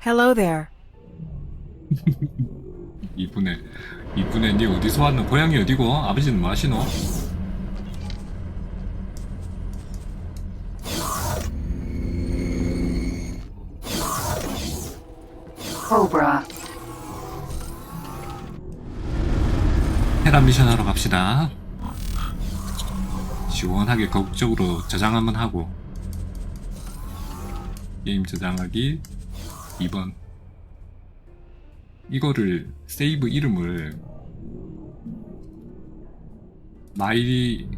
Hello there. 이분의 니 어디서 왔노? 고향이 어디고? 아버지는 뭐 하시노? Cobra. 테란 미션 하러 갑시다. 시원하게 거국적으로 저장 한번 하고 게임 저장하기 2번. 이거를 세이브 이름을 마이리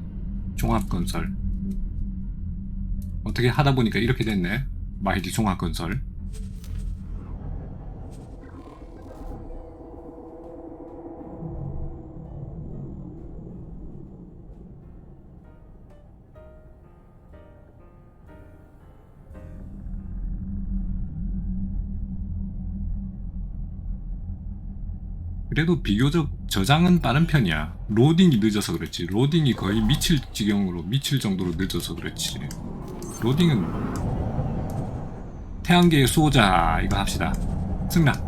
종합건설, 어떻게 하다보니까 이렇게 됐네. 마이리 종합건설. 그래도 비교적 저장은 빠른 편이야. 로딩이 늦어서 그렇지. 로딩이 거의 미칠 지경으로, 미칠 정도로 늦어서 그렇지. 로딩은 태양계의 수호자 이거 합시다. 승낙.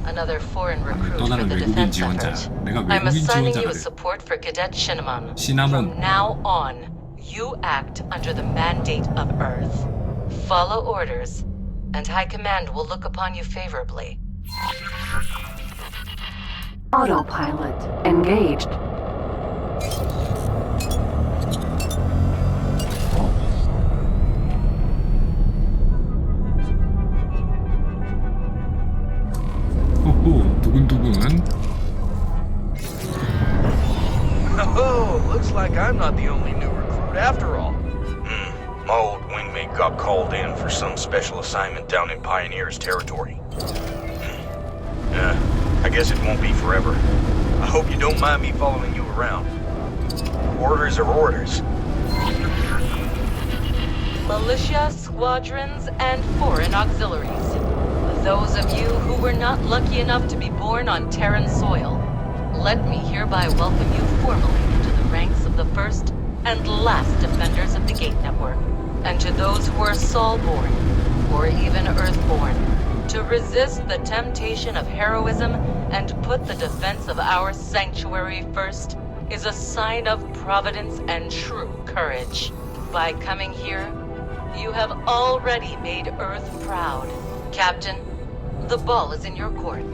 Another foreign recruit 또 for 다른 the 외국인 defense 지원자. effort. 내가 I'm 외국인 assigning you 지원자가 as 돼. support for Cadet Cinnamon. 시나몬. From now on, you act under the mandate of Earth. Follow orders, and High Command will look upon you favorably. Autopilot engaged. 호호, 두근두근. Oh, looks like I'm not the only new recruit after all. My old wingmate got called in for some special assignment down in Pioneer's territory. I guess it won't be forever. I hope you don't mind me following you around. Orders are orders. Militia, squadrons, and foreign auxiliaries. Those of you who were not lucky enough to be born on Terran soil, let me hereby welcome you formally into the ranks of the first and last defenders of the Gate Network, and to those who are Sol-born, or even Earth-born, to resist the temptation of heroism and put the defense of our sanctuary first is a sign of providence and true courage. By coming here, you have already made Earth proud. Captain, the ball is in your court.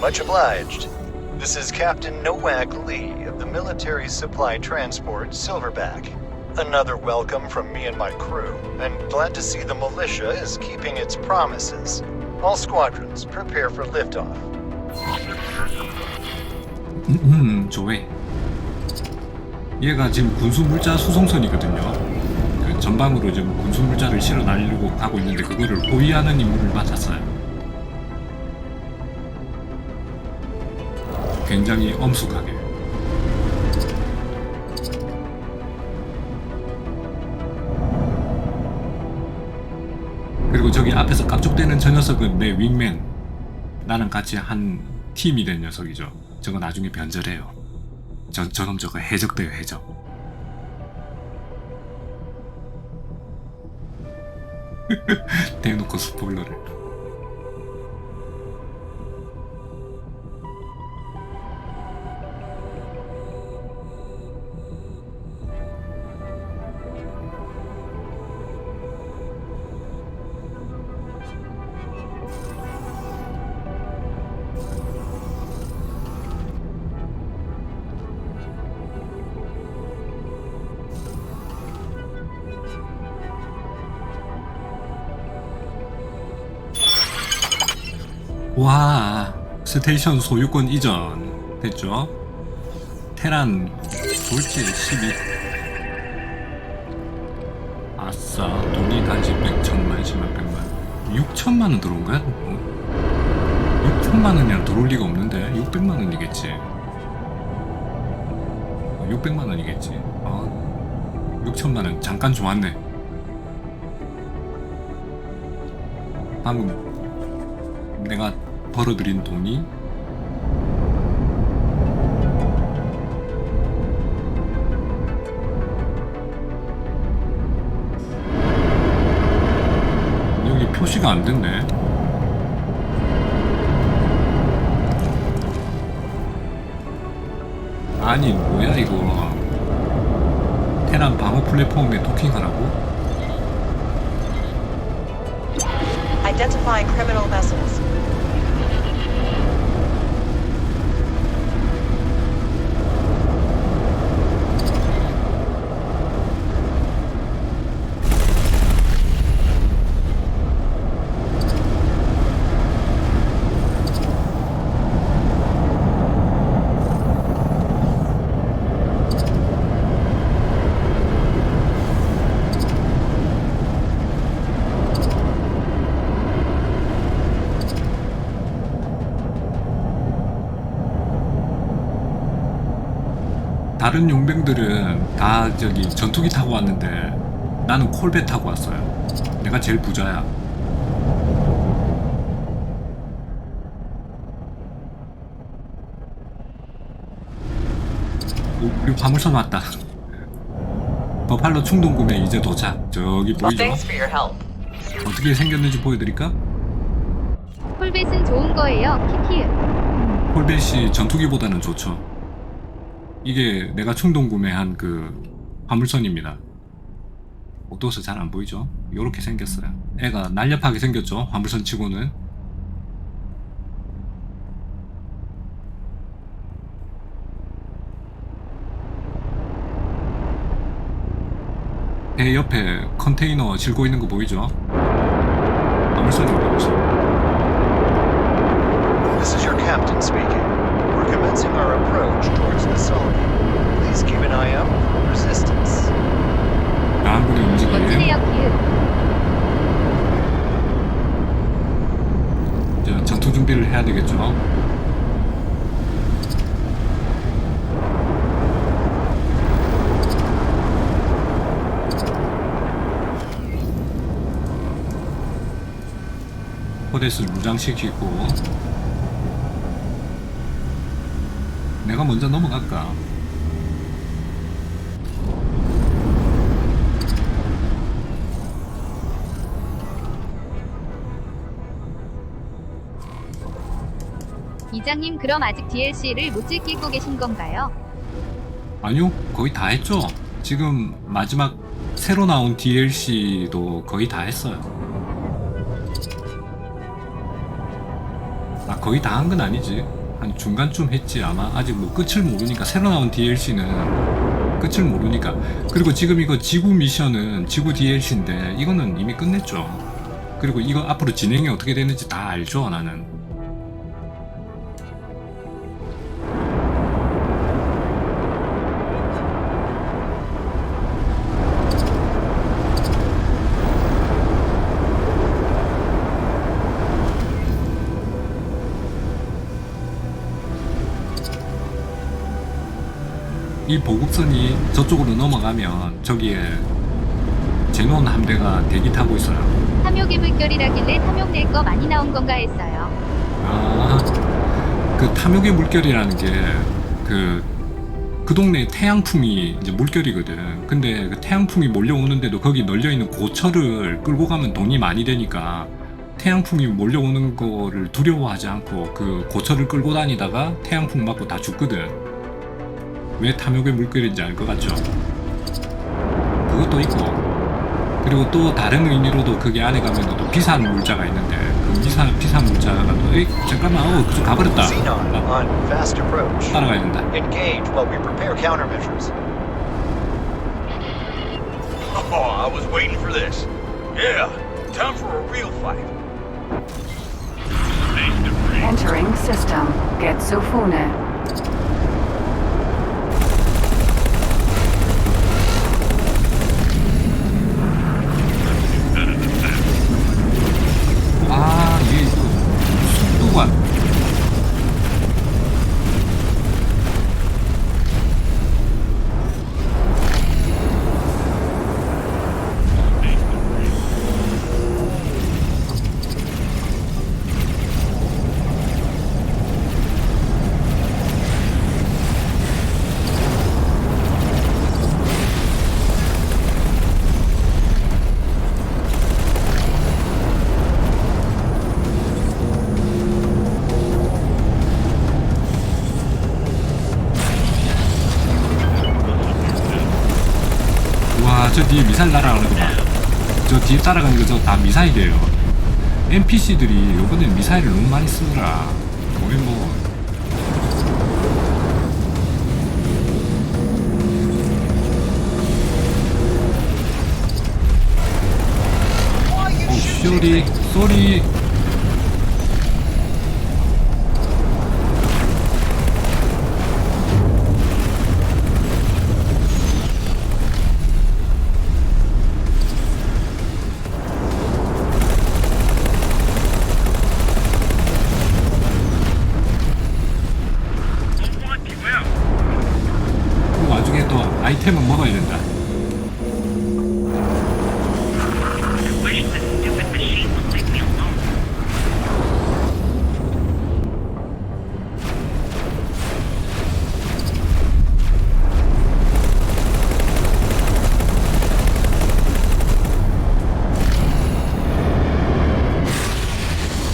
Much obliged. This is Captain Nowak Lee of the Military Supply Transport Silverback. Another welcome from me and my crew, and glad to see the militia is keeping its promises. All squadrons, prepare for liftoff. 조회. 얘가 지금 군수물자 수송선이거든요. 그 전방으로 지금 군수물자를 실어 날리려고 하고 있는데 그거를 호위하는 임무를 맡았어요. 굉장히 엄숙하게. 그리고 저기 앞에서 깜짝대는 저 녀석은 내 윙맨. 나랑 같이 한 팀이 된 녀석이죠. 저거 나중에 변절해요. 저놈 저거 해적돼요, 해적. 대놓고 스포일러를. 와, 스테이션 소유권 이전 됐죠? 테란 졸지 12. 아싸, 돈이 단지 100천만, 10만, 100만 6천만원 들어온 거야? 6천만원이랑 들어올 리가 없는데 600만원이겠지. 600만원이겠지. 6천만원 잠깐 좋았네. 방금 내가 벌어들인 돈이 설치가 안 됐네. 아니 뭐야 이거. 테란 방어 플랫폼에 도킹하라고? Identifying criminal vessels. 다른 용병들은 다 저기 전투기 타고 왔는데 나는 콜벳 타고 왔어요. 내가 제일 부자야. 오, 우리 화물선 왔다. 버팔로 충동구매 이제 도착. 저기 보이죠? Thanks for your help. 어떻게 생겼는지 보여드릴까? 콜벳은 좋은 거예요. 키키읍. 콜벳이 전투기보다는 좋죠. 이게 내가 충동구매한 그 화물선입니다. 어두워서 잘 안 보이죠? 요렇게 생겼어요. 애가 날렵하게 생겼죠? 화물선 치고는. 배 옆에 컨테이너 싣고 있는 거 보이죠? 화물선입니다. This is your captain speaking. We're commencing our approach towards the Sully. Please keep an eye out for resistance. 나한군의 움직임. 멋지네요. 기읍. 이제 전투 준비를 해야 되겠죠? 포데스를 무장시키고 내가 먼저 넘어갈까? 이장님 그럼 아직 DLC를 못 즐기고 계신 건가요? 아니요, 거의 다 했죠. 지금 마지막 새로 나온 DLC도 거의 다 했어요. 아, 거의 다 한 건 아니지. 한 중간쯤 했지. 아마 아직 뭐 끝을 모르니까, 새로 나온 DLC는 끝을 모르니까. 그리고 지금 이거 지구 미션은 지구 DLC인데 이거는 이미 끝냈죠. 그리고 이거 앞으로 진행이 어떻게 되는지 다 알죠, 나는. 이 보급선이 저쪽으로 넘어가면 저기에 제논 함대가 대기 타고 있어요. 탐욕의 물결이라길래 탐욕 낼 거 많이 나온 건가 했어요. 아, 그 탐욕의 물결이라는 게 그 동네에 태양풍이 이제 물결이거든. 근데 그 태양풍이 몰려오는데도 거기 널려있는 고철을 끌고 가면 돈이 많이 되니까 태양풍이 몰려오는 거를 두려워하지 않고 그 고철을 끌고 다니다가 태양풍 맞고 다 죽거든. 왜 탐욕의 물결인지 알 것 같죠? 그것도 있고, 그리고 또 다른 의미로도 거기 안에 가면 또 비싼 물자가 있는데 그 비싼 물자가 또 에이 잠깐만 그쪽 가버렸다. Xenon on fast approach. 따라가야 된다. Engage while we prepare countermeasures. Oh, I was waiting for this. Yeah, time for a real fight. Entering system. Get Sofune. 아, 이게 속도가 아, 저 뒤에 미사일 날아가는 거 봐. 저 뒤에 따라가는 거 저 다 미사일이에요. NPC들이 요번엔 미사일을 너무 많이 쓰더라. 거의 뭐. 쏘리. 나중에 또 아이템은 먹어야 된다.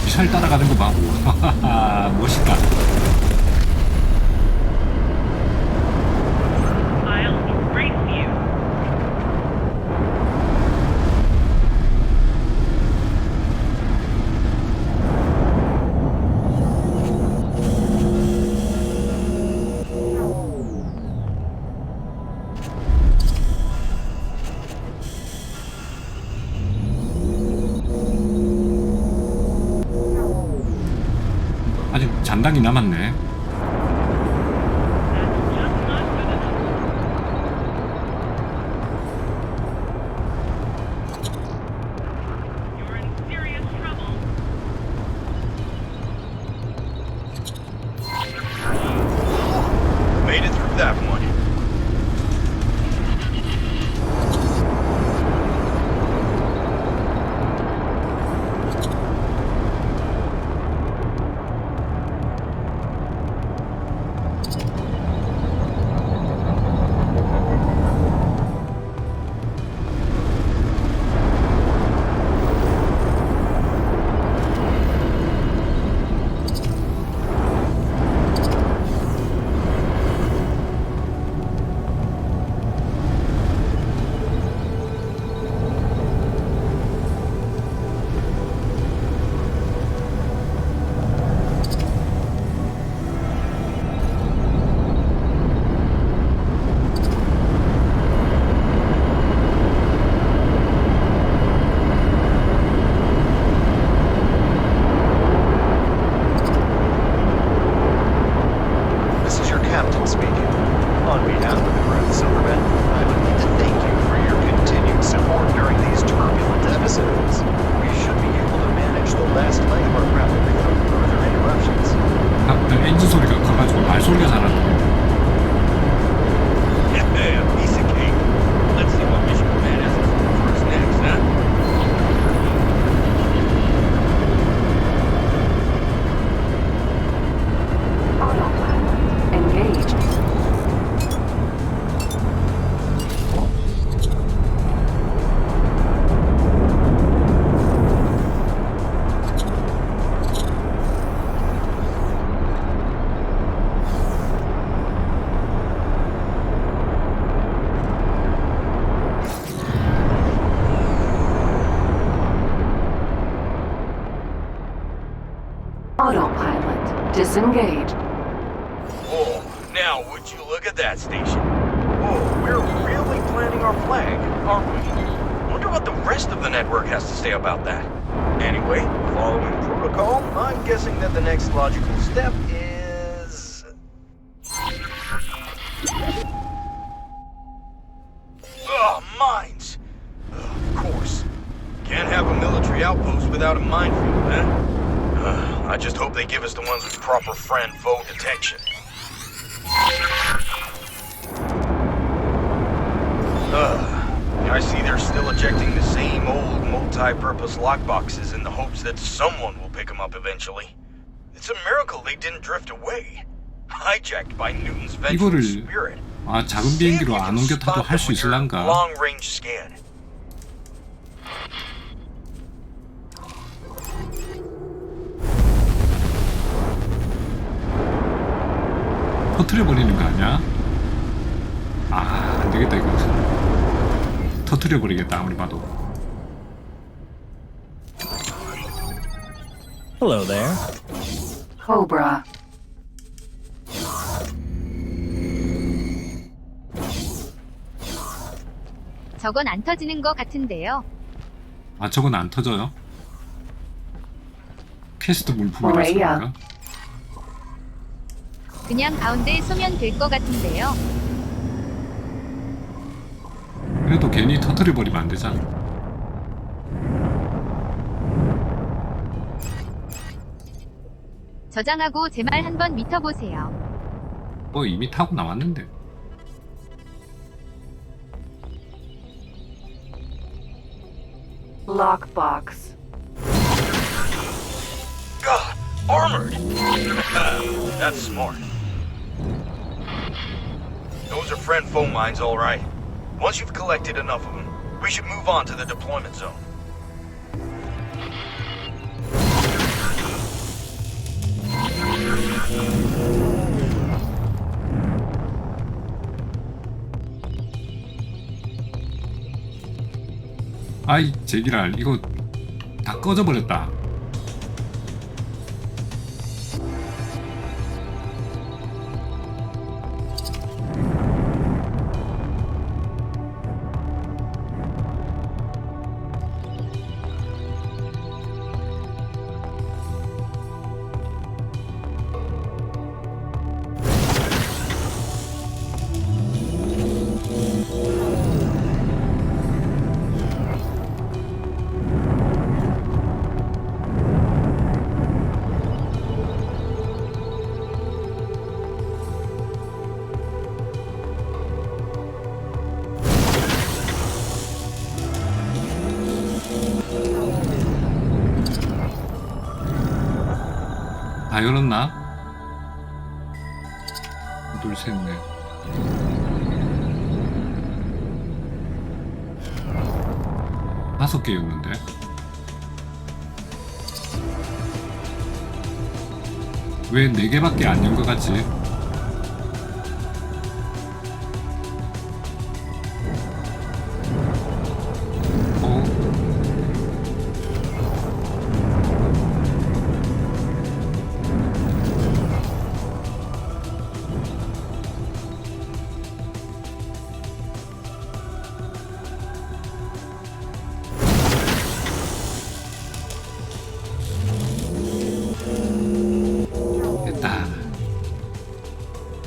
미사일 따라가는 거 봐. 와, 멋있다. 아직 잔당이 남았네. Made it through that one. Captain speaking. On behalf of the crew of Silverback, I would like to thank you for your continued support during these turbulent episodes. We should be able to manage the last leg of our craft without further interruptions. 아, 엔진 소리가 커가지고 말소리가 잘 안 나요. Yeah, piece of cake. Let's see what mission command has for us next, huh? Autopilot engaged. Autopilot disengaged. Whoa, now would you look at that station? Whoa, we're really planting our flag, aren't we? Wonder what the rest of the network has to say about that. Anyway, following protocol, I'm guessing that the next logical step is... Ugh, mines! Of course. Can't have a military outpost without a minefield, eh? I just hope they give us the ones with proper friend foe detection. I see they're still ejecting the same old multi-purpose lockboxes in the hopes that someone will pick them up eventually. It's a miracle they didn't drift away. Hijacked by Newton's vengeful spirit. 아, 작은 비행기로 안 옮겨 타도 할 수 있을란가? Long-range scan. 터트려버리는 거 아니야? 아, 안 되겠다, 이거. 터뜨려 버리겠다 아무리 봐도. Hello there. Cobra. 저건 안 터지는 거 같은데요. 아 저건 안 터져요? 퀘스트 물품이라서 그냥 가운데 쏘면 될 거 같은데요. 그래도 괜히 터뜨려 버리면 안 되잖아. 저장하고 제 말 한번 믿어보세요. 뭐 이미 타고 나왔는데. Lockbox. God, armored! That's smart. Those are friend phone mines, all right. Once you've collected enough of them, we should move on to the deployment zone. 아이 제기랄 이거 다 꺼져버렸다. 다 열었나? 둘, 셋, 넷. 다섯 개였는데. 왜 네 개밖에 안 연 것 같지?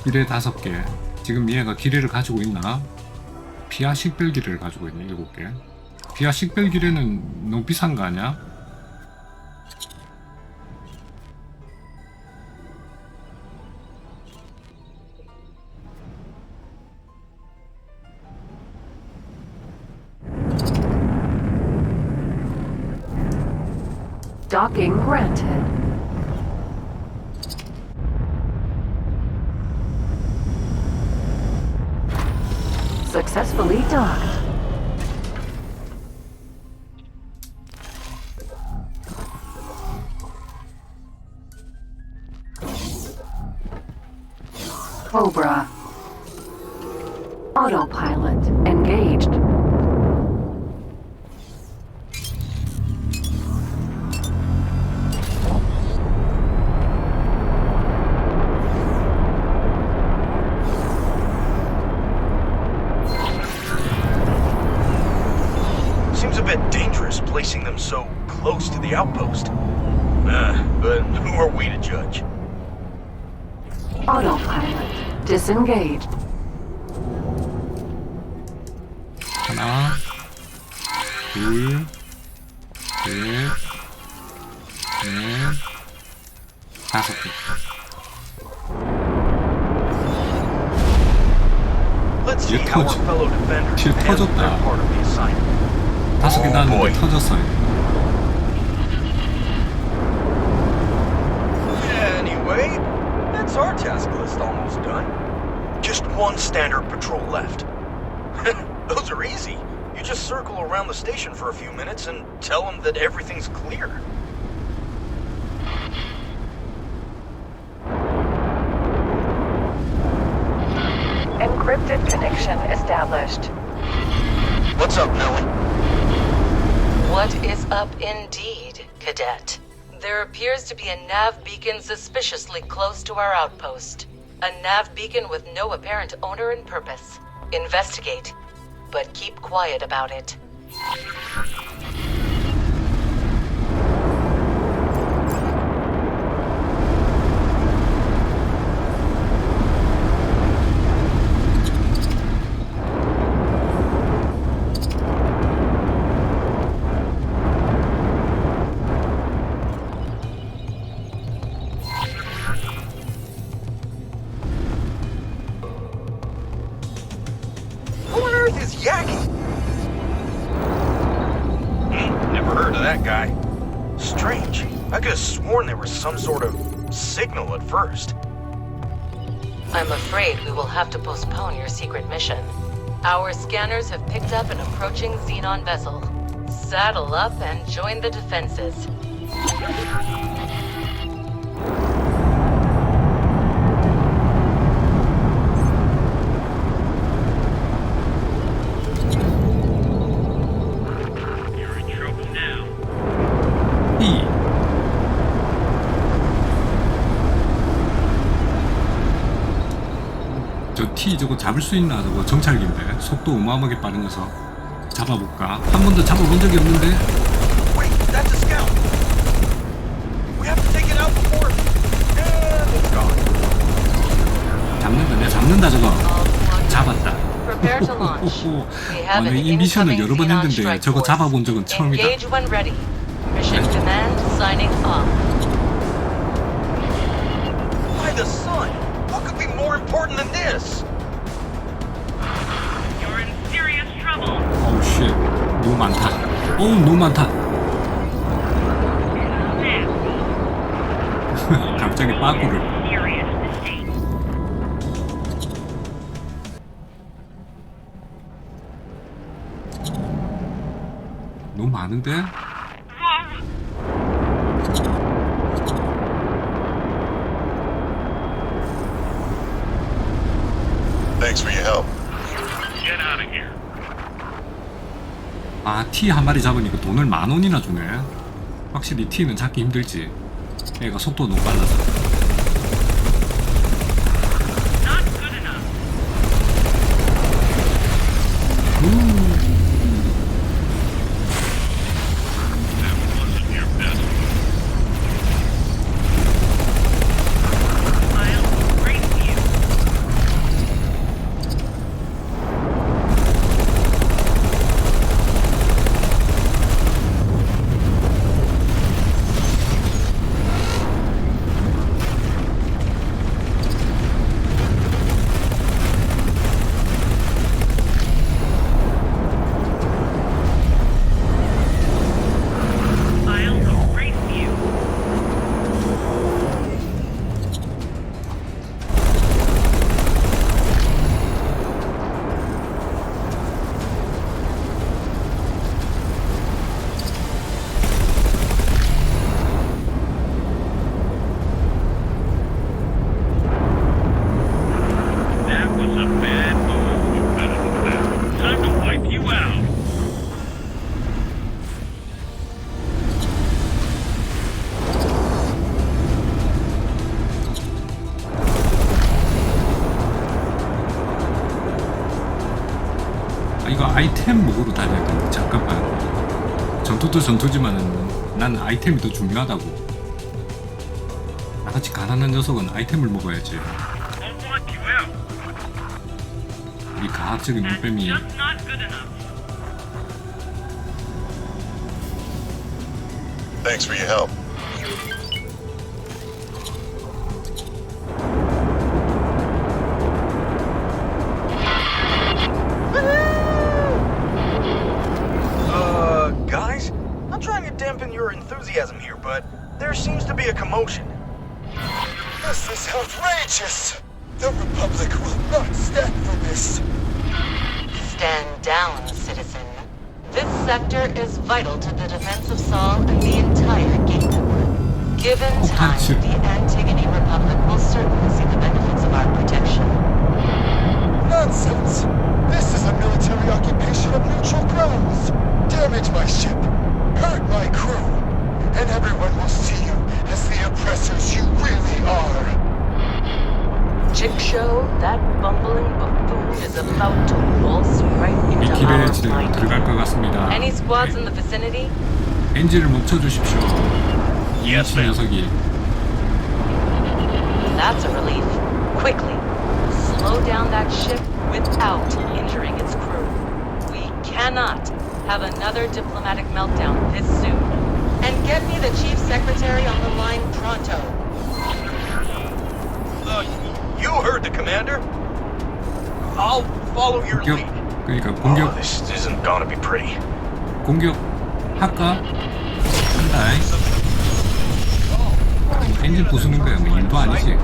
기뢰 5개. 지금 얘가 기뢰를 가지고 있나? 비아 식별 기뢰를 가지고 있네. 7개. 비아 식별 기뢰는 너무 비싼 거 아니야? Docking granted. Successfully docked. Cobra. Autopilot engaged. Seems a bit dangerous placing them so close to the outpost. But who are we to judge? Autopilot disengaged. 하나, 둘, 셋, 넷, 5개. Let's see how our fellow defenders 뒤에 handled their 터졌다. part of the assignment. 5개 나왔는데 터졌어요. Anyway, that's our task list almost done. Just one standard patrol left. Those are easy. You just circle around the station for a few minutes and tell them that everything's clear. Encrypted connection established. What's up, Nellie? What is up indeed, Cadet? There appears to be a nav beacon suspiciously close to our outpost. A nav beacon with no apparent owner and purpose. Investigate, but keep quiet about it. Who on earth is Yaki? Never heard of that guy. Strange. I could have sworn there was some sort of signal at first. I'm afraid we will have to postpone your secret mission. Our scanners have picked up an approaching Xenon vessel. Saddle up and join the defenses. E. 저 T 저거 잡을 수 있나? 저거 정찰기인데 속도 어마어마하게 빠른 녀석 잡아볼까? 한 번도 잡아본 적이 없는데. Wait, that's a scout. We have to take it out before. It's gone. 잡는다, 내가 잡는다 저거. 잡았다. Prepare to launch. We have an 이 미션을 incoming 여러 번 Xenon 했는데 strike 저거 force. 잡아본 적은 처음이다. Engage when ready. Mission command signing off. By the sun! What could be more important than this? You're in serious trouble. 어우 쉣 너무 많다. 어우 너무 많다. 갑자기 빠꾸를. Serious mistake. 너무 많은데? Thanks for your help. Get out of here. 아 T 한 마리 잡으니까 돈을 10,000원이나 주네. 확실히 T는 잡기 힘들지. 얘가 속도가 너무 빨라서. Not good enough. That wasn't your best. I'll race you. I'll race you. That was a bad move. You better than that. Time to wipe you out. 아, 이거 아이템 먹으러 다녀야 되는데 잠깐만. 전투도 전투지만은 난 아이템이 더 중요하다고. 나같이 가난한 녀석은 아이템을 먹어야지. Won't want you out. 이 과학적인 That's 눈뱀이. just not good enough. Thanks for your help. Guys? I'm trying to dampen your enthusiasm here, but there seems to be a commotion. This is outrageous! The Republic will not stand for this. Stand down, citizen. This sector is vital to the defense of Sol and the entire gate network. Given time, that's it. the Antigone Republic will certainly see the benefits of our protection. Nonsense! This is a military occupation of neutral ground. 지대로 들어갈 것 같습니다. Any squads in the vicinity? 엔진을 멈춰주십시오. Yes, 이 ma'am. 녀석이. That's a relief. Quickly, slow down that ship without injuring its crew. We cannot have another diplomatic meltdown this soon. And get me the chief secretary on the line pronto. You heard the commander. I'll follow your 공격. lead. 그러니까 Oh, 공격. this isn't gonna be pretty. 공격 할까? 한다. 엔진 부수는 거야. 뭐 일도 아니지.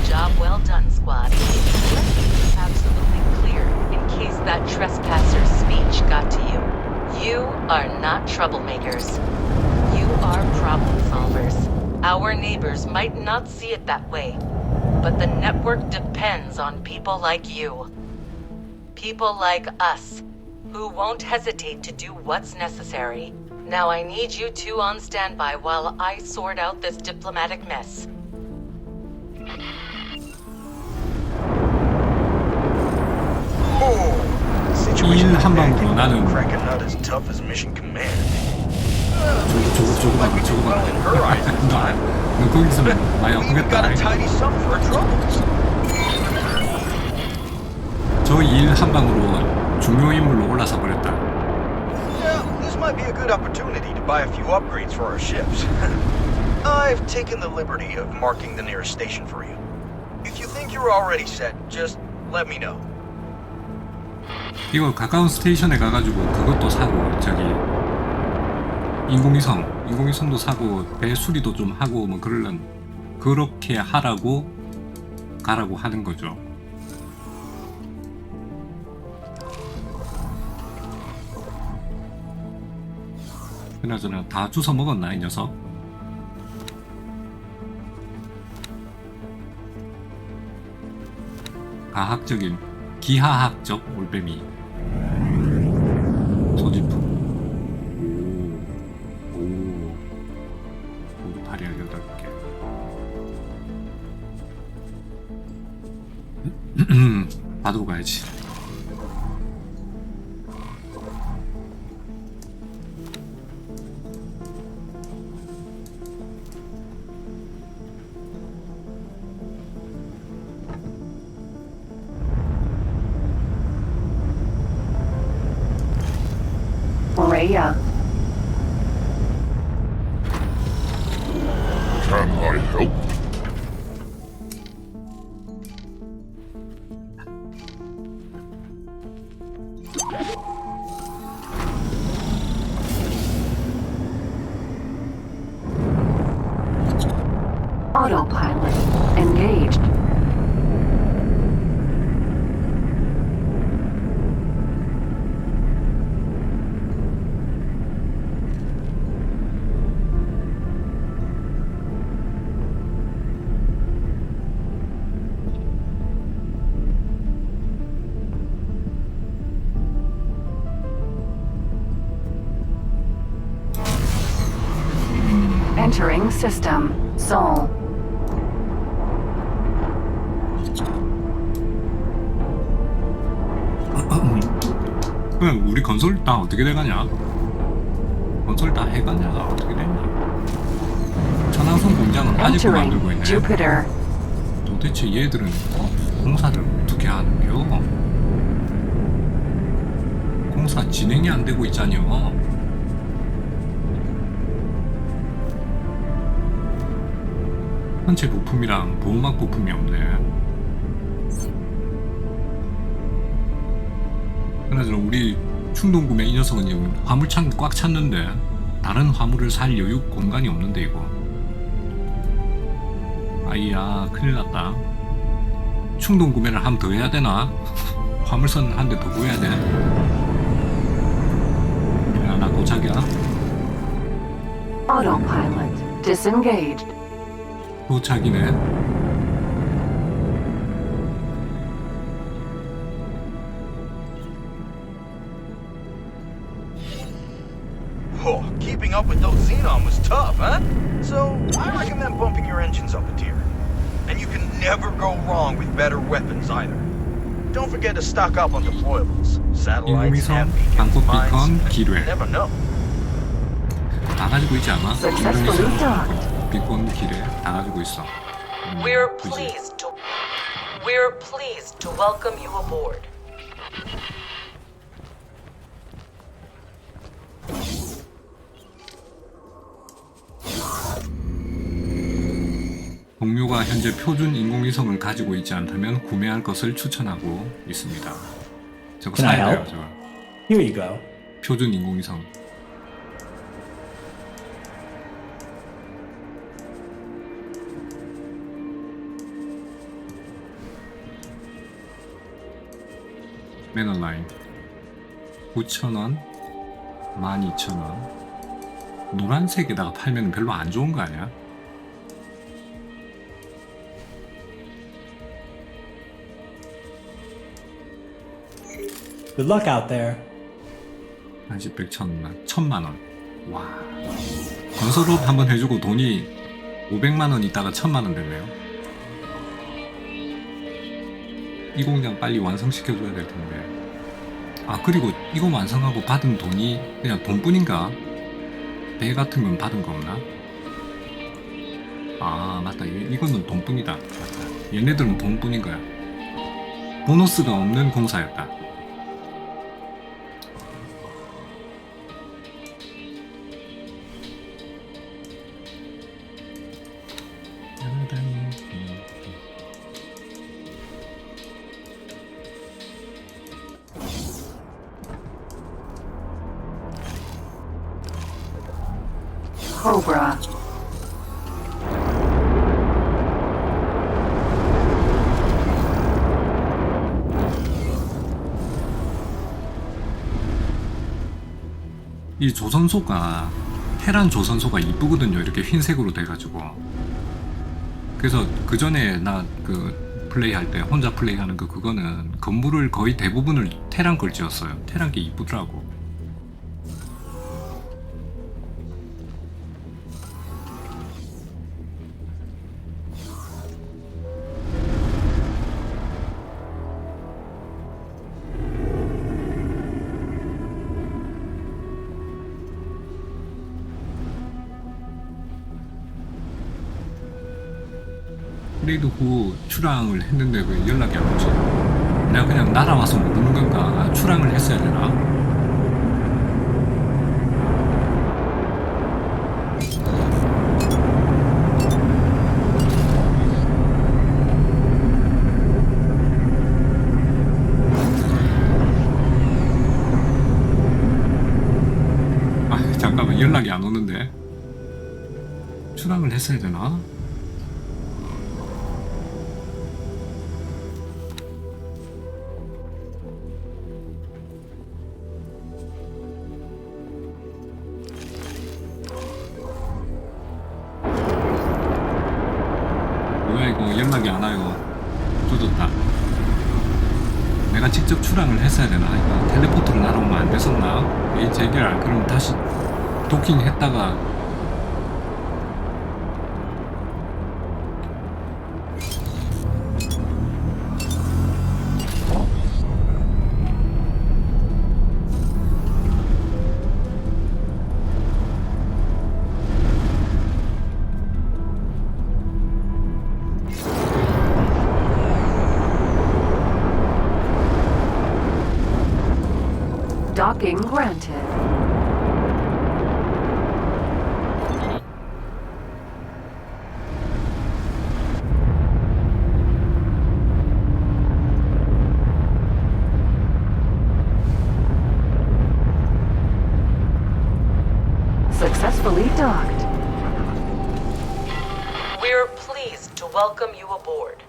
Job well done, squad. Let me be absolutely clear in case that trespasser's speech got to you. You are not troublemakers. You are problem solvers. Our neighbors might not see it that way, but the network depends on people like you. People like us, who won't hesitate to do what's necessary. Now I need you two on standby while I sort out this diplomatic mess. 일 한 방으로 나는 Cracking not as tough as mission command. 저거 봐. 너 거기 있으면 많이 We even got 아프겠다. a tidy sum for our troubles. 저 일 한 방으로 중요 인물로 올라서 버렸다. Yeah, this might be a good opportunity to buy a few upgrades for our ships. I've taken the liberty of marking the nearest station for you. If you think you're already set, just let me know. 이거 가까운 스테이션에 가가지고 그것도 사고 저기 인공위성도 사고 배 수리도 좀 하고 뭐 그렇게 하라고 가라고 하는 거죠. 그나저나 다 주워 먹었나 이 녀석? 기하학적 올빼미 소지품. 오, 발열 8개. 받으러 가야지. Rhea. Can I help? Autopilot engaged. Entering system. Sol. 그럼 우리 건설 다 어떻게 돼가냐? 건설 다 해가냐? 어떻게 됐냐? 천왕성 공장은 아직도 만들고 Entering 있네. Jupiter. 도대체 얘들은 공사를 어떻게 하는겨? 공사 진행이 안 되고 있잖여. 현재 부품이랑 보호막 부품이 없네. 그나저나 우리 충동구매 이 녀석은 지금 화물창이 꽉 찼는데 다른 화물을 살 여유 공간이 없는데 이거. 아이야 큰일 났다. 충동구매를 한 번 더 해야 되나? 화물선 한 대 더 구해야 돼. 야, 나 도착이야. Autopilot disengaged. 도착이네. Oh, keeping up with those Xenon was tough, huh? So, I recommend bumping your engines up a tier. And you can never go wrong with better weapons either. Don't forget to stock up on deployables. Satellites, 인공위성, nav beacons, 방콕 mines. 비컨, 기뢰 You never know. 다 가지고 있지 않아? Successfully 인공위성, docked. 비컨, 기뢰 다 가지고 있어. We're 그지? pleased to welcome you aboard. 동료가 현재 표준 인공위성을 가지고 있지 않다면 구매할 것을 추천하고 있습니다. 저거 Can I 사야 돼요, help? 저거. Here you go. 표준 인공위성. 매너라인 9,000원 12,000원 노란색에다가 팔면 별로 안 좋은 거 아니야? Good luck out there. 한시 100,000원 1,000만원 와 건설업 한번 해주고 돈이 500만원 있다가 1,000만원 됐네요. 이 공장 빨리 완성시켜줘야 될 텐데. 아 그리고 이거 완성하고 받은 돈이 그냥 돈뿐인가? 배 같은 건 받은 거 없나? 아 맞다 이거는 돈뿐이다. 맞다. 얘네들은 돈뿐인 거야. 보너스가 없는 공사였다. Cobra. 이 조선소가 테란 조선소가 이쁘거든요. 이렇게 흰색으로 돼가지고. 그래서 그 전에 나 그 플레이할 때 혼자 플레이하는 그거는 건물을 거의 대부분을 테란 걸 지었어요. 테란 게 이쁘더라고. 업그레이드 후 출항을 했는데 왜 연락이 안 오지? 내가 그냥 날아와서 모르는 건가? 출항을 했어야 되나? 아 잠깐만 연락이 안 오는데 출항을 했어야 되나? 뭐야 이거 연락이 안 와요. 조졌다. 내가 직접 출항을 했어야 되나? 이거 텔레포트로 날아오면 안 됐었나? 이 재결 그럼 다시 도킹 했다가 Docking granted. Successfully docked. We're pleased to welcome you aboard.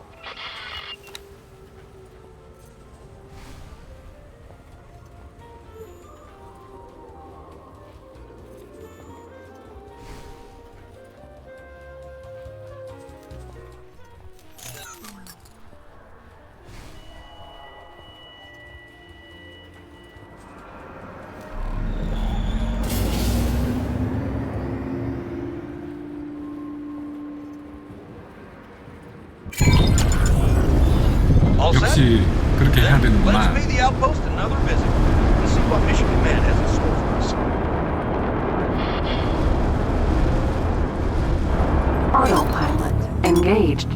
All set? 역시 그렇게 해야 Then let's pay 되는구만. the outpost another visit and see what Mission Command has in store for us. Autopilot engaged.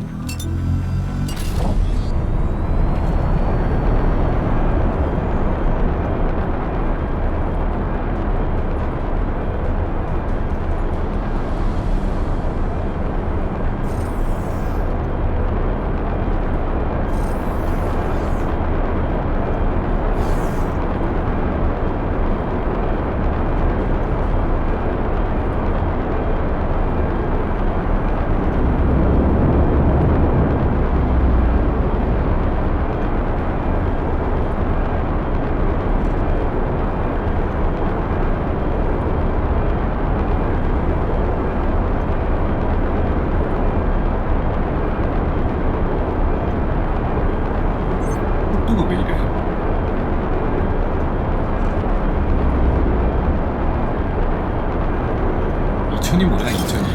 속도가 왜 이래? 이천이 뭐야, 이천이?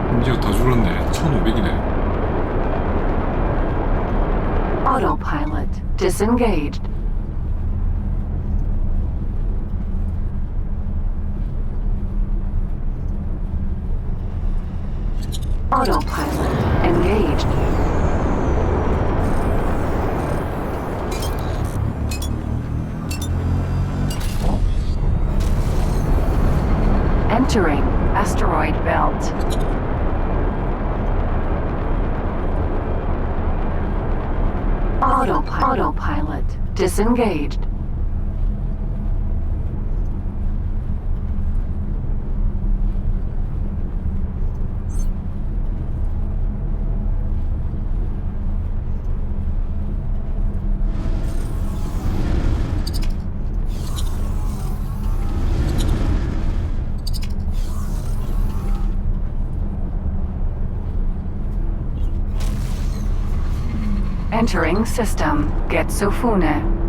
심지어 더 줄었네. 1500이네. Autopilot disengaged. Autopilot engaged. Entering asteroid belt. Autopilot disengaged. Entering system. Getsufune.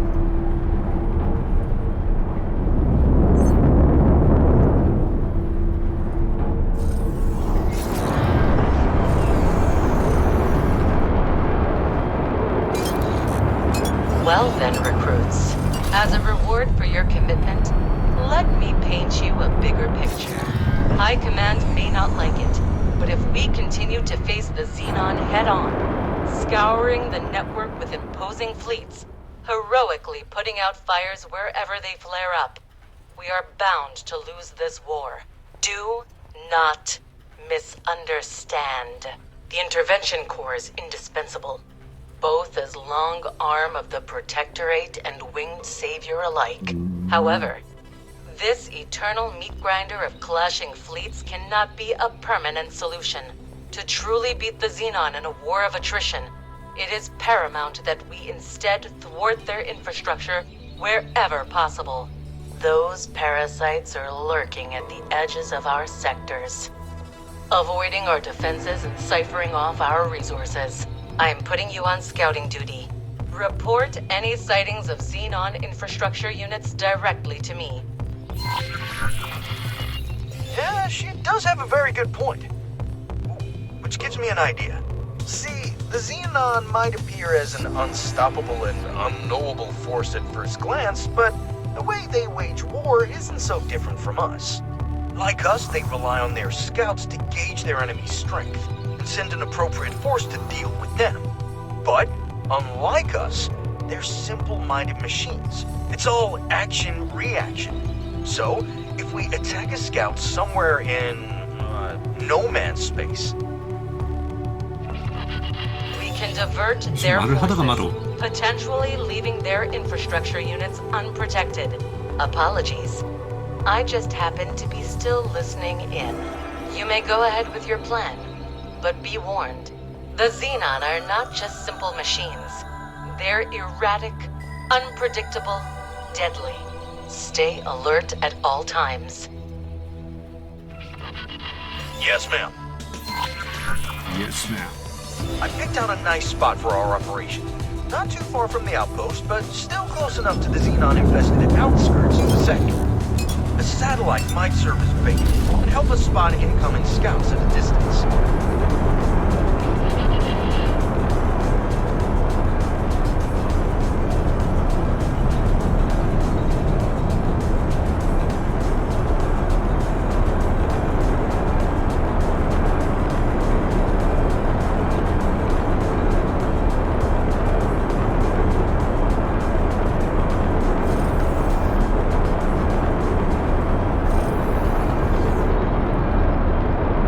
Well then, recruits, as a reward for your commitment, let me paint you a bigger picture. High Command may not like it, but if we continue to face the Xenon head-on, scouring the network with imposing fleets, heroically putting out fires wherever they flare up, we are bound to lose this war. Do not misunderstand. The Intervention Corps is indispensable, both as long arm of the Protectorate and winged savior alike. However, this eternal meat grinder of clashing fleets cannot be a permanent solution. To truly beat the Xenon in a war of attrition, it is paramount that we instead thwart their infrastructure wherever possible. Those parasites are lurking at the edges of our sectors, avoiding our defenses and ciphering off our resources. I am putting you on scouting duty. Report any sightings of Xenon infrastructure units directly to me. Yeah, she does have a very good point. Which gives me an idea. See, the Xenon might appear as an unstoppable and unknowable force at first glance, but the way they wage war isn't so different from us. Like us, they rely on their scouts to gauge their enemy's strength and send an appropriate force to deal with them. But, unlike us, they're simple-minded machines. It's all action-reaction. So, if we attack a scout somewhere in no man's space, We can divert their 말을 하다가 말어. forces, potentially leaving their infrastructure units unprotected. Apologies. I just happened to be still listening in. You may go ahead with your plan, but be warned. The Xenon are not just simple machines. They're erratic, unpredictable, deadly. Stay alert at all times. yes, ma'am. Yes, ma'am. I picked out a nice spot for our operation. Not too far from the outpost, but still close enough to the xenon-infested outskirts of the sector. A satellite might serve as bait and help us spot incoming scouts at a distance.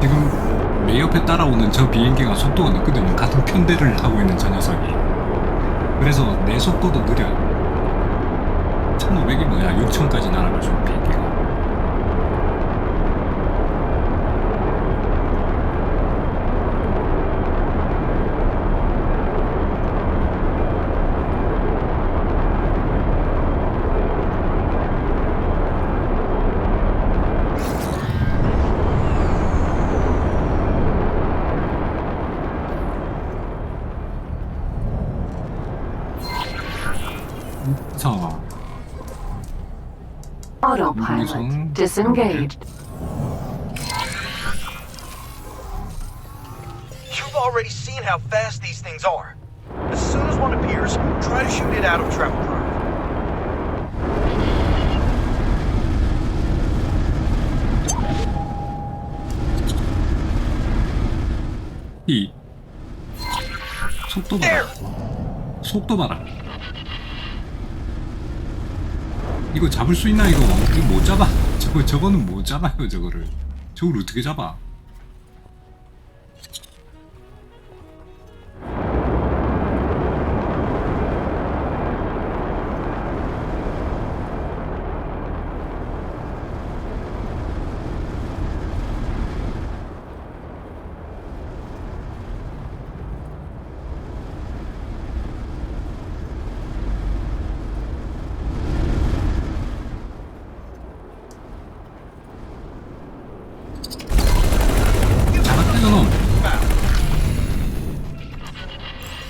지금 내 옆에 따라오는 저 비행기가 속도가 늦거든요. 같은 편대를 하고 있는 저 녀석이. 그래서 내 속도도 느려요. 1500이 뭐야, 6000까지 날아갈 수 있는 비행기가. 자, Autopilot disengaged. You've already seen how fast these things are. As soon as one appears, try to shoot it out of travel drive. 이 속도 봐라. 속도 봐라. 이거 잡을 수 있나 이거? 이거 못 잡아. 저거는 못 잡아요 저거를. 저걸 어떻게 잡아?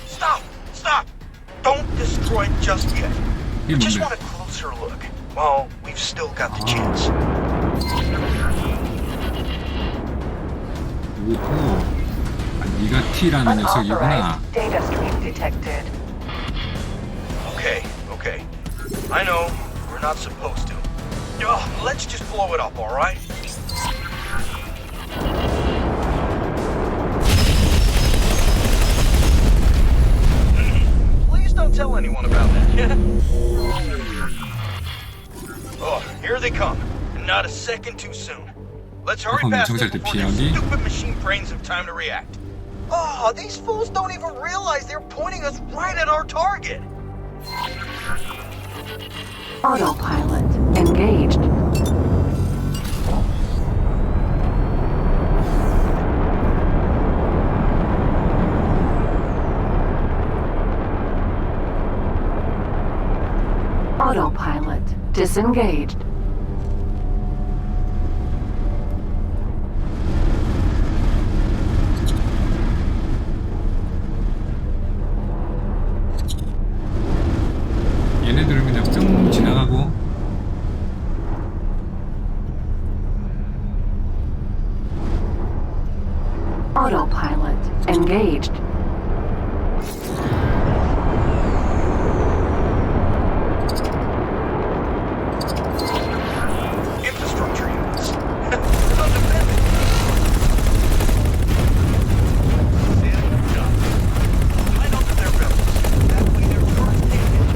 Stop! Don't destroy it just yet. 이게 Just 뭔데? want a closer look. Well, we've still got the chance. 오호. 아, 네가 T라는 녀석이구나. Unauthorized data stream detected. Okay. I know, we're not supposed to. Let's just blow it up, alright? Please don't tell anyone about that. Oh, here they come. Not a second too soon. Let's hurry past them before these stupid machine brains have time to react. Oh, these fools don't even realize they're pointing us right at our target. Autopilot engaged. Autopilot disengaged. 얘네들은 그냥 뿅 지나가고. Autopilot engaged. Infrastructure units. Undefended. Standing up top. Right under their bellies. That way their turret can't hit.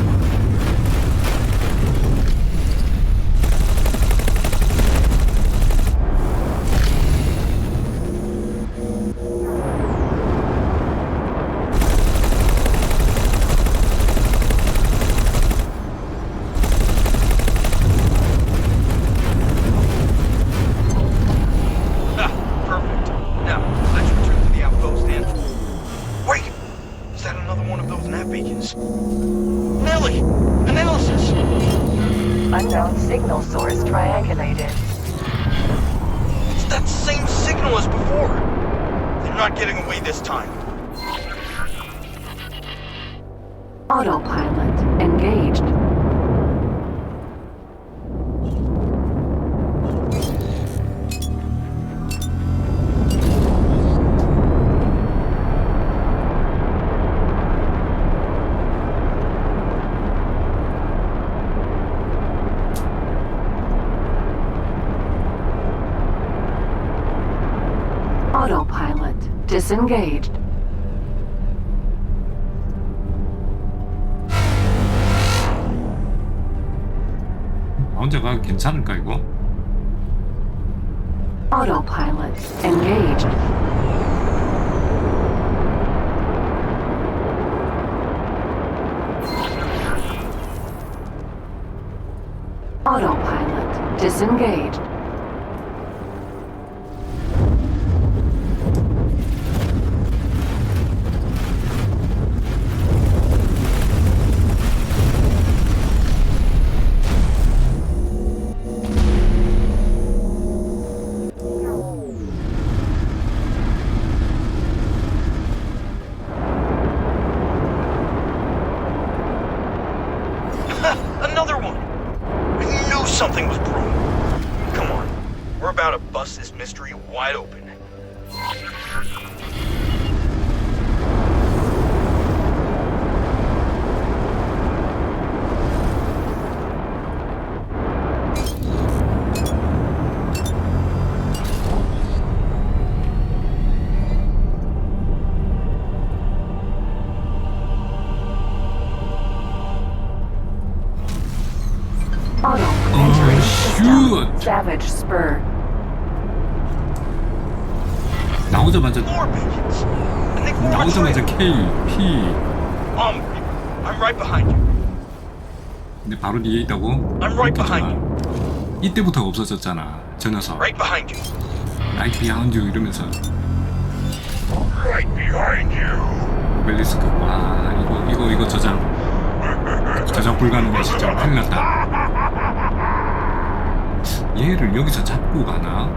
Perfect. Now, let's return to the outpost and... Wait! Is that another one of those nav beacons? Nelly! Analysis! Unknown signal source triangulated. It's that same signal as before! They're not getting away this time. Autopilot engaged. Autopilot disengaged. 나 혼자 가도 괜찮을까 이거? Autopilot engaged. Autopilot disengaged. Another one! I knew something was brewing. Come on, we're about to bust this mystery wide open. Auto entering system. shoot. Savage spur. 나오자마자 More pigeons! And they form a 나오자마자 trail. K, P. I'm right behind you. 근데 바로 뒤에 있다고? I'm right 웃기잖아. behind 이때부터 없어졌잖아 저 녀석. Right behind you. Right behind you 이러면서 Right behind you. 벨리스크. 와 이거 저장 불가능해 진짜. 큰일 났다. 얘를 여기서 잡고 가나?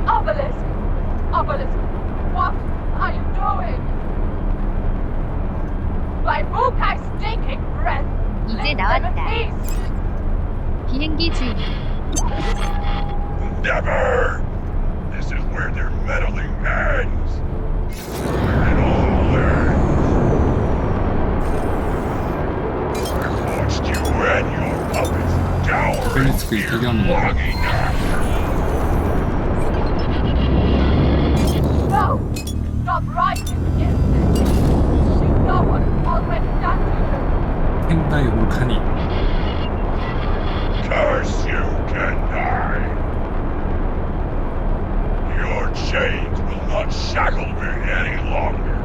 Obelisk! Obelisk! What are you doing? My Bukai stinking breath! 이제 Leave them in 나왔다. peace! 비행기 주인. Never! This is where their meddling ends. Where it all ends. I've watched you and your puppets cower 벨리스크 되게 하는 거. logging No! Stop writing against it! You know what it's already done to you! 펜다의 울카닉. Curse you, Kendai! Your chains will not shackle me any longer.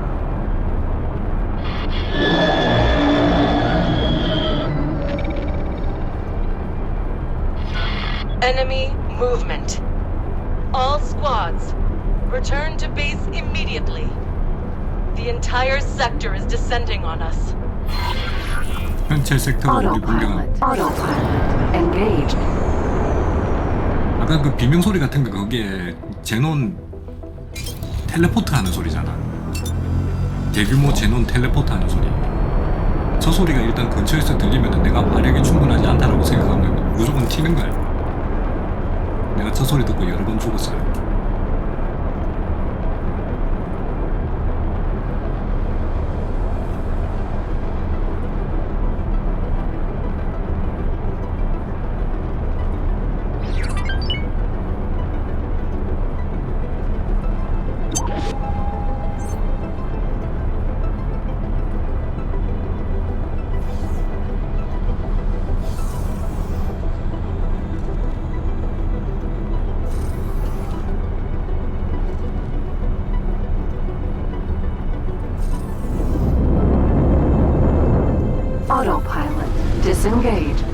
Enemy movement. All squads, return to base immediately. The entire sector is descending on us. 현체 섹터가 우리 공격한. Autopilot engaged. 아까 그 비명 소리 같은 거 그게 제논 텔레포트 하는 소리잖아. 대규모 제논 텔레포트 하는 소리. 저 소리가 일단 근처에서 들리면 내가 화력이 충분하지 않다라고 생각하면 무조건 튀는 거야. 내가 저 소리 듣고 여러 번 죽었어요. Autopilot disengaged.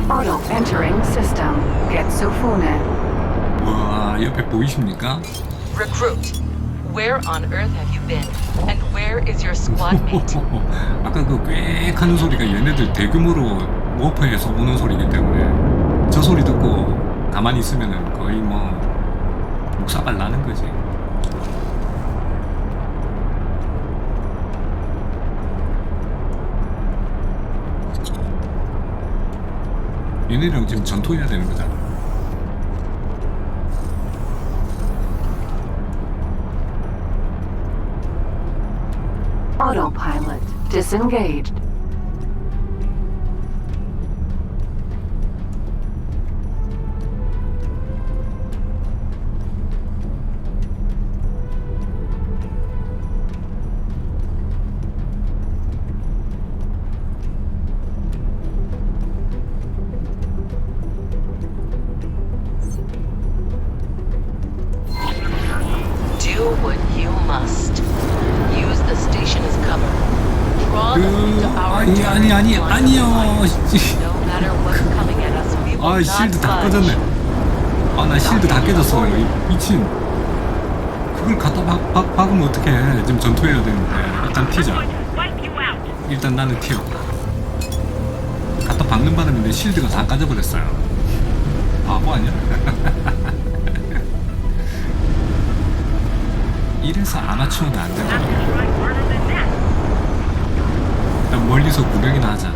Auto entering system. Getsufune. 와, 옆에 보이십니까? Recruit, where on earth have you been? And where is your squad mate? 아까 그 꽥 하는 소리가 얘네들 대규모로 워프에서 오는 소리이기 때문에 저 소리 듣고 가만히 있으면은 거의 뭐 목사발 나는 거지. 얘네랑 지금 전투해야 되는 거잖아. Autopilot disengaged. Do what you must. Use the station as cover. Draw them into our 아니요. No matter what's coming at us, we will 아, not 실드 다 budge. 꺼졌네. 아, 나 실드 다 깨졌어. 이 미친. 그걸 갖다 박으면 어떡해. 지금 전투해야 되는데. 일단 튀자. 일단 나는 튀어. 갖다 박는 바람에 내 실드가 다 까져버렸어요. 바보 아니야? 이래서 아마추어는 안 되잖아. 일단 멀리서 구경이나 하자.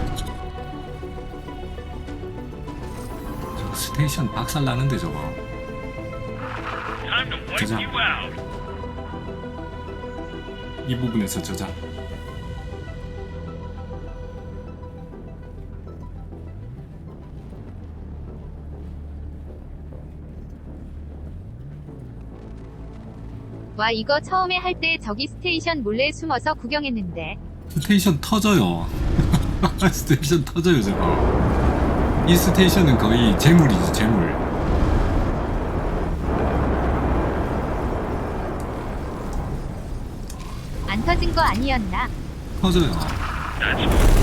저 스테이션 박살 나는데 저거. 저자. 이 부분에서 저자. 와 이거 처음에 할 때 저기 스테이션 몰래 숨어서 구경했는데 스테이션 터져요. 스테이션 터져요 저거. 이 스테이션은 거의 재물이지 재물. 안 터진 거 아니었나? 터져요.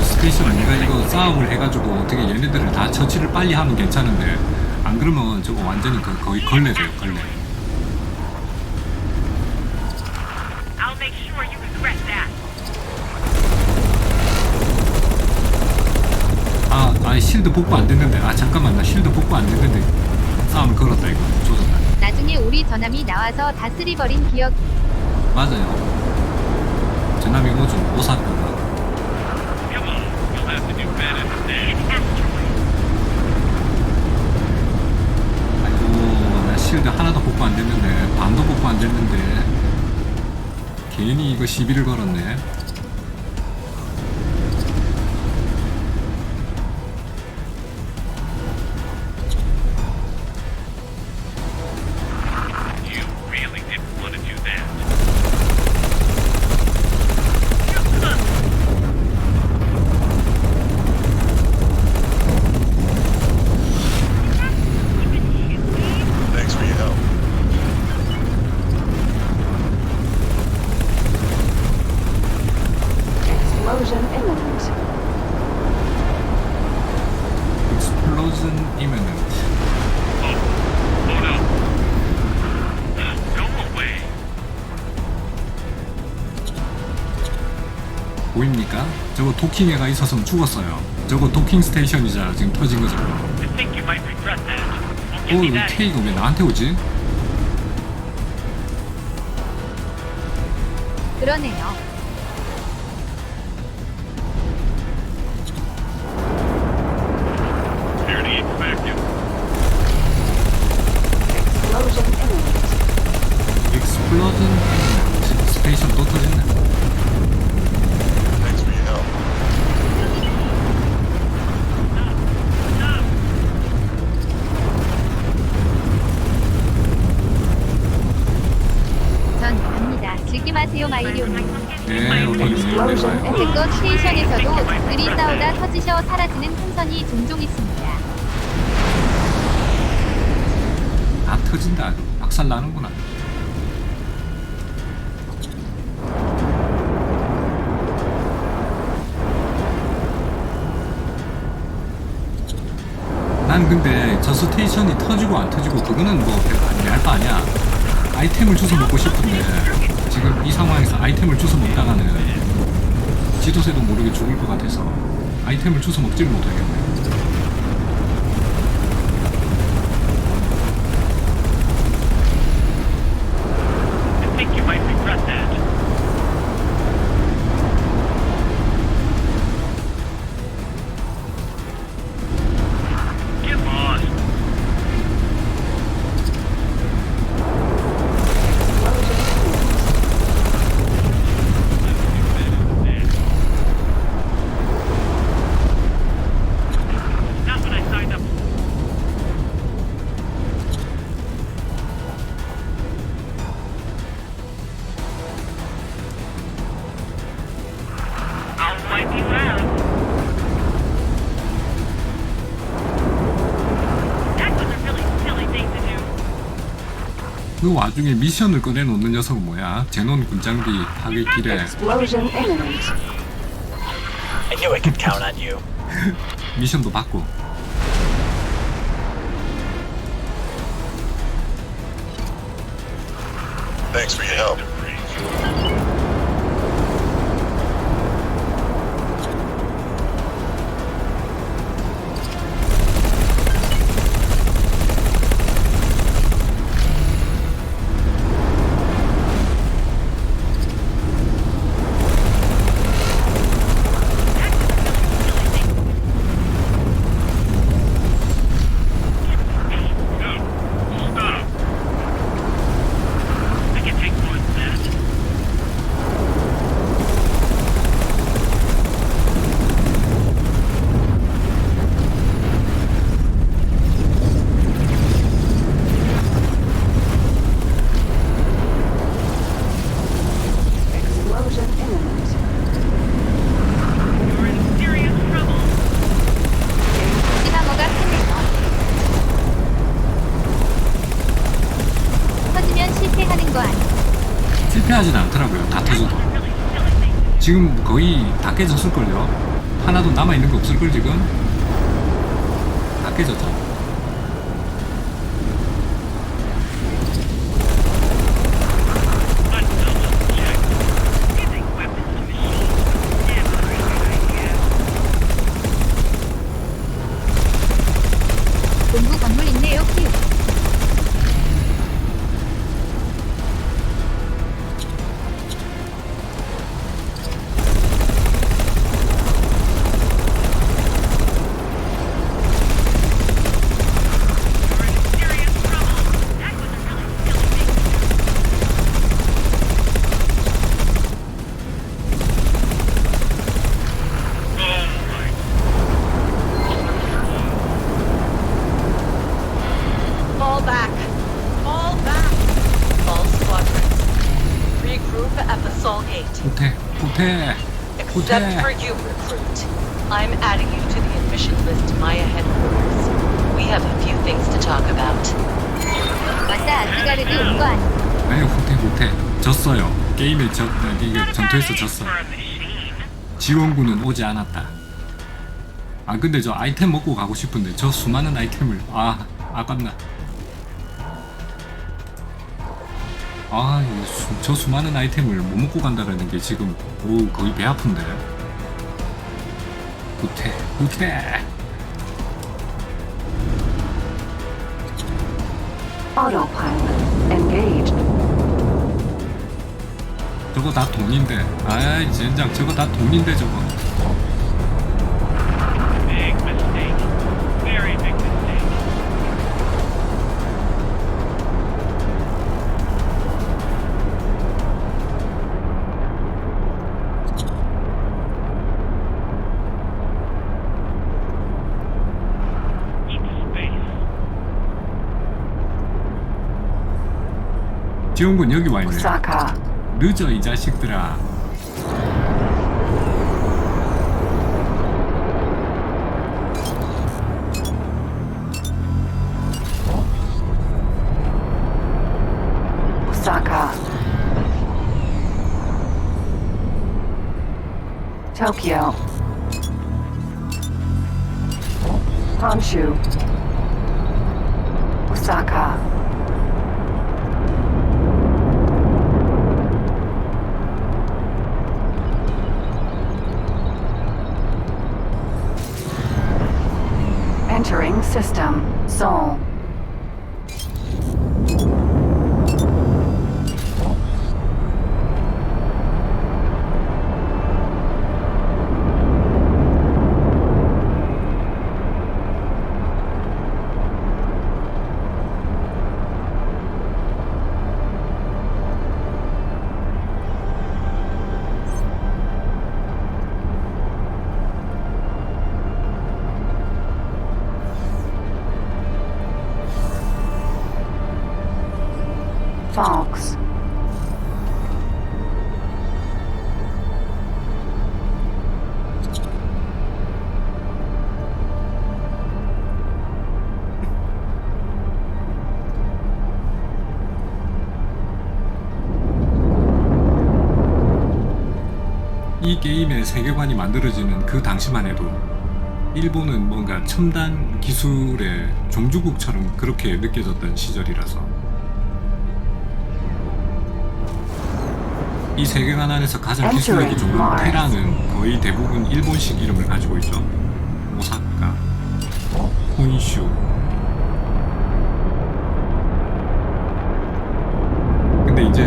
스테이션 내가 이거 싸움을 해가지고 어떻게 얘네들을 다 처치를 빨리 하면 괜찮은데 안 그러면 저거 완전히 거의 걸레 돼요 걸레. I'll make sure you regret that. 아 실드 복구 안 됐는데. 아 잠깐만 나 실드 복구 안 됐는데 싸움을 걸었다 이거. 조졌다. 나중에 우리 전함이 나와서 다 쓸어버린 기억. 맞아요. 전남이 오죠. 오사카가. 아이고 나 실드 하나도 복구 안 됐는데 반도 복구 안 됐는데 괜히 이거 시비를 걸었네. Thanks for your help. Explosion imminent. Explosion imminent. 보입니까? 저거 도킹애가 있어서 죽었어요. 저거 도킹 스테이션이자 지금 터진 거죠. 이거 K가 왜 나한테 오지? 그러네요. Explosion imminent. Explosion imminent. 스테이션 또 터졌네. Thanks for your help. 전 갑니다. 즐김하세요 마이리오님. 네, 어떻게 생각해봐요. 제거 스테이션에서도 적들이 싸우다 터지셔 사라지는 풍선이 종종 있습니다. 다 터진다. 박살 나는구나. 난 근데 저 스테이션이 터지고 안 터지고 그거는 뭐 별거 아니야. 할 거 아니야. 아이템을 주워 먹고 싶은데 지금 이 상황에서 아이템을 주워 먹다가는 지도새도 모르게 죽을 것 같아서 아이템을 주워 먹지를 못하겠네. 그 와중에 미션을 꺼내놓는 녀석은 뭐야? 제논 군장비 파괴길에 Explosion imminent. I knew I could count on you. 미션도 받고. Thanks for your help. Explosion imminent. 시나모가 크네요. 터지면 실패하는 거 아니야? 실패하진 않더라고요. 다 터져도. 지금 거의 다 깨졌을걸요. 하나도 남아있는 게 없을걸 지금. 다 깨졌죠. 본부 건물 있네요. 키. Fall back. Fall back. All squadrons, regroup at the Sol Gate. 후퇴. Except for you, recruit. I'm adding you to the admission list Maya headquarters. We have a few things to talk about. 맞다, 아스가르드 온 거 아니야? 아니 후퇴. 졌어요. 게임에 이게 전투에서 졌어요. 지원군은 오지 않았다. 아 근데 저 아이템 먹고 가고 싶은데 저 수많은 아이템을 아깝나. 저 수많은 아이템을 못 먹고 간다라는 게 지금 거의 배 아픈데. 후퇴. Autopilot engaged. 저거 다 돈인데. 아이 젠장 저거 다 돈인데 저거. Big mistake. Very big mistake. 지원군 여기 와 있네. Osaka. 늦어 이 자식들아. Osaka. Tokyo. Honshu. Osaka. Entering system. Seoul. Fox. 이 게임의 세계관이 만들어지는 그 당시만 해도 일본은 뭔가 첨단 기술의 종주국처럼 그렇게 느껴졌던 시절이라서 이 세계관 안에서 가장 기술력이 좋은 테라는 거의 대부분 일본식 이름을 가지고 있죠. 오사카, 혼슈. 근데 이제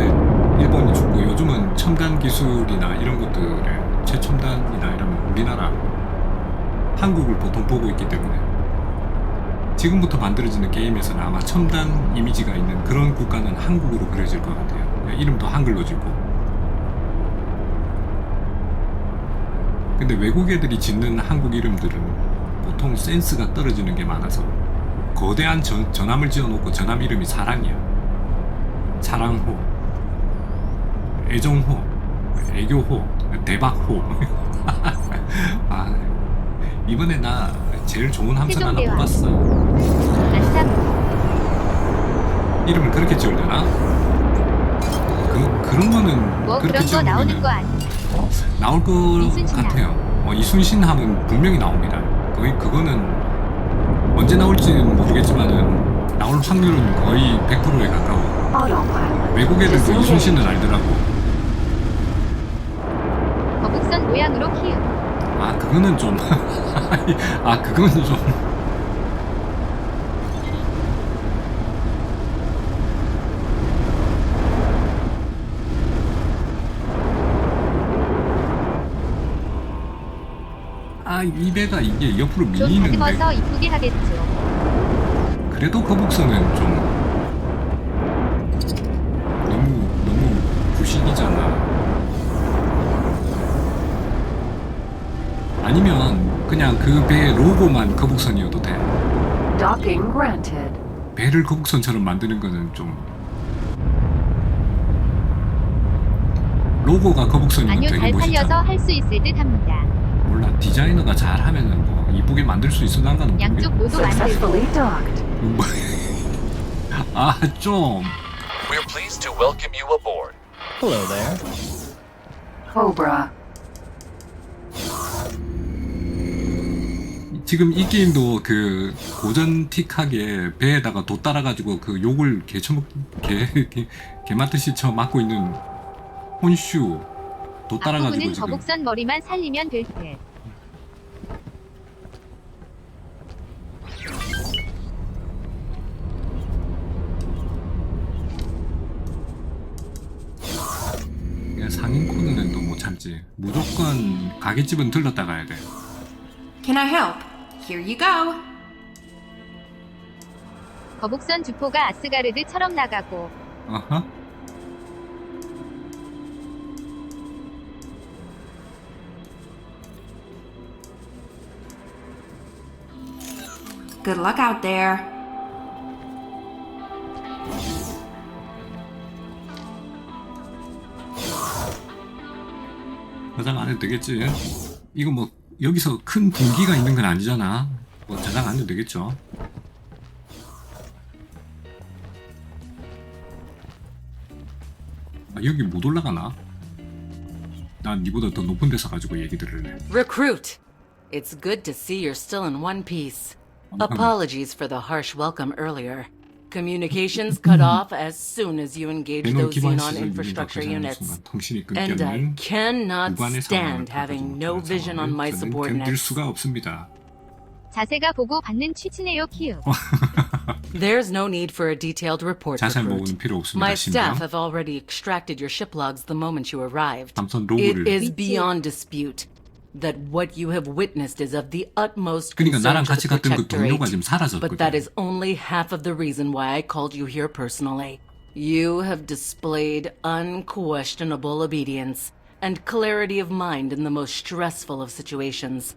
일본이 죽고 요즘은 첨단 기술이나 이런 것들에 최첨단이나 이러면 우리나라 한국을 보통 보고 있기 때문에 지금부터 만들어지는 게임에서는 아마 첨단 이미지가 있는 그런 국가는 한국으로 그려질 것 같아요. 이름도 한글로 짓고. 근데 외국 애들이 짓는 한국 이름들은 보통 센스가 떨어지는 게 많아서 거대한 전함을 지어놓고 전함 이름이 사랑이야. 사랑호, 애정호, 애교호, 대박호. 아, 이번에 나 제일 좋은 함선 하나 뽑았어. 이름을 그렇게 지으려나? 그런 거는 뭐 그렇게 그런 거 나오는 거 아니야? 나올 것 같아요. 이순신 하면 분명히 나옵니다. 그거는 언제 나올지는 모르겠지만은 나올 확률은 거의 100%에 가까워. 외국 애들도 이순신은 알더라고. 거북선 모양으로 키우. 아, 그거는 좀. 아, 그거는 좀. 아, 이 배가 이게 옆으로 좀 밀리는데. 다듬어서 이쁘게 하겠죠. 그래도 거북선은 좀 너무 부식이잖아. 아니면 그냥 그 배 로고만 거북선이어도 돼. Docking granted. 배를 거북선처럼 만드는 거는 좀 로고가 거북선이면 아니요, 되게 잘 살려서 멋있잖아. 할 수 있을 듯 합니다. 몰라, 디자이너가 잘하면은 뭐 이쁘게 만들 수 있어. 난가는 양쪽 모두 만들고. Successfully docked. 아, 좀. We're pleased to welcome you aboard. Hello there. Cobra. 지금 이 게임도 그 고전틱하게 배에다가 돛 따라가지고 그 욕을 개 맞듯이 쳐 맞고 있는 혼슈 돛 따라가지고 앞부분은 지금. 거북선 머리만 살리면 될 듯. 상인 코너는 또 못 참지. 무조건 가게집은 들렀다 가야 돼. Can I help? Here you go. 거북선 주포가 아스가르드처럼 나가고. 어허. Good luck out there. 저장 안 해도 되겠지. 이거 뭐 여기서 큰 분기가 있는 건 아니잖아. 뭐 저장 안 해도 되겠죠. 아, 여기 못 올라가나? 난 니보다 더 높은 데서 가지고 얘기 들을래. Recruit! It's good to see you're still in one piece. Apologies for the harsh welcome earlier. Communications cut off as soon as you engage those Xenon infrastructure units. And I cannot stand having no vision on my 견딜 subordinates. 수가 없습니다. 자세가 보고 받는 취치네요, 키우. There's no need for a detailed report, 자세한 recruit. 보고는 필요 없습니다. My 심지어 staff have already extracted your ship logs the moment you arrived. 함선 It 로그를. is beyond dispute that what you have witnessed is of the utmost 그러니까 concern 나랑 to 같이 the 갔던 그 동료가 Protectorate. 지금 사라졌거든. But that is only half of the reason why I called you here personally. You have displayed unquestionable obedience and clarity of mind in the most stressful of situations,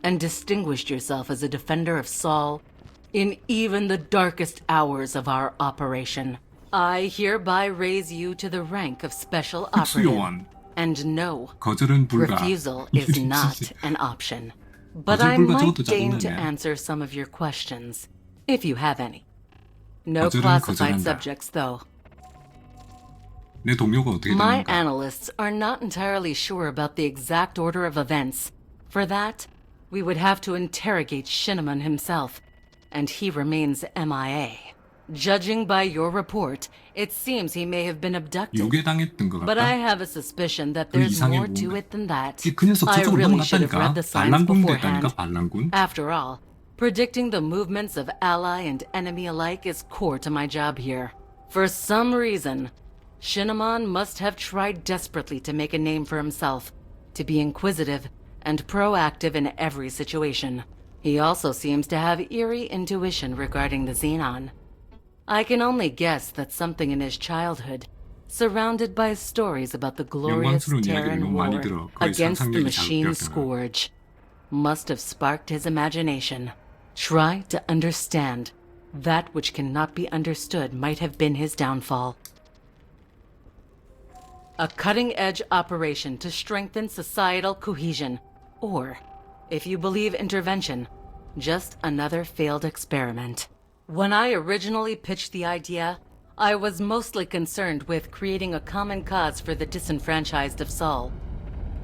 and distinguished yourself as a defender of Saul in even the darkest hours of our operation. I hereby raise you to the rank of Special Operative. 특수요원. And no, 거절은 불가. refusal is not an option. But I 거절 불가 might 저것도 deign to 짜증나네. answer some of your questions, if you have any. No 거절은 classified 거절한다. subjects, though. 내 동료가 어떻게 My 됐는가? analysts are not entirely sure about the exact order of events. For that, we would have to interrogate Shinneman himself, and he remains MIA. Judging by your report, it seems he may have been abducted. 유괴당했던 것 But I 같다. have a suspicion that 그 there's 이상해 more to 뭔가. it than that. 그 녀석 I 저쪽으로 really should have read 넘어갔다니까. the signs 반란군 beforehand. 됐다니까. 반란군. After all, predicting the movements of ally and enemy alike is core to my job here. For some reason, Shinneman must have tried desperately to make a name for himself, to be inquisitive and proactive in every situation. He also seems to have eerie intuition regarding the Xenon. I can only guess that something in his childhood, surrounded by stories about the glorious 영광스러운 이야기를 Terran 너무 많이 war 들어. 거의 against the 상상력이 machine 자극되었던 거야. scourge, must have sparked his imagination. Try to understand. That which cannot be understood might have been his downfall. A cutting-edge operation to strengthen societal cohesion. Or, if you believe intervention, just another failed experiment. When I originally pitched the idea, I was mostly concerned with creating a common cause for the disenfranchised of Sol.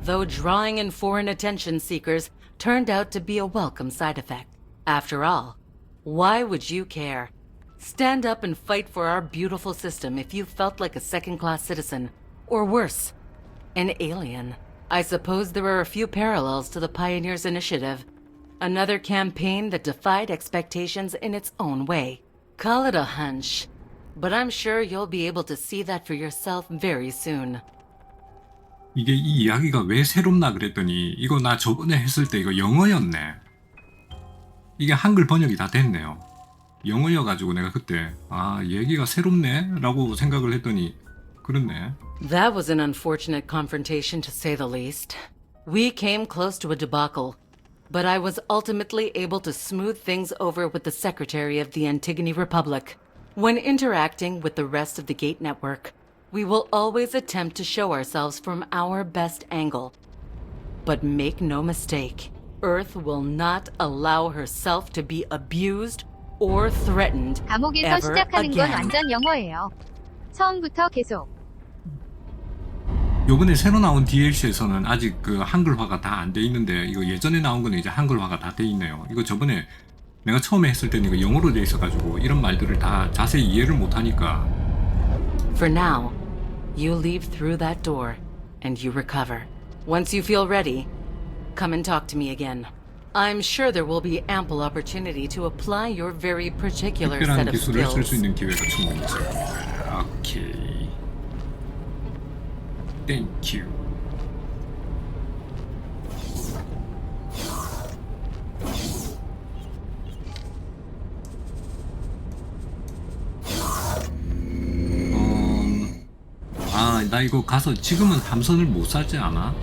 Though drawing in foreign attention seekers turned out to be a welcome side effect. After all, why would you care? Stand up and fight for our beautiful system if you felt like a second-class citizen. Or worse, an alien. I suppose there are a few parallels to the Pioneers' Initiative. Another campaign that defied expectations in its own way. Call it a hunch, but I'm sure you'll be able to see that for yourself very soon. 이게 이 이야기가 왜 새롭나 그랬더니 이거 나 저번에 했을 때 이거 영어였네. 이게 한글 번역이 다 됐네요. 영어여가지고 내가 그때 아 얘기가 새롭네 라고 생각을 했더니 그렇네. That was an unfortunate confrontation to say the least. We came close to a debacle, but I was ultimately able to smooth things over with the Secretary of the Antigone Republic. When interacting with the rest of the Gate Network, we will always attempt to show ourselves from our best angle. But make no mistake, Earth will not allow herself to be abused or threatened 감옥에서 ever 시작하는 건 again. 완전 영어예요. 처음부터 계속. 요번에 새로 나온 DLC에서는 아직 그 한글화가 다 안 돼 있는데 이거 예전에 나온 거는 이제 한글화가 다 돼 있네요. 이거 저번에 내가 처음에 했을 때는 이거 영어로 돼 있어가지고 이런 말들을 다 자세히 이해를 못 하니까. For now, you leave through that door and you recover. Once you feel ready, come and talk to me again. I'm sure there will be ample opportunity to apply your very particular set 특별한 of 기술을 쓸 수 skills. 있는 기회가 충분히 있어요. 오케이. 땡큐. 나 이거 가서 지금은 함선을 못 사지 않아?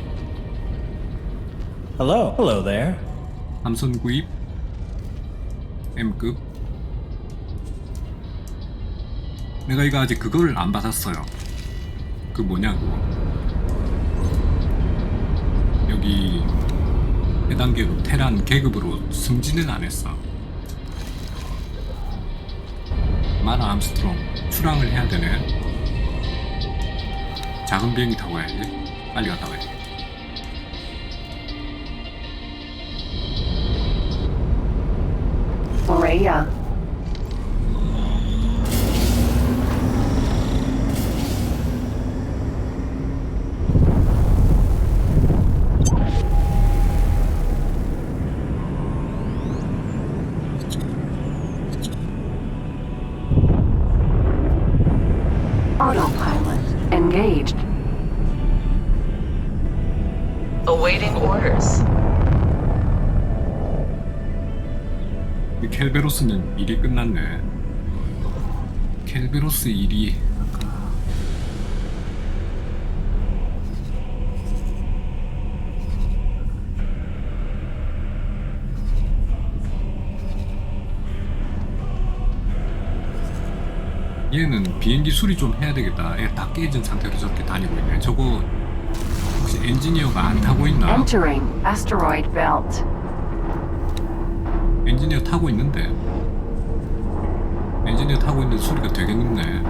Hello there. 함선 구입 M급. 내가 이거 아직 그걸 안 받았어요. 그 뭐냐고. 여기 해당 계급 테란 계급으로 승진은 안 했어. 마라 암스트롱 출항을 해야 되네. 작은 비행기 타고 가야지. 빨리 갔다 와야지. Maria. Autopilot engaged. Awaiting orders. 이 켈베로스는 일이 끝났네. 켈베로스 일이 얘는 비행기 수리 좀 해야 되겠다. 얘 다 깨진 상태로 저렇게 다니고 있네. 저거 혹시 엔지니어가 안 타고 있나? Entering asteroid belt. 엔지니어 타고 있는데 엔지니어 타고 있는데 소리가 되게 늦네.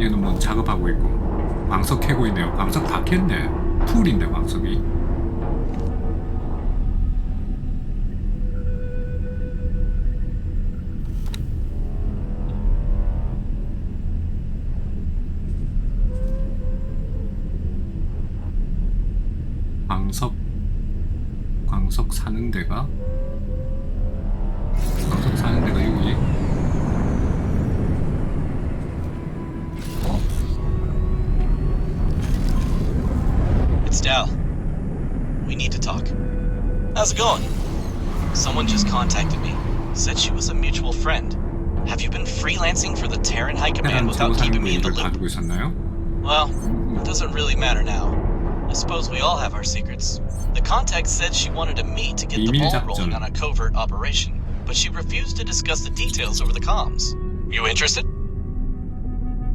얘는 뭐 작업하고 있고. 광석 캐고 있네요. 광석 다 캤네. 풀인데 광석이. 광석 사는 데가 여기. It's Dal. We need to talk. How's it going? Someone just contacted me. Said she was a mutual friend. Have you been freelancing for the Terran High Command without keeping me in the loop? 가지고 있었나요? Well, it doesn't really matter now. I suppose we all have our secrets. The contact said she wanted to meet to get the ball rolling on a covert operation, but she refused to discuss the details over the comms. You interested?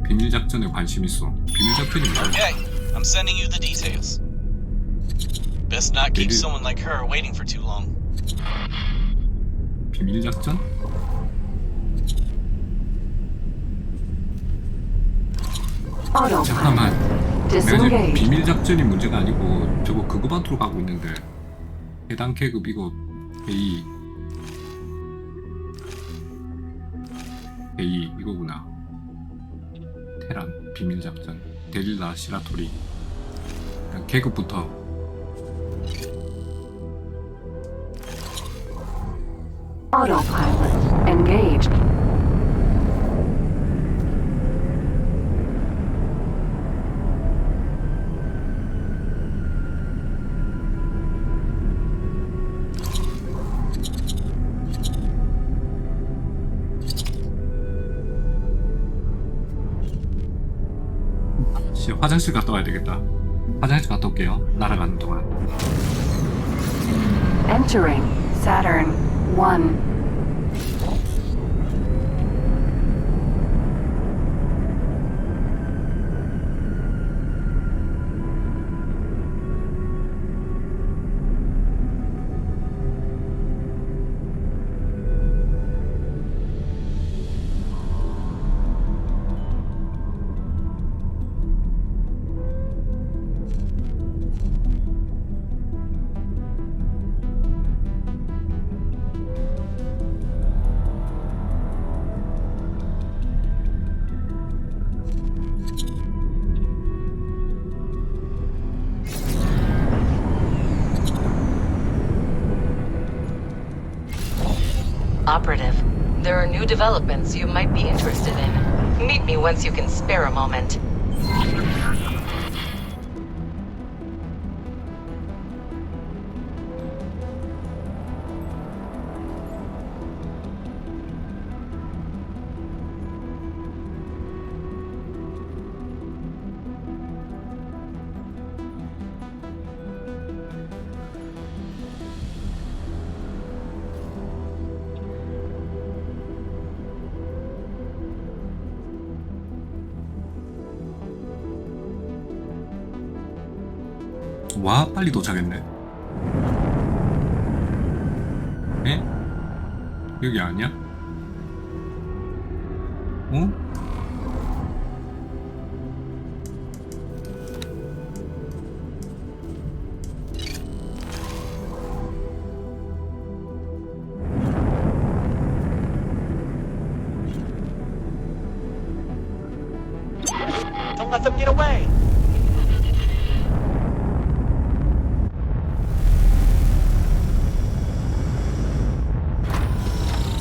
비밀 작전에 관심 있어. 비밀 작전이 뭐야? Okay, I'm sending you the details. Best not keep someone like her waiting for too long. 비밀 작전? 잠깐만. 내가 지금 비밀 작전이 문제가 아니고 저거 그거 받으러 가고 있는데 해당 계급 이거 A 이거구나. 테란 비밀 작전 데릴라 시라토리 계급부터 Autopilot engaged. 화장실 갔다 와야 되겠다. 화장실 갔다 올게요. 날아가는 동안. Entering Saturn 1. Operative, there are new developments you might be interested in. Meet me once you can spare a moment. 와, 빨리 도착했네. 에? 여기 아니야? 어? Don't let them get away!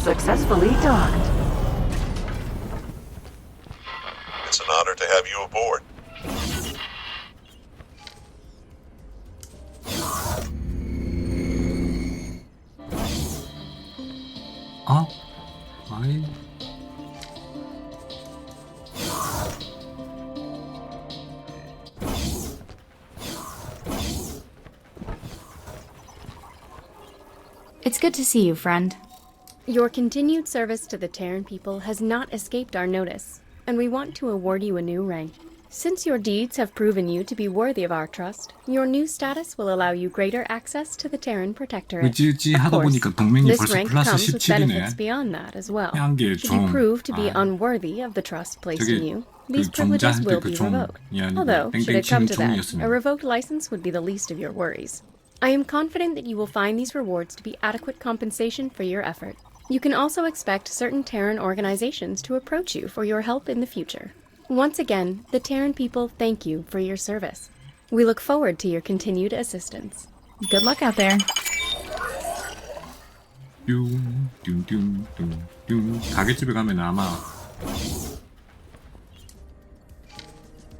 Successfully docked. It's an honor to have you aboard. 아? 아이. It's good to see you, friend. Your continued service to the Terran people has not escaped our notice, and we want to award you a new rank. Since your deeds have proven you to be worthy of our trust, your new status will allow you greater access to the Terran Protectorate. 의지의지 Of 하다 course, 보니까 동맹이 this 벌써 rank 플러스 comes with benefits 17이네. beyond that as well. 한개 Should you 종. prove to be 아, unworthy of the trust placed in 저게 you, these 그 종자 privileges 할 때 will 그 be 종 revoked. 이 아니고 Although, should 땡땡 it come 치는 to that, a 종이었으면 revoked license would be the least of your worries. I am confident that you will find these rewards to be adequate compensation for your effort. You can also expect certain Terran organizations to approach you for your help in the future. Once again, the Terran people thank you for your service. We look forward to your continued assistance. Good luck out there. 뚠뚠뚠뚠뚠 가게집에 가면 아마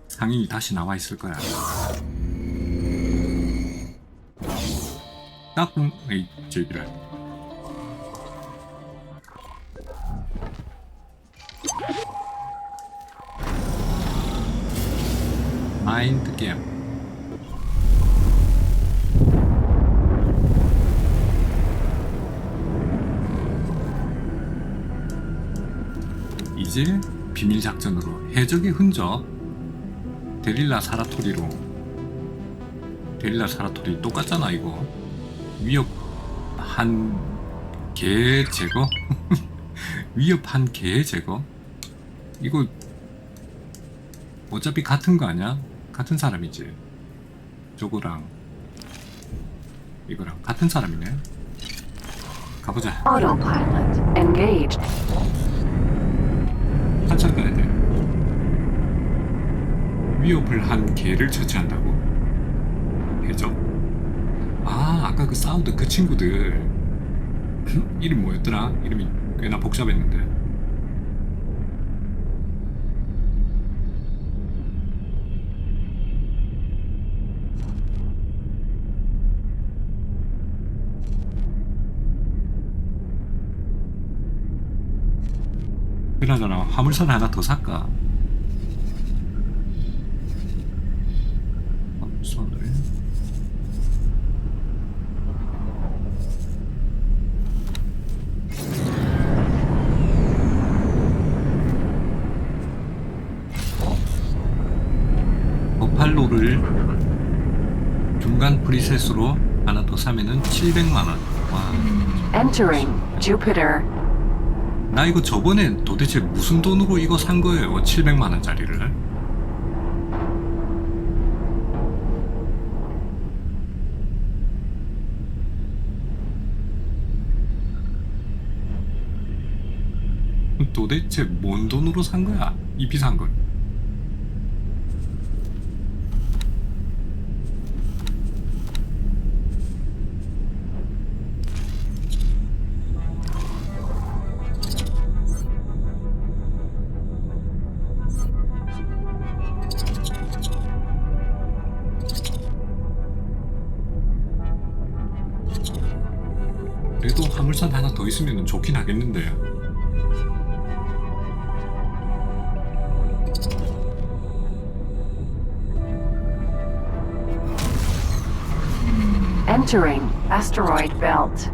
상인이 다시 나와 있을 거야. 따꿍 에이 제기랄. 마인드 게임. 이제 비밀 작전으로 해적의 흔적. 데릴라 사라토리로. 데릴라 사라토리 똑같잖아 이거. 위협한 개 제거? 위협한 개 제거? 이거 어차피 같은 거 아니야? 같은 사람이지. 저거랑 이거랑 같은 사람이네. 가보자. Autopilot engaged. 한참 가야 돼. 위협을 한 개를 처치한다고? 해적? 아, 아까 그 사운드 그 친구들 이름 뭐였더라? 이름이 꽤나 복잡했는데. 그나저나 화물선 하나 더 살까? 화물선을 버팔로를 중간 프리셋으로 하나 더 사면은 700만원. 와. Entering Jupiter. 나 이거 저번에 도대체 무슨 돈으로 이거 산 거예요? 700만원짜리를? 도대체 뭔 돈으로 산 거야? 이 비싼 걸. 그래도 화물선 하나 더 있으면 좋긴 하겠는데. Entering asteroid belt.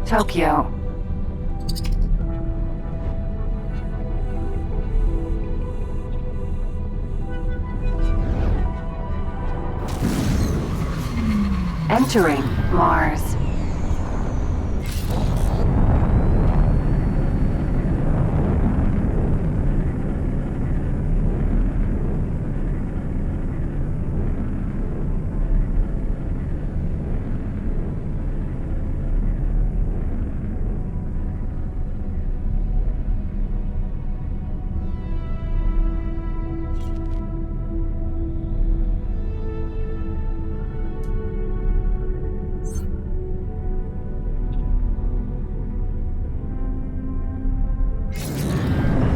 Tokyo. Entering Mars.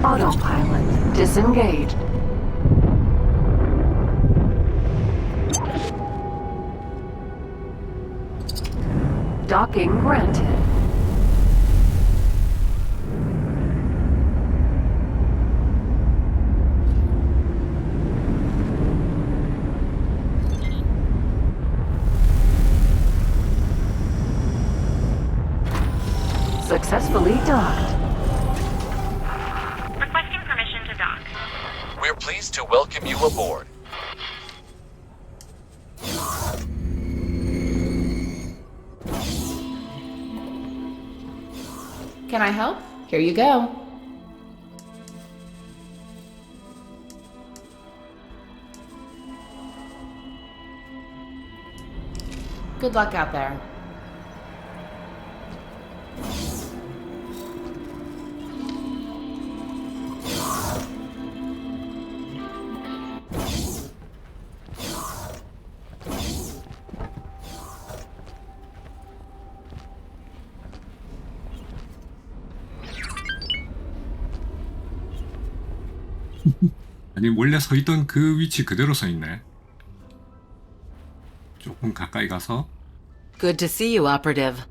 Autopilot disengaged. Docking granted. Successfully docked. Requesting permission to dock. We're pleased to welcome you aboard. Can I help? Here you go. Good luck out there. 아니 원래 서 있던 그 위치 그대로 서 있네. 조금 가까이 가서. Good to see you, operative.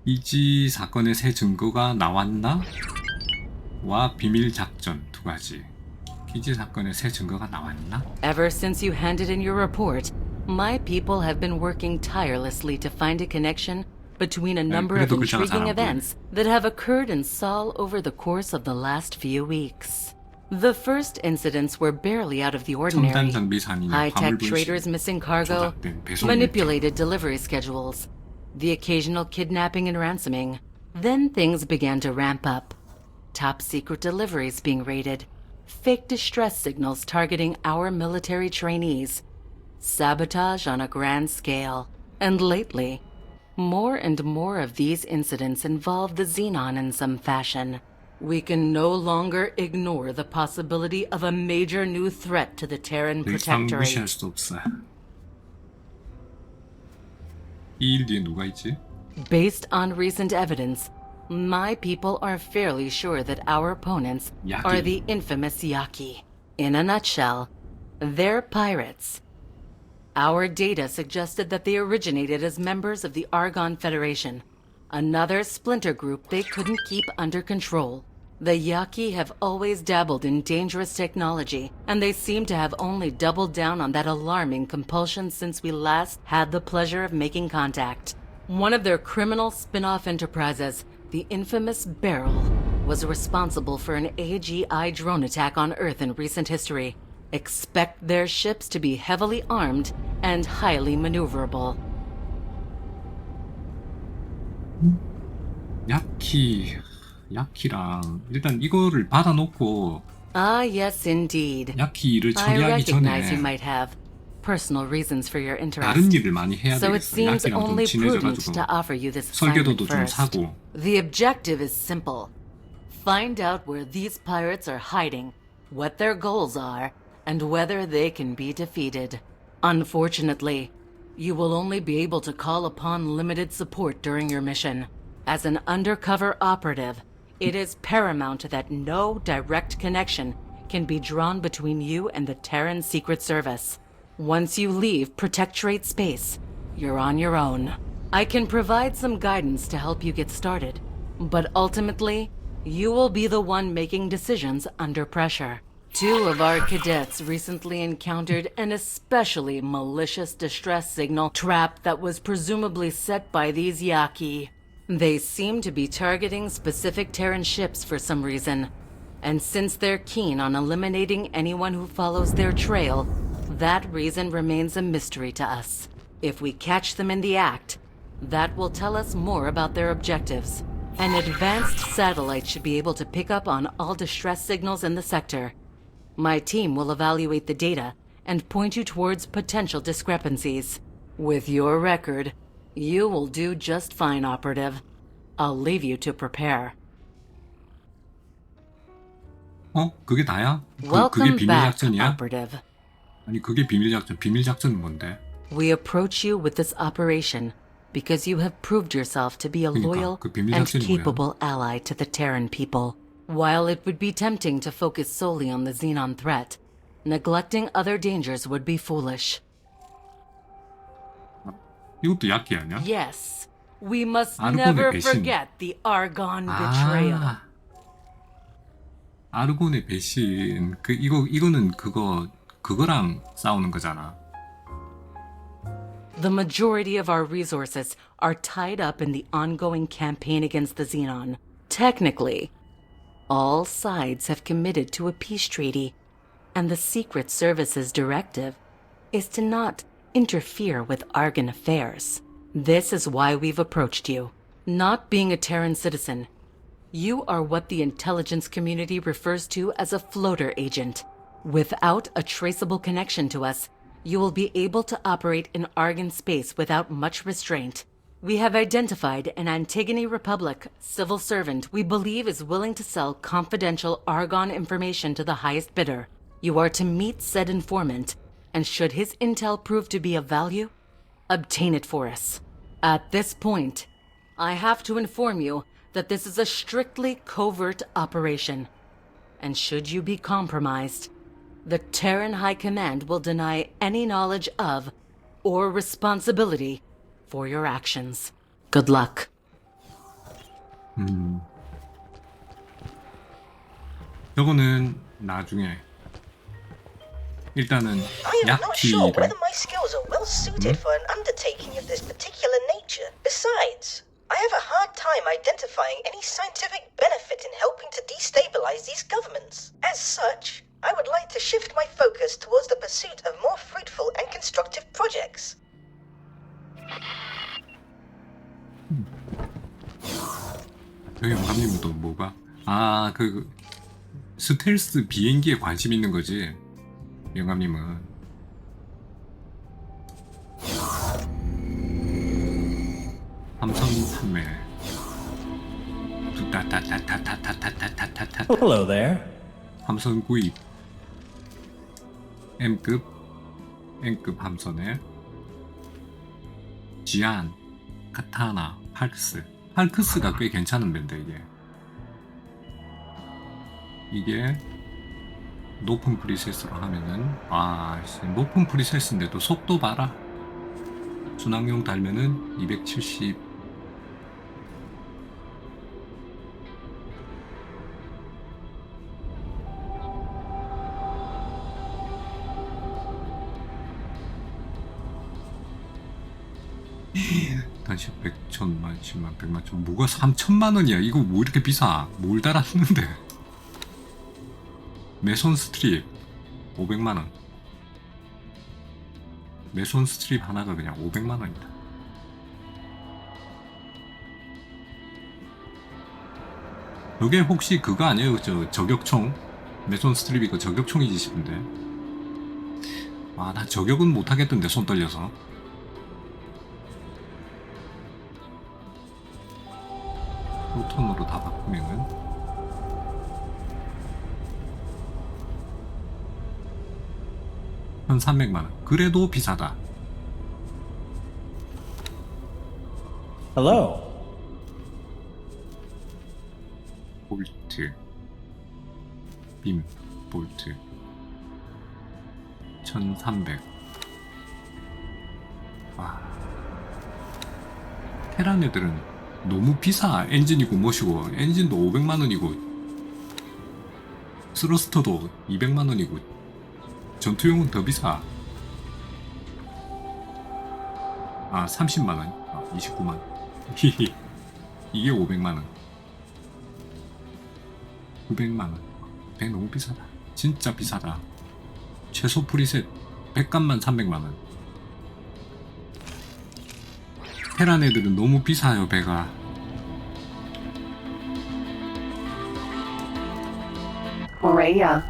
이지 사건의 새 증거가 나왔나? 와 비밀 작전 두 가지. 이지 사건의 새 증거가 나왔나? Ever since you handed in your report, my people have been working tirelessly to find a connection between a number of intriguing events that have occurred in Seoul over the course of the last few weeks. The first incidents were barely out of the ordinary. High-tech traders missing cargo, manipulated delivery schedules, the occasional kidnapping and ransoming. Then things began to ramp up. Top-secret deliveries being raided, fake distress signals targeting our military trainees, sabotage on a grand scale, and lately, more and more of these incidents involve the Xenon in some fashion. We can no longer ignore the possibility of a major new threat to the Terran Protectorate. 무시할 수 없어. 이 일 뒤에 누가 있지? Based on recent evidence, my people are fairly sure that our opponents are the infamous Yaki. In a nutshell, they're pirates. Our data suggested that they originated as members of the Argon Federation, another splinter group they couldn't keep under control. The Yaki have always dabbled in dangerous technology, and they seem to have only doubled down on that alarming compulsion since we last had the pleasure of making contact. One of their criminal spin-off enterprises, the infamous Beryl, was responsible for an AGI drone attack on Earth in recent history. Expect their ships to be heavily armed and highly maneuverable. 야키랑 일단 이거를 받아놓고 Ah, yes, indeed. 야키 일을 I 처리하기 recognize you 전에 might have personal reasons for your interest. 다른 일을 많이 해야 So it 되겠어. seems 야키랑 좀 only prudent 친해져가지고 to offer you this assignment 설계도도 좀 first. 사고. The objective is simple. Find out where these pirates are hiding, what their goals are, and whether they can be defeated. Unfortunately, you will only be able to call upon limited support during your mission. As an undercover operative, it is paramount that no direct connection can be drawn between you and the Terran Secret Service. Once you leave Protectorate space, you're on your own. I can provide some guidance to help you get started, but ultimately, you will be the one making decisions under pressure. 2 of our cadets recently encountered an especially malicious distress signal trap that was presumably set by these Yaki. They seem to be targeting specific Terran ships for some reason, and since they're keen on eliminating anyone who follows their trail, that reason remains a mystery to us. If we catch them in the act, that will tell us more about their objectives. An advanced satellite should be able to pick up on all distress signals in the sector. My team will evaluate the data and point you towards potential discrepancies. With your record, you will do just fine, operative. I'll leave you to prepare. 그게 나야? 그게 Welcome 비밀 back, 작전이야? operative. 아니 그게 비밀 작전. 비밀 작전은 뭔데? We approach you with this operation because you have proved yourself to be a loyal 그 비밀 and 작전이 뭐야? capable ally to the Terran people. While it would be tempting to focus solely on the Xenon threat, neglecting other dangers would be foolish. 이것도 약기 아니야? Yes, we must 아르곤의 never 배신. forget the Argonne betrayal. 아, 아르곤의 배신. 이거는 그거랑 싸우는 거잖아. The majority of our resources are tied up in the ongoing campaign against the Xenon. Technically, all sides have committed to a peace treaty, and the Secret Service's directive is to not interfere with Argon affairs. This is why we've approached you. Not being a Terran citizen, you are what the intelligence community refers to as a floater agent. Without a traceable connection to us, you will be able to operate in Argon space without much restraint. We have identified an Antigone Republic civil servant we believe is willing to sell confidential Argon information to the highest bidder. You are to meet said informant, and should his intel prove to be of value, obtain it for us. At this point, I have to inform you that this is a strictly covert operation, and should you be compromised, the Terran High Command will deny any knowledge of or responsibility for your actions. Good luck. 저거는 나중에 일단은 I am not sure 약기를 whether my skills are well suited for an undertaking of this particular nature. Besides, I have a hard time identifying any scientific benefit in helping to destabilize these governments. As such, I would like to shift my focus towards the pursuit of more fruitful and constructive projects. 그 영감님은 또 뭐가? 그 스텔스 비행기에 관심 있는 거지. 영감님은 함선 판매. Hello there. 함선 구입. M급 함선에 지안, 카타나, 팔크스가 꽤 괜찮은 밴드 이게 높은 프리셋으로 하면은 높은 프리셋인데도 속도 봐라. 순항용 달면은 270. 단시 100, 1000만, 10만, 100만, 뭐가 3000만 원이야? 이거 뭐 이렇게 비싸? 뭘 달았는데? 메손 스트립 500만 원. 메손 스트립 하나가 그냥 500만 원이다. 이게 혹시 그거 아니에요? 저격총? 메손 스트립이 그 저격총이지 싶은데. 나 저격은 못하겠던데 손 떨려서. 로톤으로 다 바꾸면은 1300만 원. 그래도 비싸다. Hello. 볼트, 빔, 볼트 1300. 테란 애들은 너무 비싸. 엔진이고 뭐시고. 엔진도 500만 원이고 스러스터도 200만 원이고 전투용은 더 비싸. 30만 원. 29만 원. 이게 500만 원. 900만 원. 100 너무 비싸다. 진짜 비싸다. 최소 프리셋 100값만 300만 원. 테란 애들은 너무 비싸요, 배가. Rhea.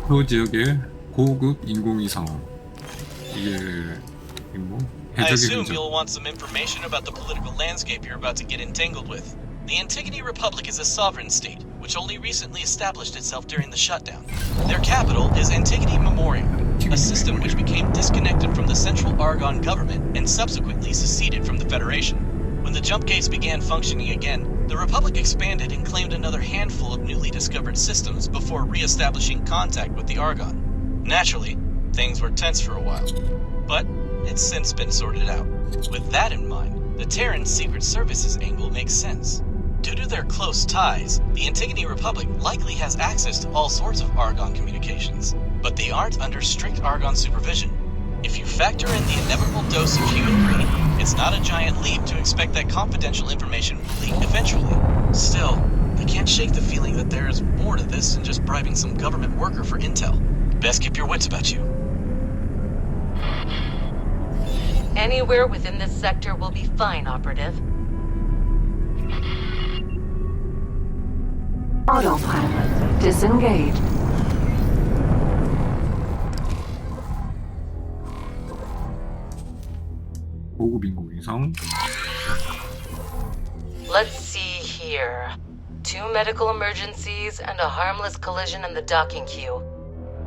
그 지역의 고급 인공위성. 이게 뭐 I 해적의 assume 흔적. you'll want some information about the political landscape you're about to get entangled with. The Antigone Republic is a sovereign state, which only recently established itself during the shutdown. Their capital is Antigone Memorial. a system which became disconnected from the central Argon government and subsequently seceded from the Federation. When the jump gates began functioning again, the Republic expanded and claimed another handful of newly discovered systems before re-establishing contact with the Argon. Naturally, things were tense for a while, but it's since been sorted out. With that in mind, the Terran Secret Services angle makes sense. Due to their close ties, the Antigone Republic likely has access to all sorts of Argon communications, but they aren't under strict Argon supervision. If you factor in the inevitable dose of human greed, it's not a giant leap to expect that confidential information will leak eventually. Still, I can't shake the feeling that there is more to this than just bribing some government worker for intel. Best keep your wits about you. Anywhere within this sector will be fine, Operative. Autopilot disengaged. 고급 인공위성. Let's see here. 2 medical emergencies and a harmless collision in the docking queue.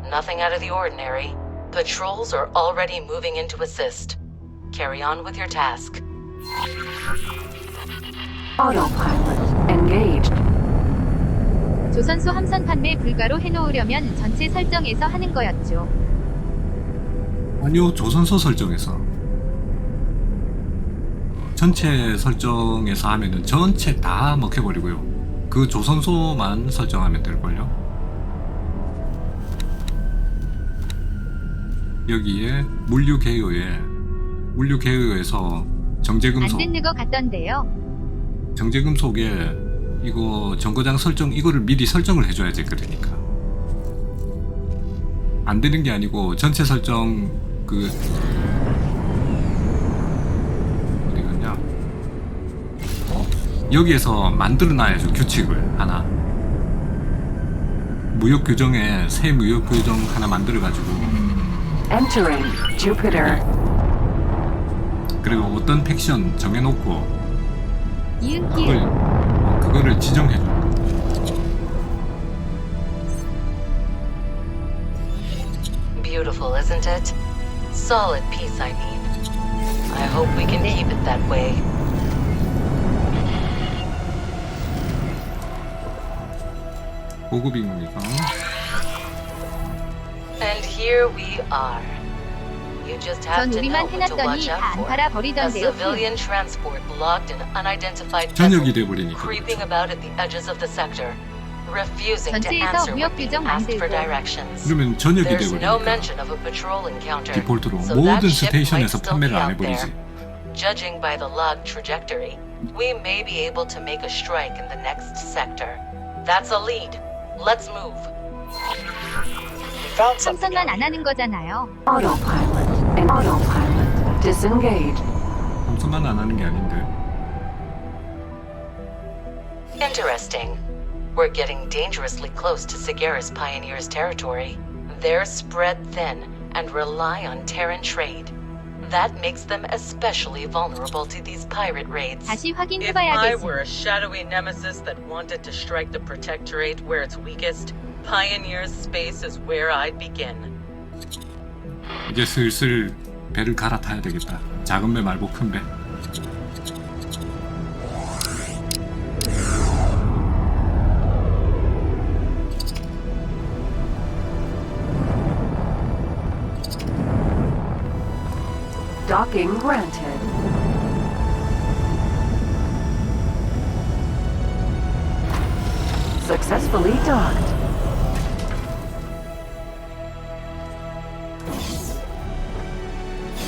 Nothing out of the ordinary. Patrols are already moving in to assist. Carry on with your task. Autopilot engaged. 조선소 함선 판매 불가로 해놓으려면 전체 설정에서 하는 거였죠. 아니요, 조선소 설정에서. 전체 설정에서 하면은 전체 다 먹혀버리고요. 그 조선소만 설정하면 될걸요. 여기에 물류 개요에서 정제금속. 안 듣는 거 같던데요. 정제금속에 이거 정거장 설정 이거를 미리 설정을 해줘야 돼. 그러니까 안 되는 게 아니고 전체 설정 그 어디 갔냐? 여기에서 만들어놔야죠. 규칙을 하나. 무역 규정에 새 무역 규정 하나 만들어가지고. Entering Jupiter. 그리고 어떤 팩션 정해놓고 이응길. 그거를 지정해줘. Beautiful, isn't it? Solid piece, I mean. I hope we can keep it that way. 고급 인공위성. And here we are. You just have 전 to know 우리만 what to watch 해놨더니 out 다 안 for. A 팔아버리던데요. civilian transport locked in unidentified 저녁이 vessel, 돼버리니까. creeping about at the edges of the sector, refusing to 전체에서 answer 무역 when being 규정 asked for 만들고. directions. 그러면 저녁이 There's no 돼버리니까 mention of a patrol encounter, 디폴트로 so that 모든 ship might 스테이션에서 still be 판매를 안 out there. 해버리지. Judging by the log trajectory, we may be able to make a strike in the next sector. That's a lead. Let's move. 함선만 안 하는 거잖아요. Autopilot and autopilot disengaged. 함선만 안 하는 게 아닌데. Interesting. We're getting dangerously close to Sagaris Pioneers' territory. They're spread thin and rely on Terran trade. That makes them especially vulnerable to these pirate raids. 다시 If I 확인해봐야겠어. were a shadowy nemesis that wanted to strike the Protectorate where it's weakest, Pioneer's space is where I'd begin. 이제 슬슬 배를 갈아타야 되겠다. 작은 배 말고 큰 배. Docking granted. Successfully docked.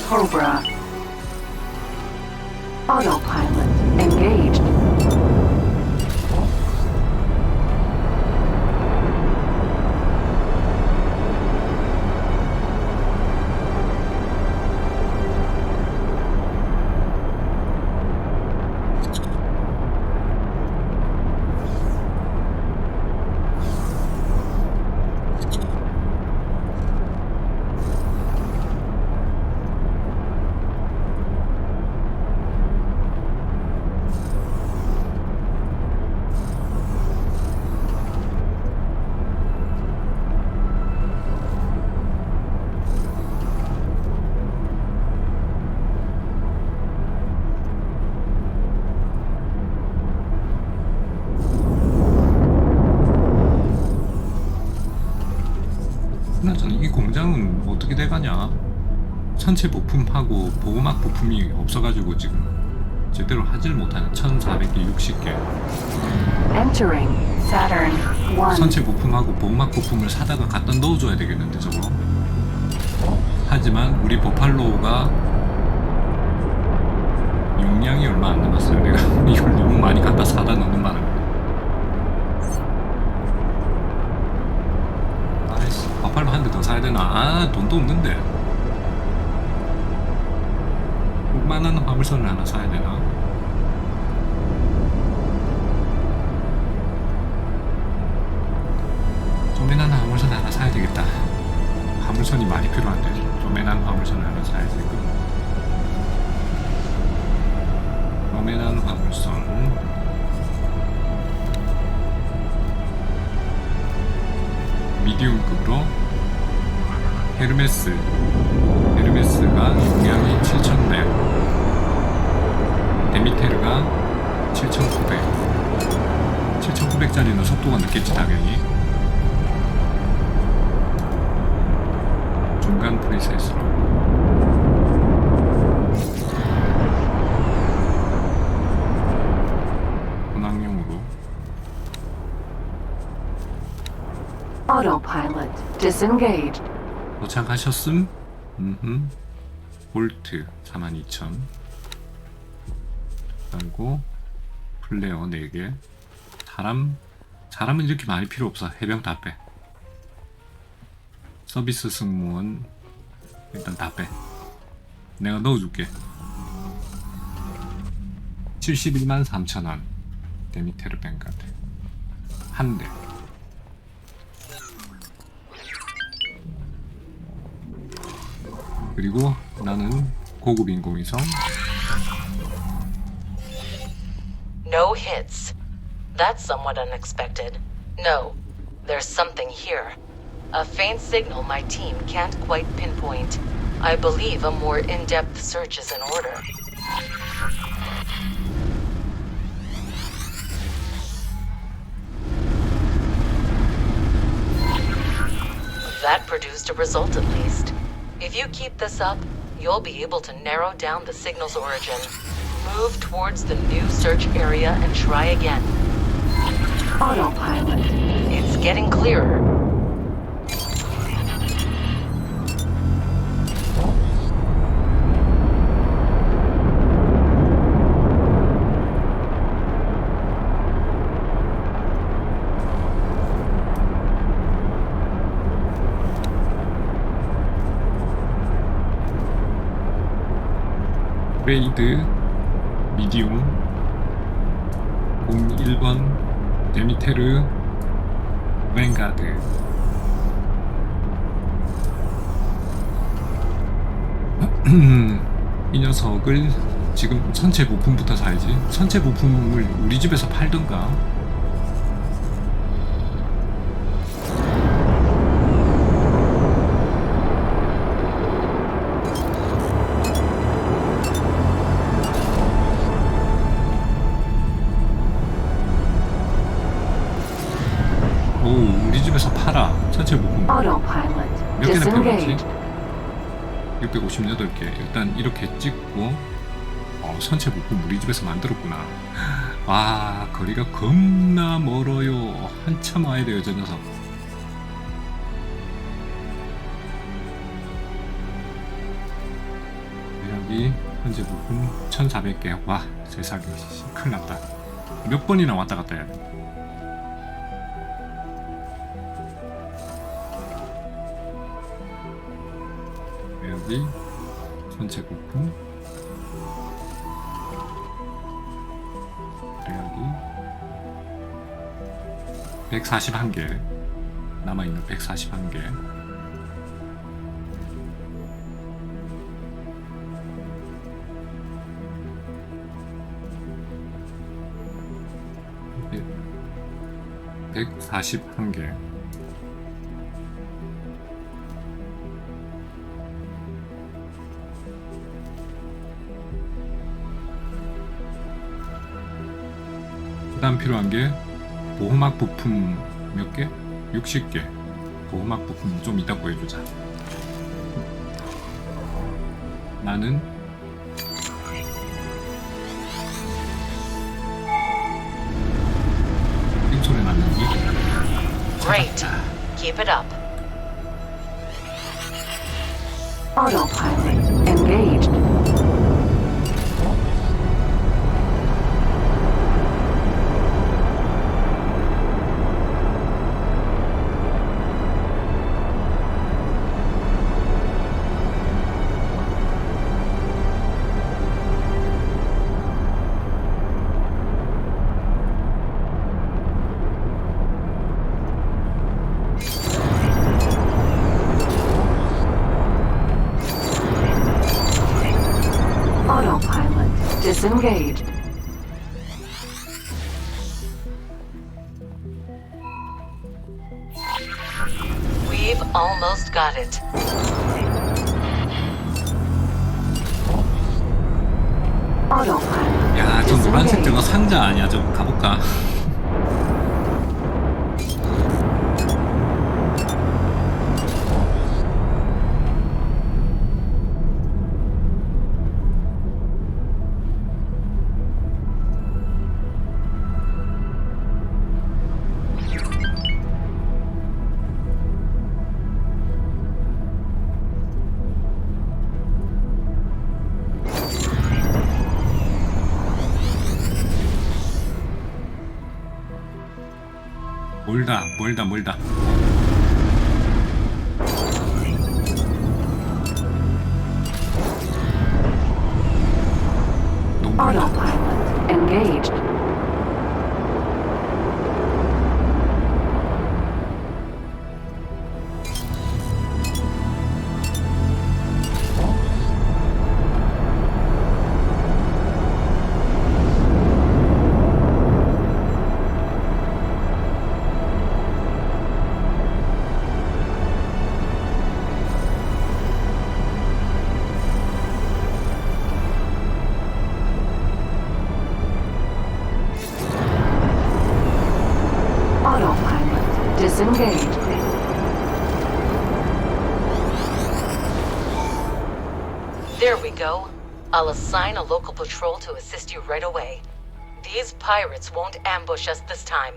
Cobra. Autopilot engaged. 그나저나 이 공장은 어떻게 돼가냐? 선체 부품하고 보호막 부품이 없어가지고 지금 제대로 하질 못하는 1400개 60개 Entering Saturn 1. 선체 부품하고 보호막 부품을 사다가 갖다 넣어줘야 되겠는데 저거. 하지만 우리 버팔로가 용량이 얼마 안 남았어요. 내가 이걸 너무 많이 갖다 사다 넣는 바람에. 아이씨, 버팔로 한 대 더 사야 되나? 아, 돈도 없는데. 6만원 화물선을 하나 사야 되나? 쪼매난 화물선 하나 사야 되겠다. 화물선이 많이 필요한데. 쪼매난 화물선을 하나 사야지. 쪼매난 화물선. 미디움급으로 헤르메스가 용량이 7100, 데미테르가 7900. 7900짜리는 속도가 늦겠지 당연히. 중간 프리셋으로 혼합용으로. Autopilot disengaged. 도착하셨음? 볼트 42000 그리고 플레어 4개. 사람은 이렇게 많이 필요 없어. 해병 다 빼. 서비스 승무원 일단 다 빼. 내가 넣어줄게. 71만 3천원 데미테르 뱅카드 한 대. 그리고 나는 고급 인공위성. No hits. That's somewhat unexpected. No, there's something here. A faint signal my team can't quite pinpoint. I believe a more in-depth search is in order. That produced a result at least. If you keep this up, you'll be able to narrow down the signal's origin. Move towards the new search area and try again. Autopilot. It's getting clearer. 그레이드 미디움 01번 데미테르 뱅가드. 이 녀석을 지금 선체 부품부터 사야지. 선체 부품을 우리 집에서 팔던가. 우리 집에서 팔아. 선체 부품 몇 개나 필요하지? 658개. 일단 이렇게 찍고 선체 부품 우리 집에서 만들었구나. 와, 거리가 겁나 멀어요. 한참 와야 돼요 저 녀석. 여기 현재 부품 1400개. 와, 세상에 큰일 났다. 몇 번이나 왔다 갔다 해야 돼. 여기 전체 부품. 여기 141개 남아있는 141개. 네. 141개. 그 다음 필요한 게 보호막 부품 몇 개? 60개. 보호막 부품 좀 이따 구해주자. 나는 띵 소리 났는지. Great. Keep it up. Autopilot engaged. Autopilot disengaged. We've almost got it. Autopilot 야, 저 노란색 저거 상자 아니야? 저 가볼까? 멀다. 너무 멀다. Autopilot engaged. Autopilot disengaged. There we go. I'll assign a local patrol to assist you right away. These pirates won't ambush us this time.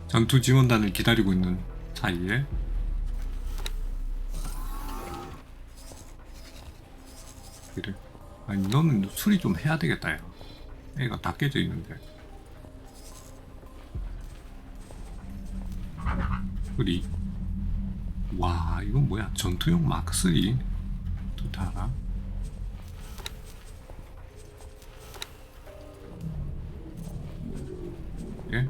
전투 지원단을 기다리고 있는 사이에 그래. 아니 너는 수리 좀 해야 되겠다 야. 애가 다 깨져 있는데. 수리. 와 이건 뭐야? 전투용 마크 3. 좋다. 예?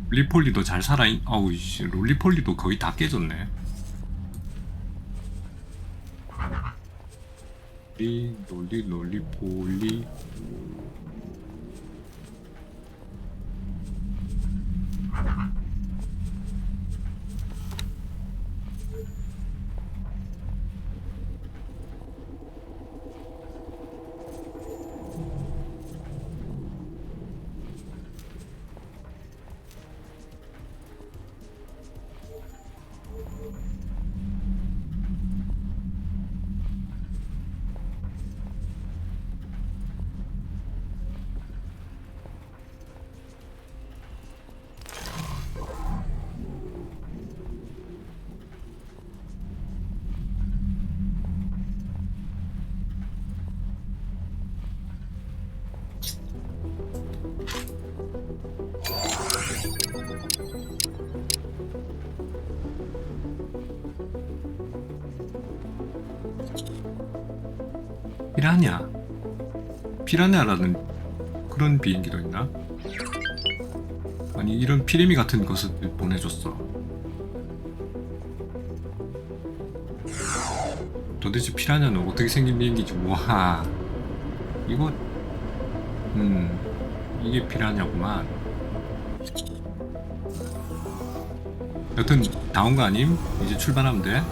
롤리폴리도 잘 살아있. 어우 씨, 롤리폴리도 거의 다 깨졌네. 롤리폴리. 피라냐라는 그런 비행기도 있나? 아니 이런 피레미 같은 것을 보내줬어. 도대체 피라냐는 어떻게 생긴 비행기지? 와, 이거 이게 피라냐구만. 여튼 다 온 거 아님? 이제 출발하면 돼.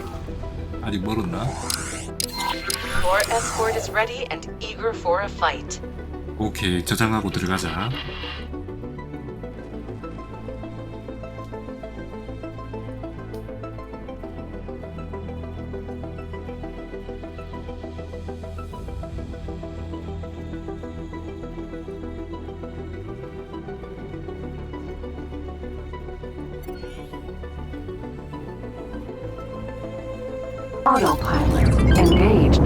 아직 멀었나? Your escort is ready and eager for a fight. 오케이, 저장하고 들어가자. Autopilot engaged.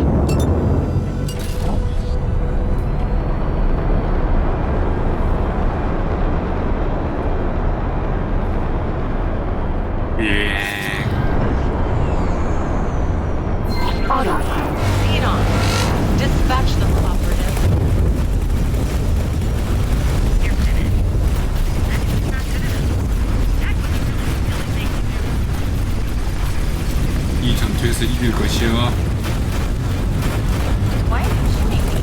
Autopilot. Xenon, dispatch them, operative. 이 전투에서 이길 것이여. Why are you shooting me?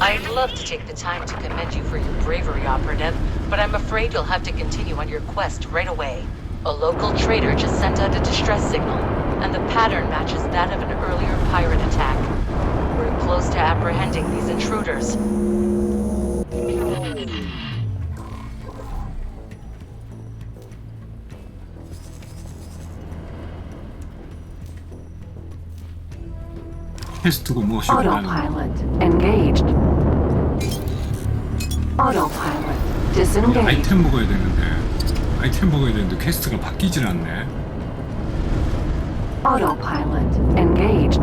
I'd love to take the time to commend you for your bravery, operative, but I'm afraid you'll have to continue on your quest right away. A local trader just sent out a distress signal, and the pattern matches that of an earlier pirate attack. We're close to apprehending these intruders. 퀘스트가 무엇이구나. Autopilot engaged. Autopilot disengaged. 아이템 먹어야 되는데 퀘스트가 바뀌질 않네. Autopilot engaged.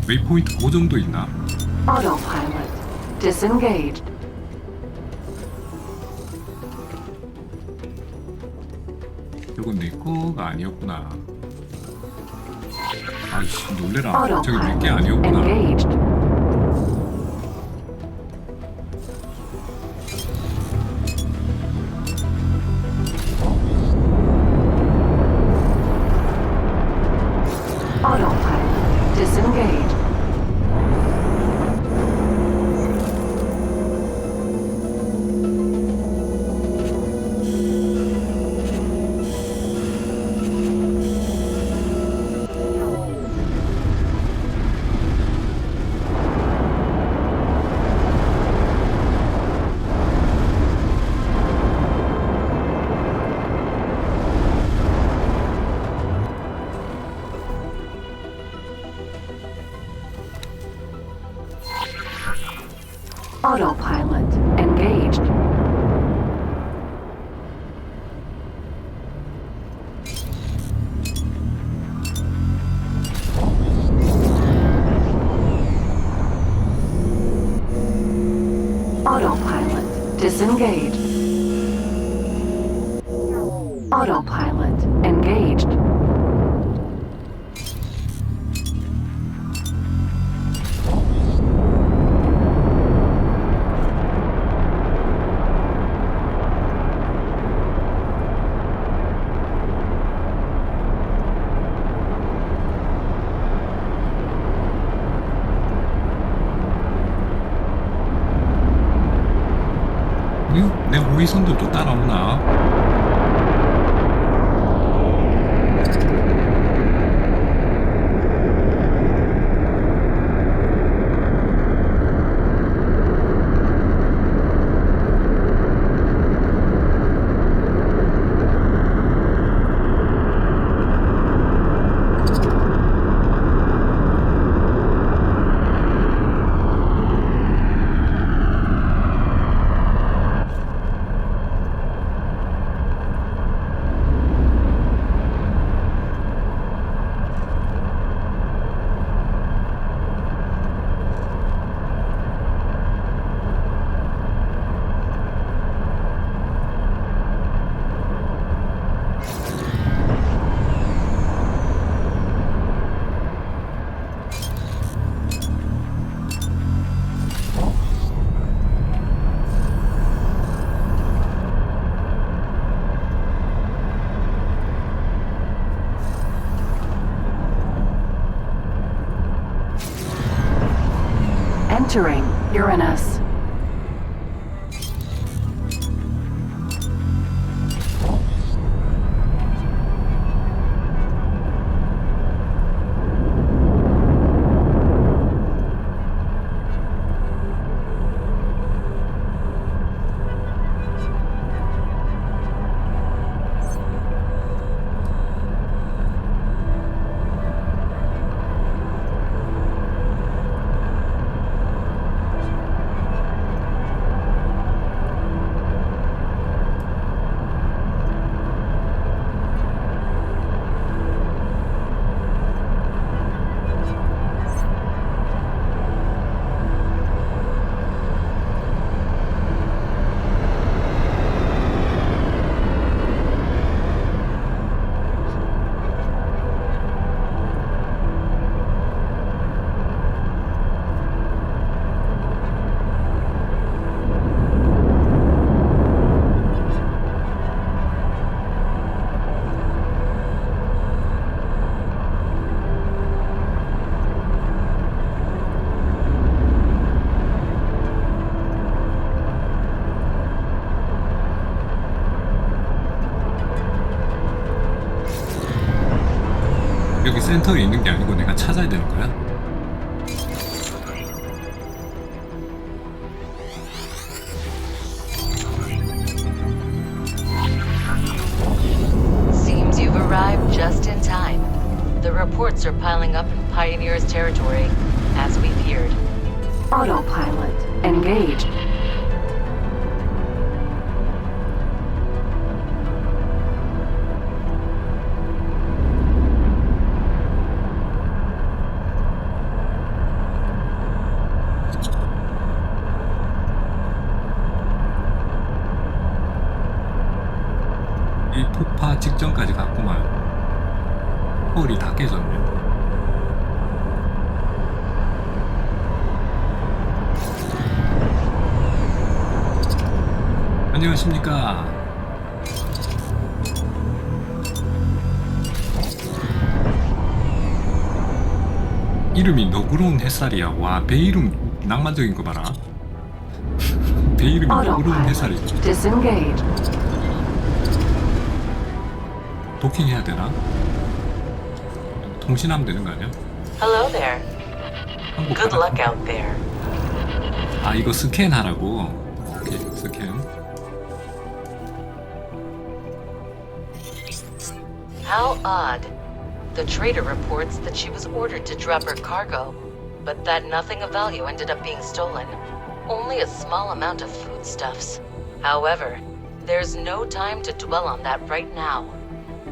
웨이포인트 고정도 있나? Autopilot disengaged. 이건 내 거가 아니었구나. 아이씨, 놀래라. 저기 내 게 아니었구나. Engaged. Autopilot disengaged. Autopilot engaged. Disengage. Autopilot engaged. 내 호위선들도 따라오나? Entering Uranus. 여기 센터에 있는 게 아니고 내가 찾아야 되는 거야? Seems you've arrived just in time. The reports are piling up in Pioneer's territory, as we feared. Autopilot engaged. 이 폭파 직전까지 갔구만. 홀이 다 깨졌네. 안녕하십니까. 이름이 너그러운 햇살이야. 와, 배 이름 낭만적인 거 봐라. 배 이름이 너그러운 햇살이지. 도킹해야 되나? 통신하면 되는 거 아니야? Hello there. Good luck out there. 아, 이거 스캔하라고. 오케이, 스캔. How odd. The trader reports that she was ordered to drop her cargo, but that nothing of value ended up being stolen. Only a small amount of foodstuffs. However, there's no time to dwell on that right now.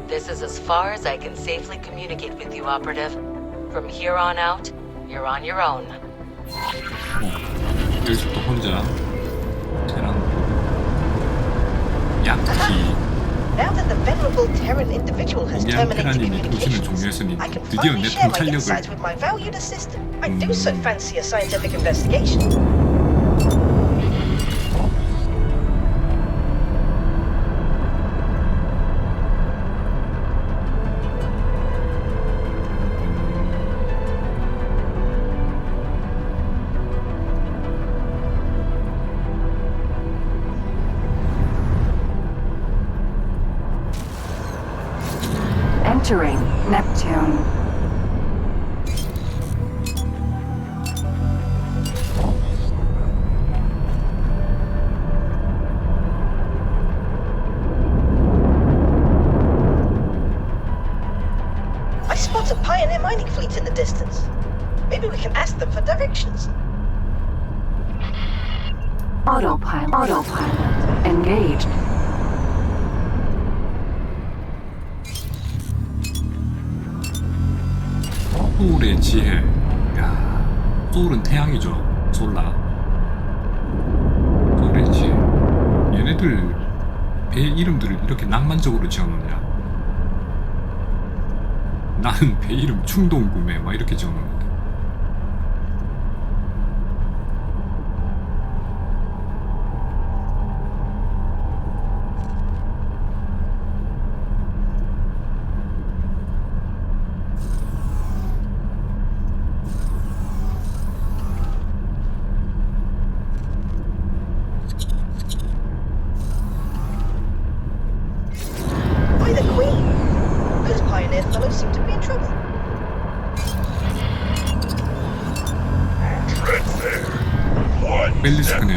This is as far as I can safely communicate with you, Operative. From here on out, you're on your own. 여기서 또 혼자 쟤랑 야키. Now that the venerable Terran individual has 공양 terminated 테라님이 도시를 communications, 종료했으니 I can 드디어 finally 내 share my 통찰력을 insights with my valued assistant. I do so fancy a scientific investigation. Entering Neptune. I spot a pioneer mining fleet in the distance. Maybe we can ask them for directions. Autopilot engaged. 소울의 지혜. 야, 소울은 태양이죠. 솔라. 소울의 지혜. 얘네들 배 이름들을 이렇게 낭만적으로 지어놓냐? 나는 배 이름 충동구매 막 이렇게 지어놓는데. By the Queen! Those pioneer fellows seem to be in trouble. 벨리스크네.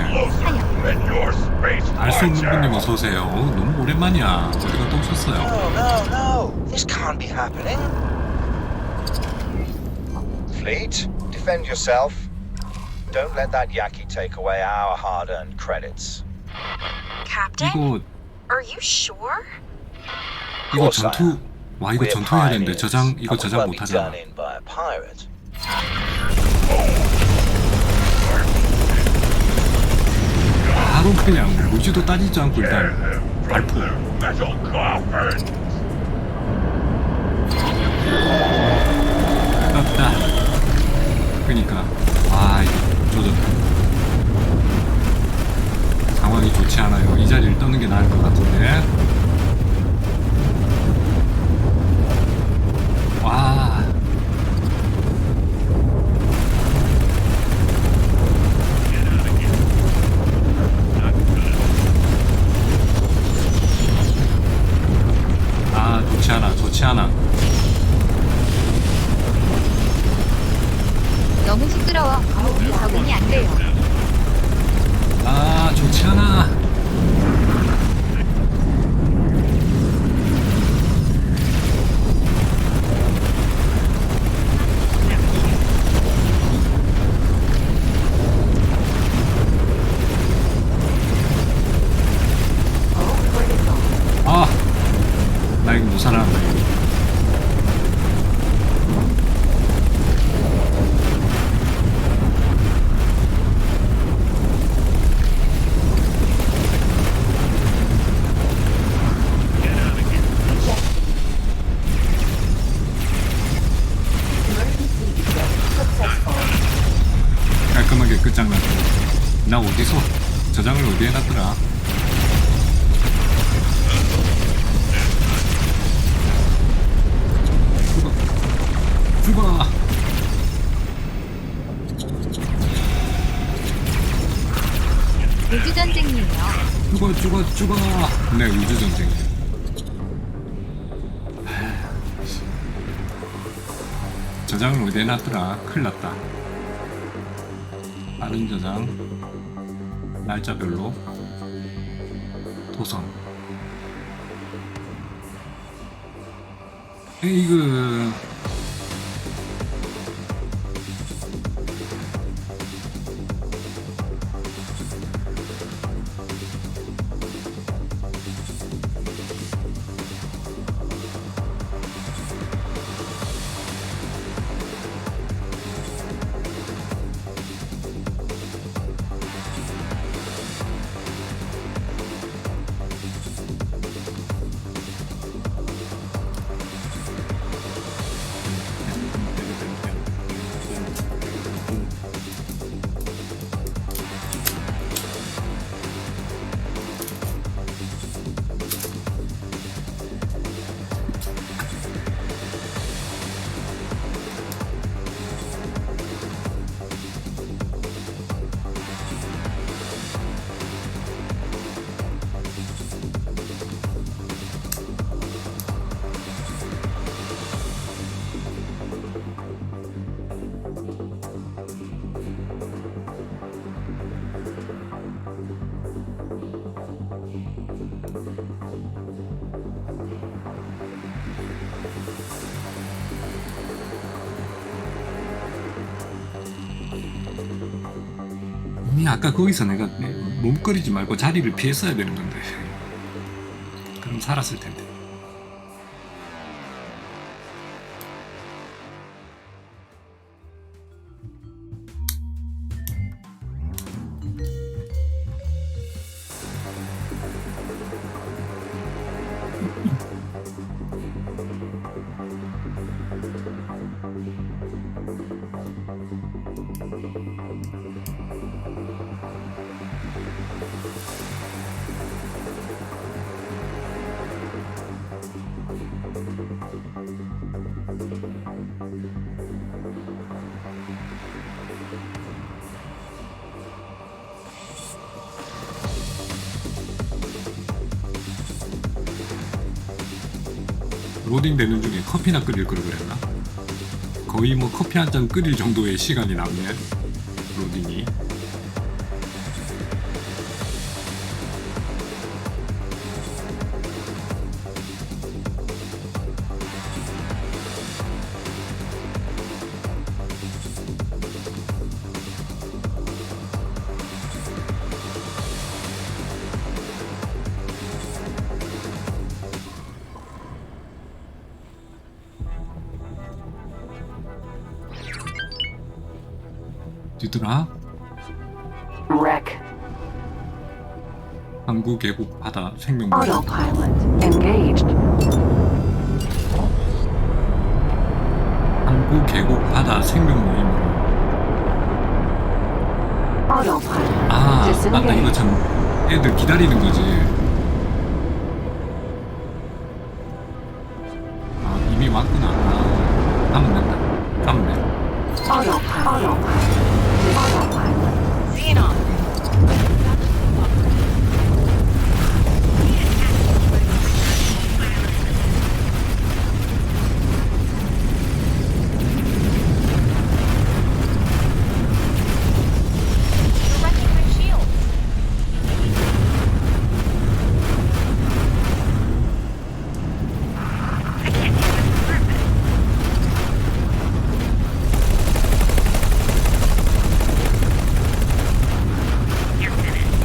알 수 없는 분님 어서 오세요. 너무 오랜만이야. 어디 갔다 오셨어요? No. This can't be happening. Fleet, defend yourself. Don't let that Yaki take away our hard-earned credits. Captain? 이거 Are you sure? 이거 전투. 와 이거 We're 전투해야 되는데 pioneers, 저장 이거 and we 저장 won't 못 be 하잖아. done in by a pirate. 바로 그냥 묻지도 따지지 않고 일단 발포. 아깝다. 그니까 아 이거 조졌다. 상황이 좋지 않아요. 이 자리를 떠는 게 나을 것 같은데. 와. 아 좋지 않아 좋지 않아. 너무 시끄러워. 적응이 안 돼요. 아 좋지 않아. 아, 나 이거 못 살아난다 이거. 깔끔하게 끝장났고. 나 어디서 저장을 어디에 놨더라? 죽어. 우주전쟁이에요. 죽어. 네 우주전쟁. 저장을 어디에 놨더라? 큰일 났다. 빠른 저장. 날짜별로. 도선. 에이그. 아니 아까 거기서 내가 몸거리지 말고 자리를 피했어야 되는 건데 그럼 살았을 텐데. 로딩 되는 중에 커피나 끓일 걸 그랬나? 거의 뭐 커피 한 잔 끓일 정도의 시간이 남네 로딩이. 뒤돌아. Wreck. 항구 계곡 바다 생명 모임. Autopilot engaged. 항구 계곡 바다 생명 모임으로. Autopilot 아 맞다. 이거 disengaged. 참 애들 기다리는 거지. 아 이미 왔구나. 아, 가면 된다. 가면 돼. Autopilot. Xenon. You're wrecking my shields. I can't do this on purpose. You're finished.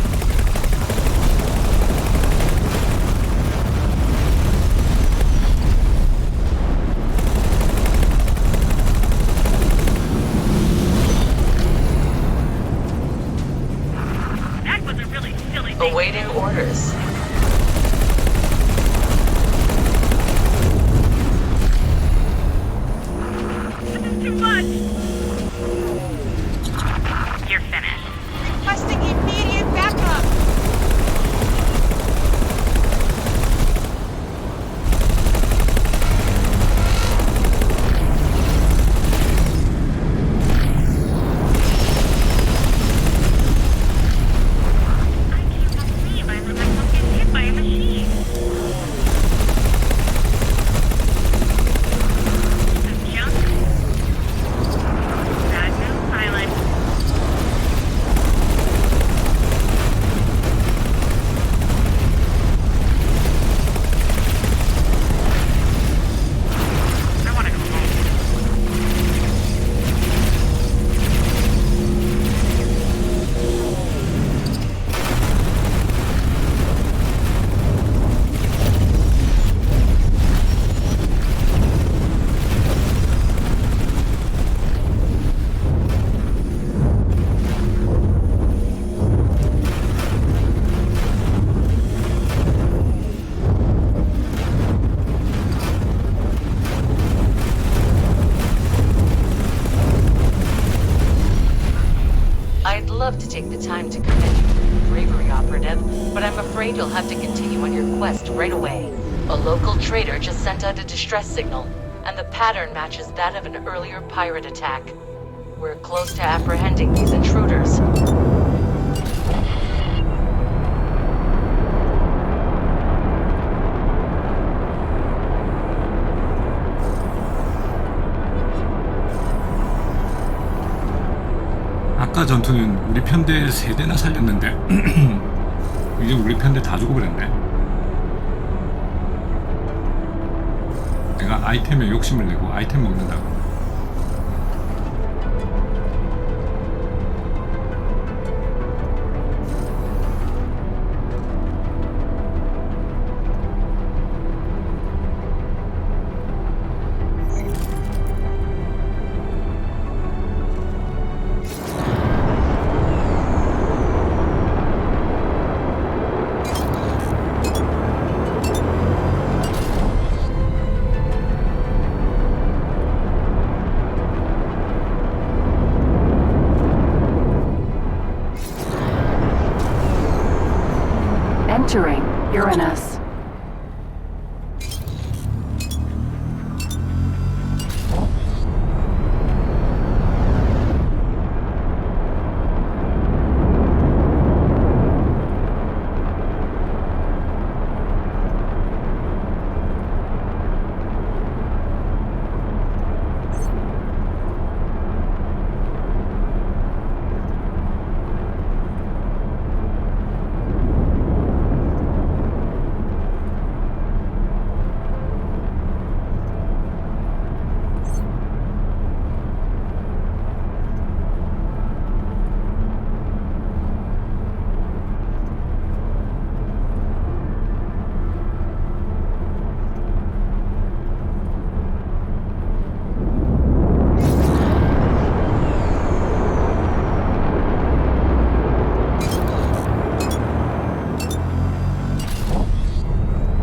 That was a really silly thing. Awaiting orders. This is too much. You're finished. Requesting immediate backup. I can't believe I let myself get hit by a machine. Some junk. Bad move, pilot. I want to go home. I'd love to take the time to commend you for your bravery, Operative, but I'm afraid you'll have to continue on your quest right away. A local trader just sent out a distress signal, and the pattern matches that of an earlier pirate attack. We're close to apprehending these intruders. 아까 전투는 우리 편대 3대나 살렸는데 이제 우리 편대 다 죽어버렸네. 내가 아이템에 욕심을 내고 아이템 먹는다고. Entering Uranus.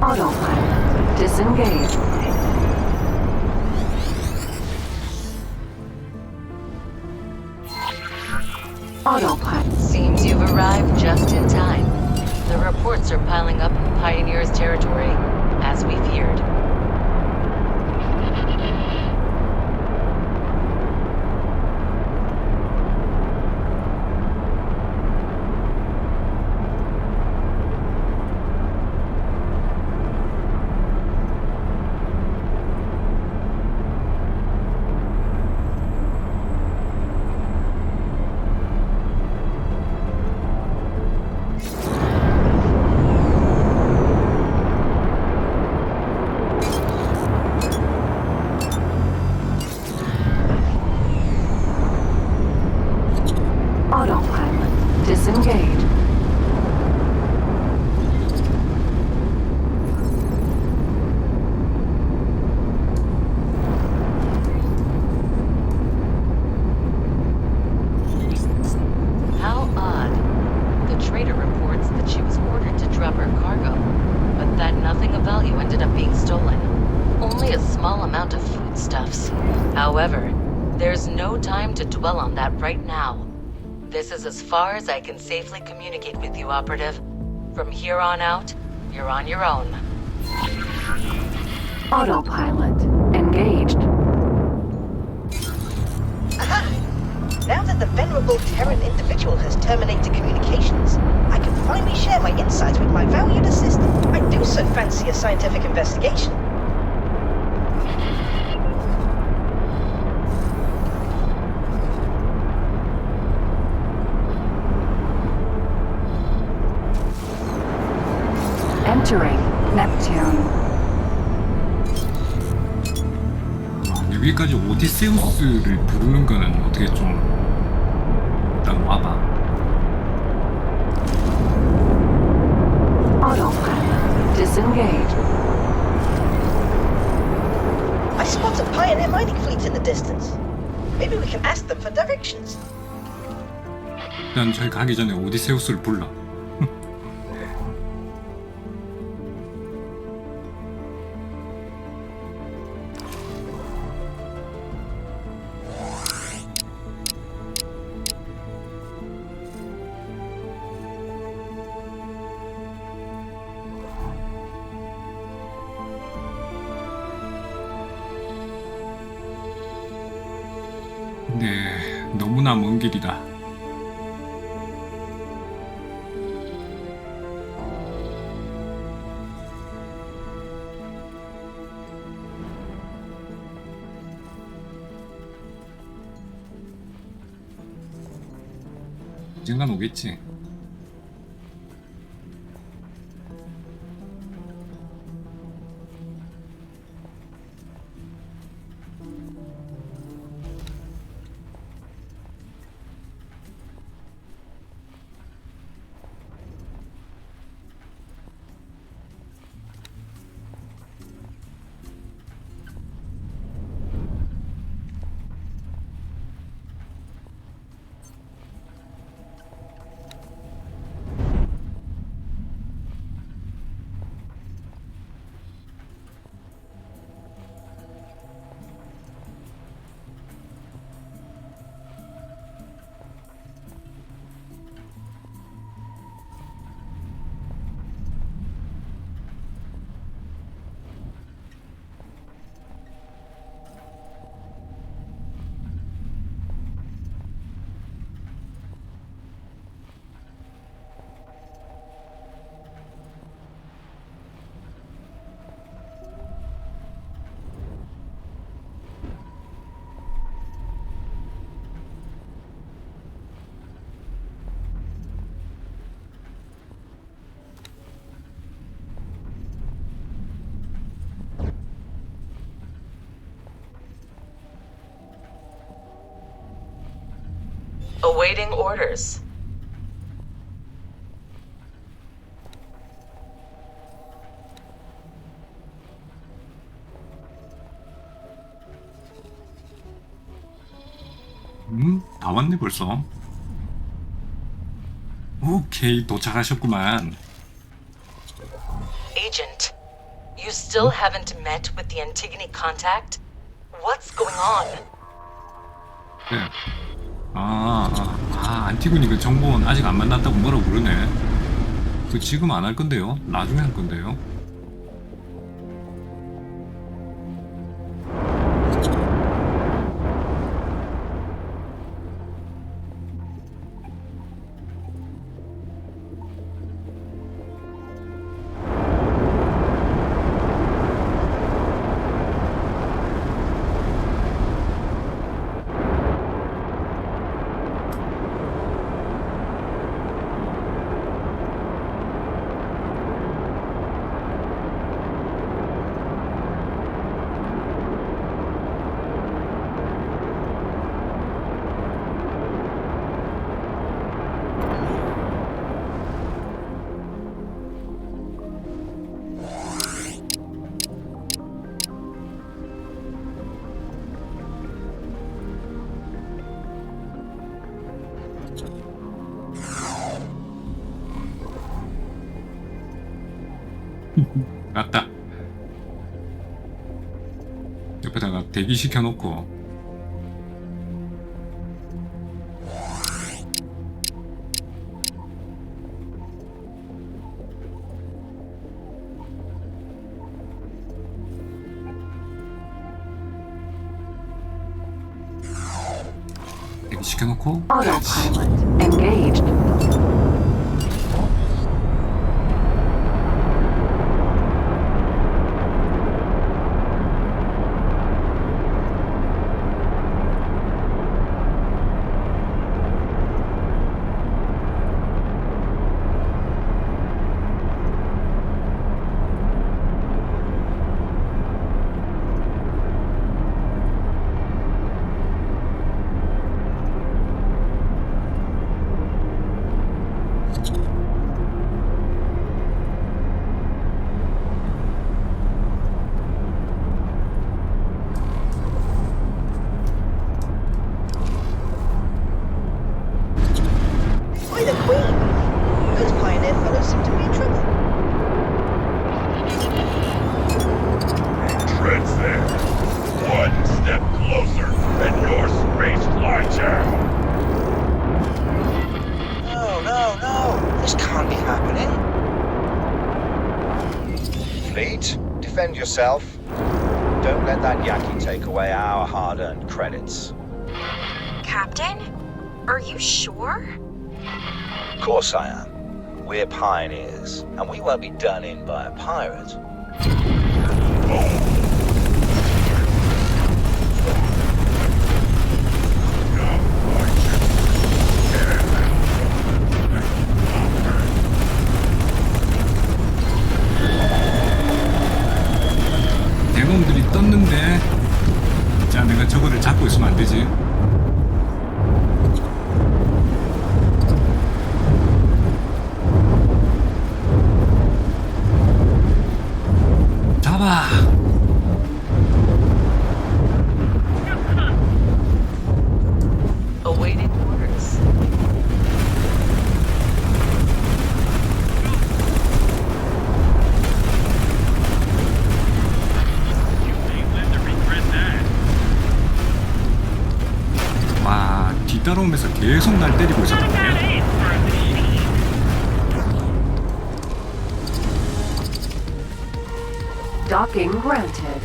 Autopilot disengaged. Autopilot. Seems you've arrived just in time. The reports are piling up in Pioneer's territory, as we feared. Autopilot disengaged. How odd. The trader reports that she was ordered to drop her cargo, but that nothing of value ended up being stolen. Only a small amount of foodstuffs. However, there's no time to dwell on that right now. This is as far as I can safely communicate with you, Operative. From here on out, you're on your own. Autopilot engaged. Aha! Now that the venerable Terran individual has terminated communications, I can finally share my insights with my valued assistant. I do so fancy a scientific investigation. Entering Neptune. 와, 여기까지 오디세우스를 부르는 거는 어떻게 좀 일단 와봐. Autopilot disengaged. I spot a Pioneer mining fleet in the distance. Maybe we can ask them for directions. 일단 저희 가기 전에 오디세우스를 불러. 네, 너무나 먼 길이다. 언젠간 오겠지. Awaiting orders. 다 왔네 벌써. 오케이, 도착하셨구만. Agent, you still haven't met with the Antigone contact? What's going on? 네. 안티고니 그 정보원 아직 안 만났다고 뭐라고 그러네. 그 지금 안 할 건데요? 나중에 할 건데요? 맞다. 옆에다가 대기시켜 놓고. 대기시켜 놓고. Autopilot engaged. By the Queen! Those pioneer fellows seem to be in trouble. Treads there. One step closer, and your space launcher. No. This can't be happening. Fleet, defend yourself. Don't let that Yaki take away our hard-earned credits. Captain? Are you sure? Of course I am. We're pioneers, and we won't be done in by a pirate. 대놈들이 떴는데. 자, 내가 저거를 잡고 있으면 안 되지. 잡아. Awaiting orders. 와, 뒤따라오면서 계속 날 때리고 있었단 말이야. Docking granted.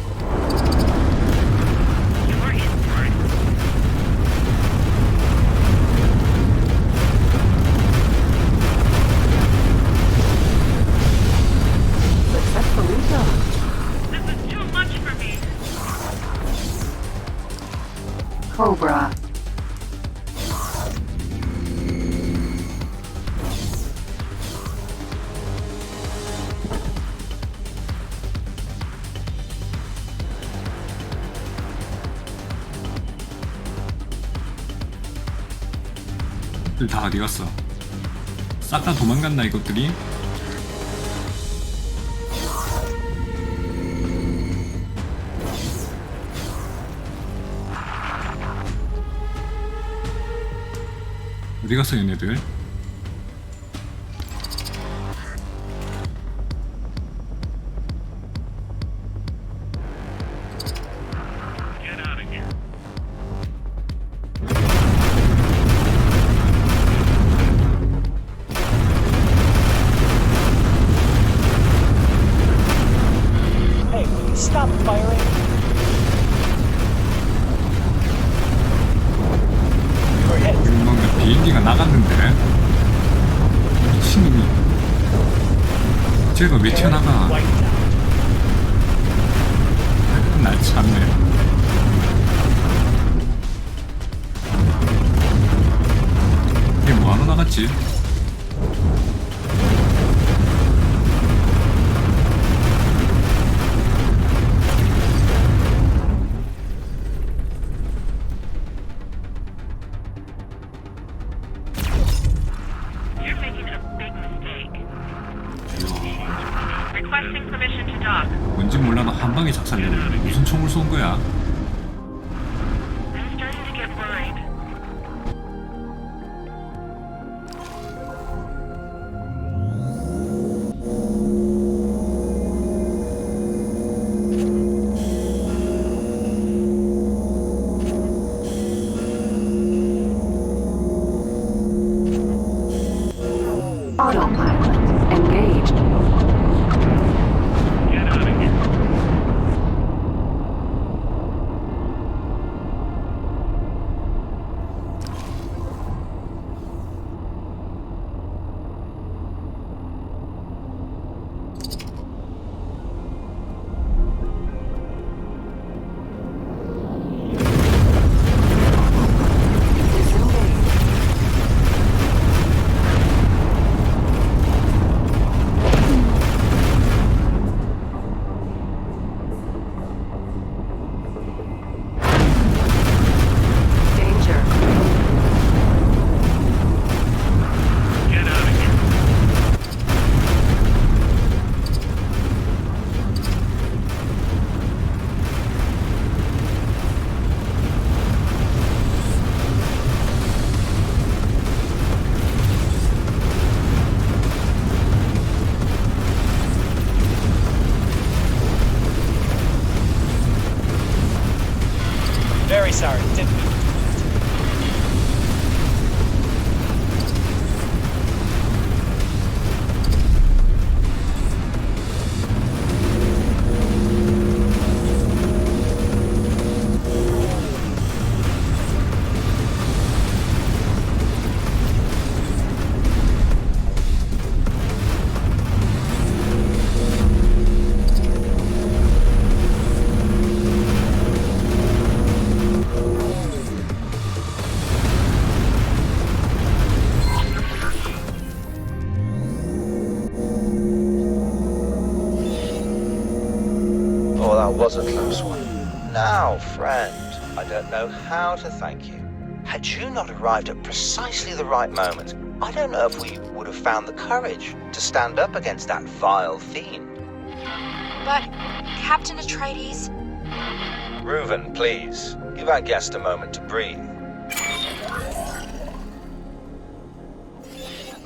Successfully docked. This is too much for me. Cobra. 이것들 다 어디 갔어? 싹 다 도망갔나 이것들이? 어디 갔어 얘네들? Hey, will you stop firing? 뭔가 비행기가 나갔는데 미친놈이 쟤가 왜 튀어나가? 나 참네. 이게 뭐하러 나갔지? 뭔지 몰라도 한 방에 작살내는 무슨 총을 쏜 거야? Autopilot engaged. Very sorry, didn't mean to. Oh, that was a close one. Now, friend, I don't know how to thank you. Had you not arrived at precisely the right moment, I don't know if we would have found the courage to stand up against that vile fiend. But, Captain Atreides... Reuven, please, give our guest a moment to breathe.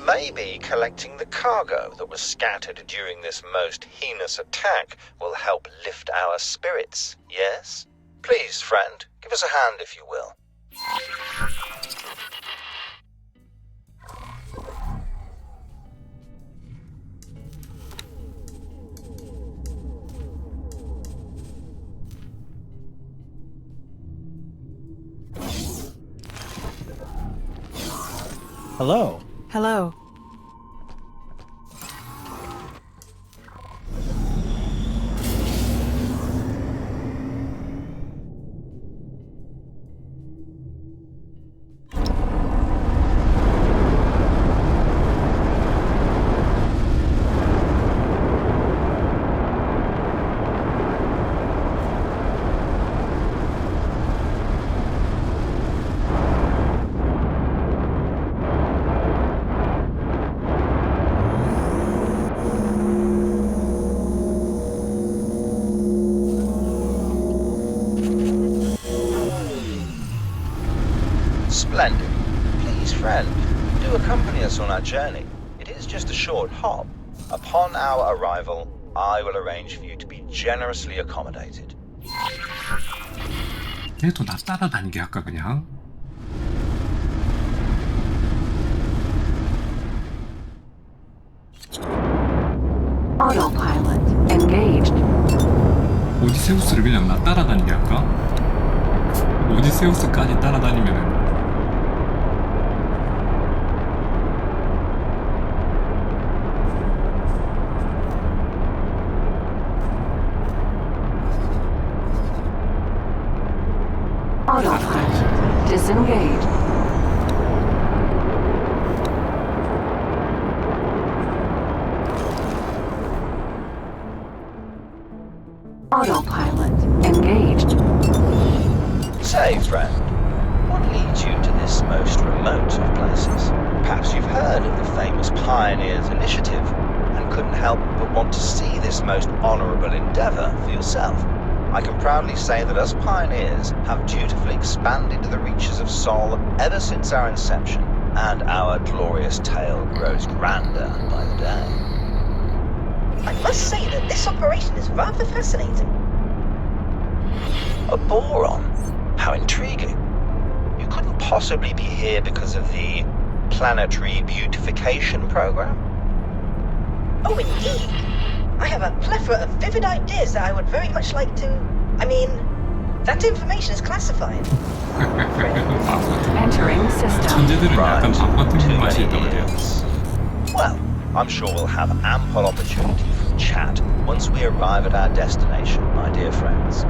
Maybe collecting the cargo that was scattered during this most heinous attack will help lift our spirits, yes? Please, friend, give us a hand if you will. Hello. Hello. friend, do accompany us on our journey. It is just a short hop. Upon our arrival, I will arrange for you to be generously accommodated. 걔도 나 따라다니게 할까 그냥? Autopilot engaged. 오디세우스를 그냥 나 따라다니게 할까? 오디세우스까지 따라다니면은 Autopilot disengaged. Autopilot engaged. Say, friend, what leads you to this most remote of places? Perhaps you've heard of the famous Pioneers Initiative and couldn't help but want to see this most honorable endeavor for yourself. I can proudly say that us pioneers have dutifully expanded the reaches of Sol ever since our inception, and our glorious tale grows grander by the day. I must say that this operation is rather fascinating. A boron? How intriguing. You couldn't possibly be here because of the planetary beautification program? Oh, indeed. I have a plethora of vivid ideas that I would very much like to... I mean, that information is classified. Entering system. 천재들은 약간 밥 같은 맛이 있단 말이야. Well, I'm sure we'll have ample opportunity for chat once we arrive at our destination, my dear friends.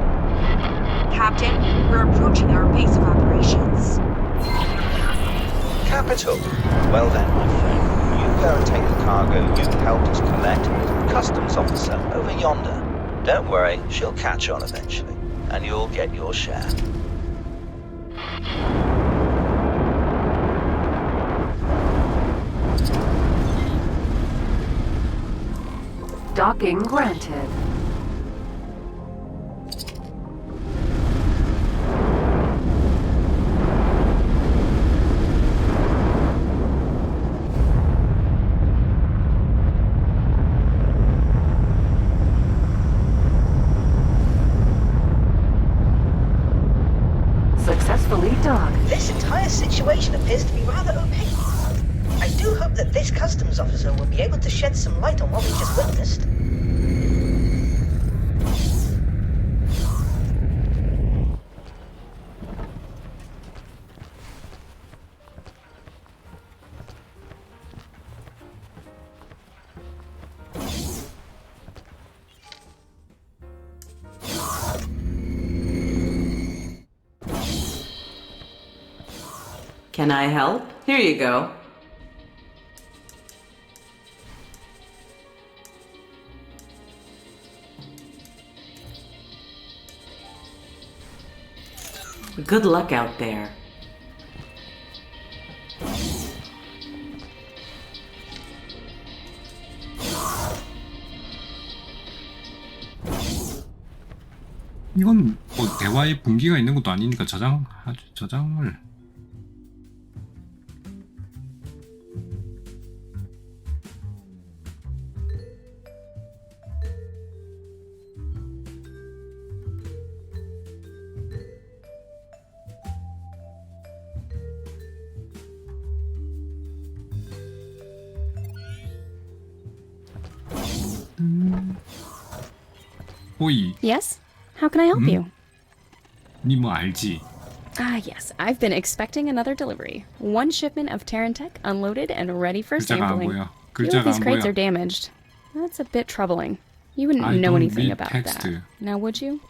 Captain, we're approaching our base of operations. Capital. Well then, my friend, you go and take the cargo you helped us collect to the customs officer over yonder. Don't worry, she'll catch on eventually, and you'll get your share. Docking granted. Successfully docked. This entire situation appears to be rather opaque. I do hope that this customs officer will be able to shed some light on what we just witnessed. Can I help? Here you go. Good luck out there. 이건 뭐 대화의 분기가 있는 것도 아니니까 저장을 호이. Yes? How can I help you? 니 뭐 알지? Ah, yes. I've been expecting another delivery. One shipment of Terran Tech unloaded and ready for 글자가 안 sampling. 보여. Feel 글자가 these 안 crates 보여. are damaged. That's a bit troubling. You wouldn't I know don't anything read about text. that. Now, would you?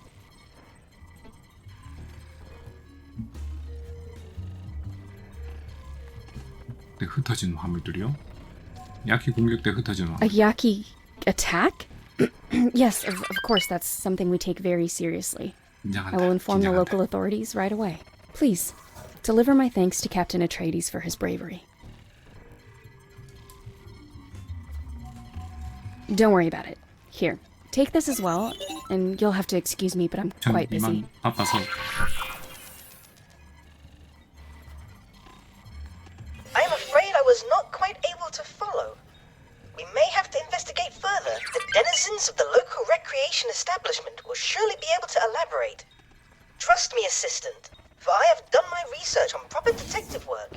네, 흩어진 화물들이요? 야키 공격 때 흩어진 화물. A Yaki attack? Yes, of course, that's something we take very seriously. I will inform the local authorities right away. Please, deliver my thanks to Captain Atreides for his bravery. Don't worry about it. Here, take this as well, and you'll have to excuse me, but I'm quite busy. 바빠서. denizens of the local recreation establishment will surely be able to elaborate. Trust me, assistant, for I have done my research on proper detective work.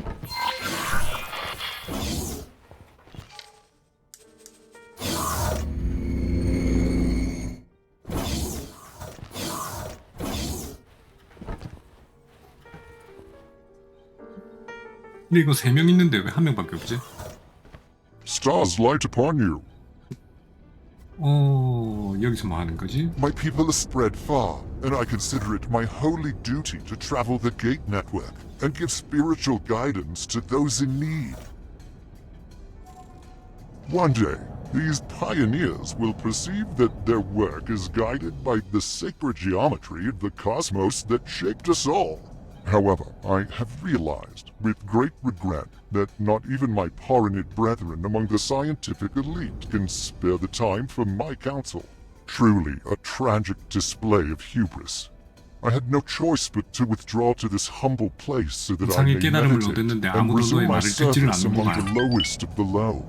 근데 이거 3명 있는데 왜 1명밖에 없지? Stars light upon you. 여기서 뭐 하는 거지? My people are spread far, and I consider it my holy duty to travel the gate network and give spiritual guidance to those in need. One day, these pioneers will perceive that their work is guided by the sacred geometry of the cosmos that shaped us all. However, I have realized, with great regret, that not even my Paranid brethren among the scientific elite can spare the time for my counsel. Truly a tragic display of hubris. I had no choice but to withdraw to this humble place so that I may meditate and resume my service among the lowest of the low.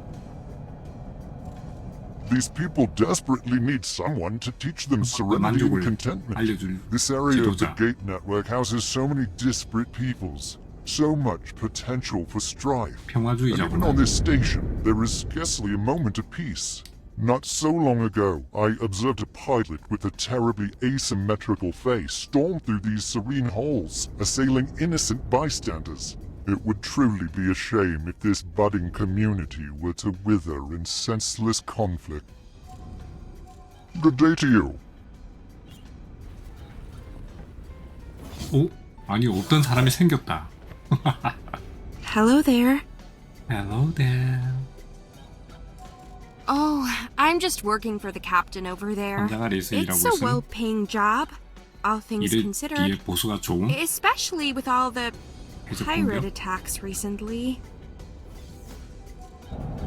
These people desperately need someone to teach them serenity and contentment. This area of the gate network houses so many disparate peoples, so much potential for strife. And even on this station, there is scarcely a moment of peace. Not so long ago, I observed a pilot with a terribly asymmetrical face storm through these serene halls, assailing innocent bystanders. It would truly be a shame if this budding community were to wither in senseless conflict. Good day to you. 아니 어떤 사람이 생겼다. Hello there. Hello there. Oh, I'm just working for the captain over there. It's a well-paying job, all things considered. 보수가 좋음. Especially with all the pirate attacks recently.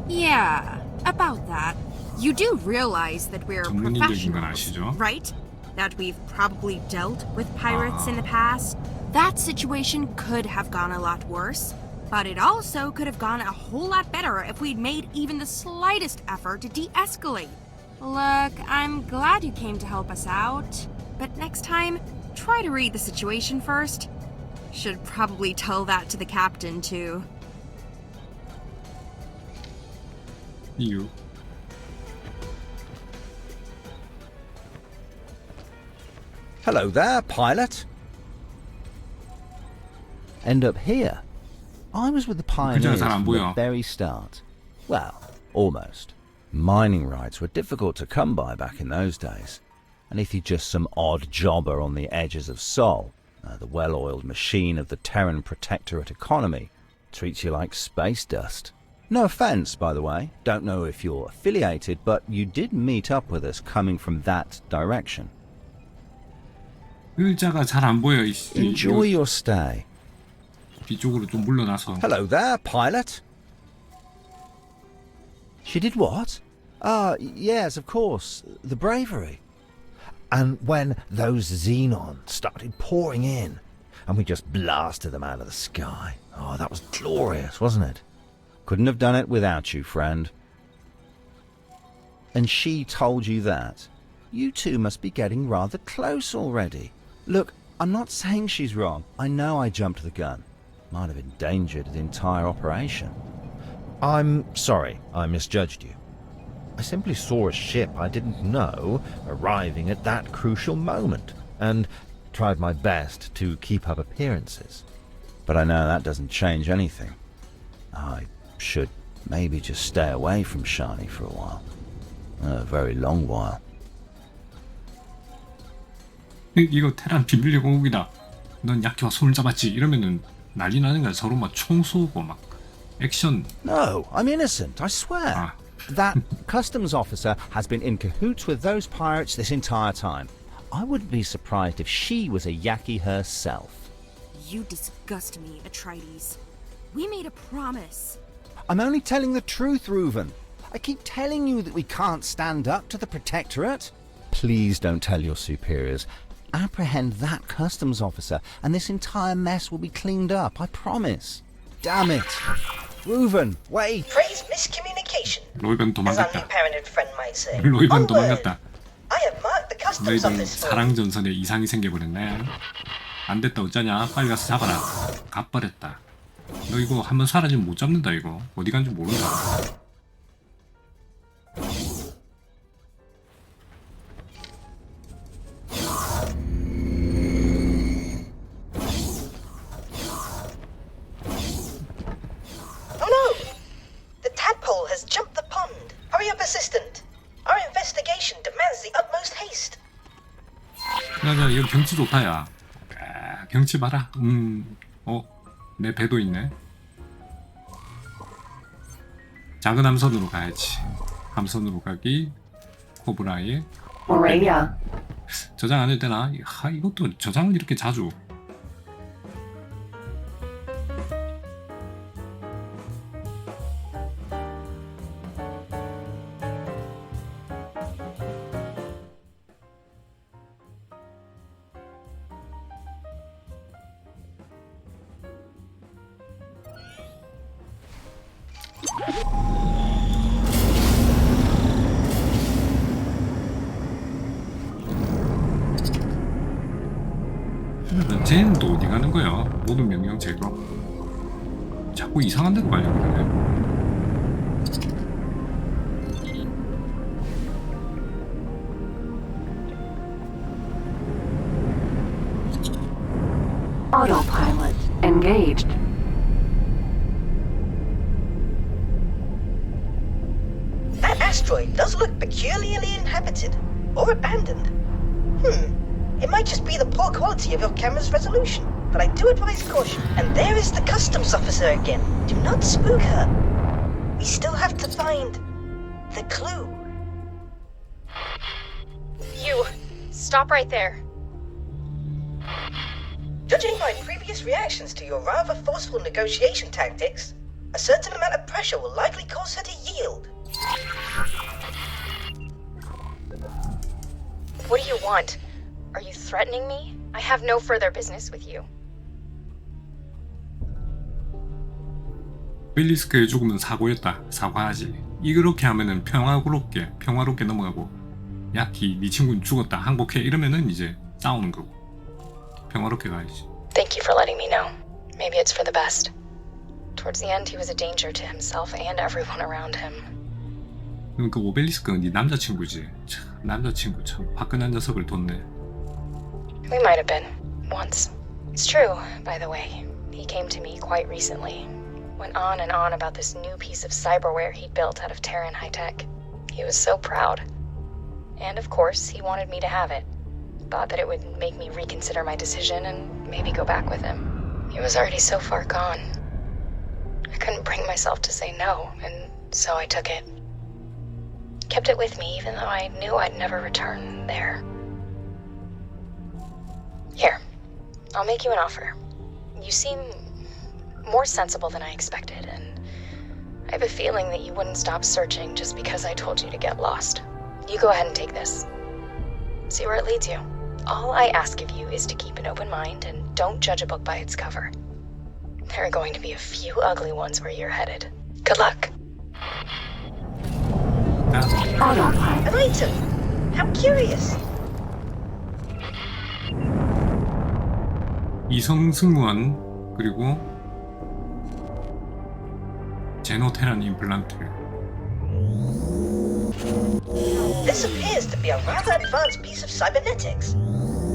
Yeah, about that. You do realize that we're professionals, right? That we've probably dealt with pirates in the past. That situation could have gone a lot worse, but it also could have gone a whole lot better if we'd made even the slightest effort to de-escalate. Look, I'm glad you came to help us out, but next time, try to read the situation first. Should probably tell that to the captain, too. You. Hello there, pilot. End up here. I was with the pioneers from the very start. Well, almost. Mining rights were difficult to come by back in those days. And if you're just some odd jobber on the edges of Sol, the well-oiled machine of the Terran Protectorate economy treats you like space dust. No offense, by the way. Don't know if you're affiliated, but you did meet up with us coming from that direction. 의자가 잘 안 보여. Enjoy your stay. 뒤쪽으로 좀 물러나서. Hello there, pilot. She did what? Yes, of course. The bravery. And when those xenons started pouring in, and we just blasted them out of the sky. Oh, that was glorious, wasn't it? Couldn't have done it without you, friend. And she told you that? You two must be getting rather close already. Look, I'm not saying she's wrong. I know I jumped the gun. Might have endangered the entire operation. I'm sorry I misjudged you. I simply saw a ship I didn't know arriving at that crucial moment, and tried my best to keep up appearances. But I know that doesn't change anything. I should maybe just stay away from Shani for a while. A very long while. 이거 테란 비밀 공국이다. 넌 약해와 손을 잡았지. 이러면은 난리 나는 거야. 서로 막 총 쏘고 막 액션. No, I'm innocent, I swear. That customs officer has been in cahoots with those pirates this entire time. I wouldn't be surprised if she was a Yaki herself. You disgust me, Atreides. We made a promise. I'm only telling the truth, Reuven. I keep telling you that we can't stand up to the Protectorate. Please don't tell your superiors. Apprehend that customs officer, and this entire mess will be cleaned up, I promise. Damn it. Reuven, wait. Praise miscommunication. 로이번 as our 도망갔다. new parenthood friend might say. 로이번 Onward. 도망갔다. I have marked the customs 너희들 office for 사랑 전선에 이상이 생겨버렸네. 안 됐다 어쩌냐? 빨리 가서 잡아라. 갚버렸다. 너 이거 한번 사라지면 못 잡는다 이거. 어디 간지 모른다. Oh no! The tadpole has jumped the pond. Hurry up, assistant. Our investigation demands the utmost haste. 야야 여기 경치 좋다 야. 아, 경치 봐라. 내 배도 있네. 작은 함선으로 가야지. 함선으로 가기. 코브라에 Maria. 저장 안 해도 되나? 이것도 저장을 이렇게 자주. 쟤는 또 어디 가는 거야? 모든 명령 제거. 자꾸 이상한 데로 가려고 그러네. Autopilot engaged. That asteroid does look peculiarly inhabited or abandoned. It might just be the poor quality of your camera's resolution, but I do advise caution. And there is the customs officer again. Do not spook her. We still have to find the clue. You, stop right there. Judging by previous reactions to your rather forceful negotiation tactics, a certain amount of pressure will likely cause her to yield. What do you want? Are you threatening me? I have no further business with you. 벨리스크의 죽음은 사고였다. 사과하지. 이렇게 하면은 평화롭게 넘어가고, 야키, 네 친구는 죽었다. 항복해. 이러면은 이제 싸우는 거고. 평화롭게 가야지. Thank you for letting me know. Maybe it's for the best. Towards the end, he was a danger to himself and everyone around him. 그 오벨리스크는 네 남자친구지. 참, 남자친구 참 화끈한 녀석을 뒀네. We might have been. Once. It's true, by the way. He came to me quite recently. Went on and on about this new piece of cyberware he'd built out of Terran high-tech. He was so proud. And of course, he wanted me to have it. Thought that it would make me reconsider my decision and maybe go back with him. He was already so far gone. I couldn't bring myself to say no, and so I took it. Kept it with me even though I knew I'd never return there. Here, I'll make you an offer. You seem more sensible than I expected, and I have a feeling that you wouldn't stop searching just because I told you to get lost. You go ahead and take this. See where it leads you. All I ask of you is to keep an open mind and don't judge a book by its cover. There are going to be a few ugly ones where you're headed. Good luck. An item! How curious! 이성 승무원 그리고 제노테란 임플란트. This appears to be a rather advanced piece of cybernetics.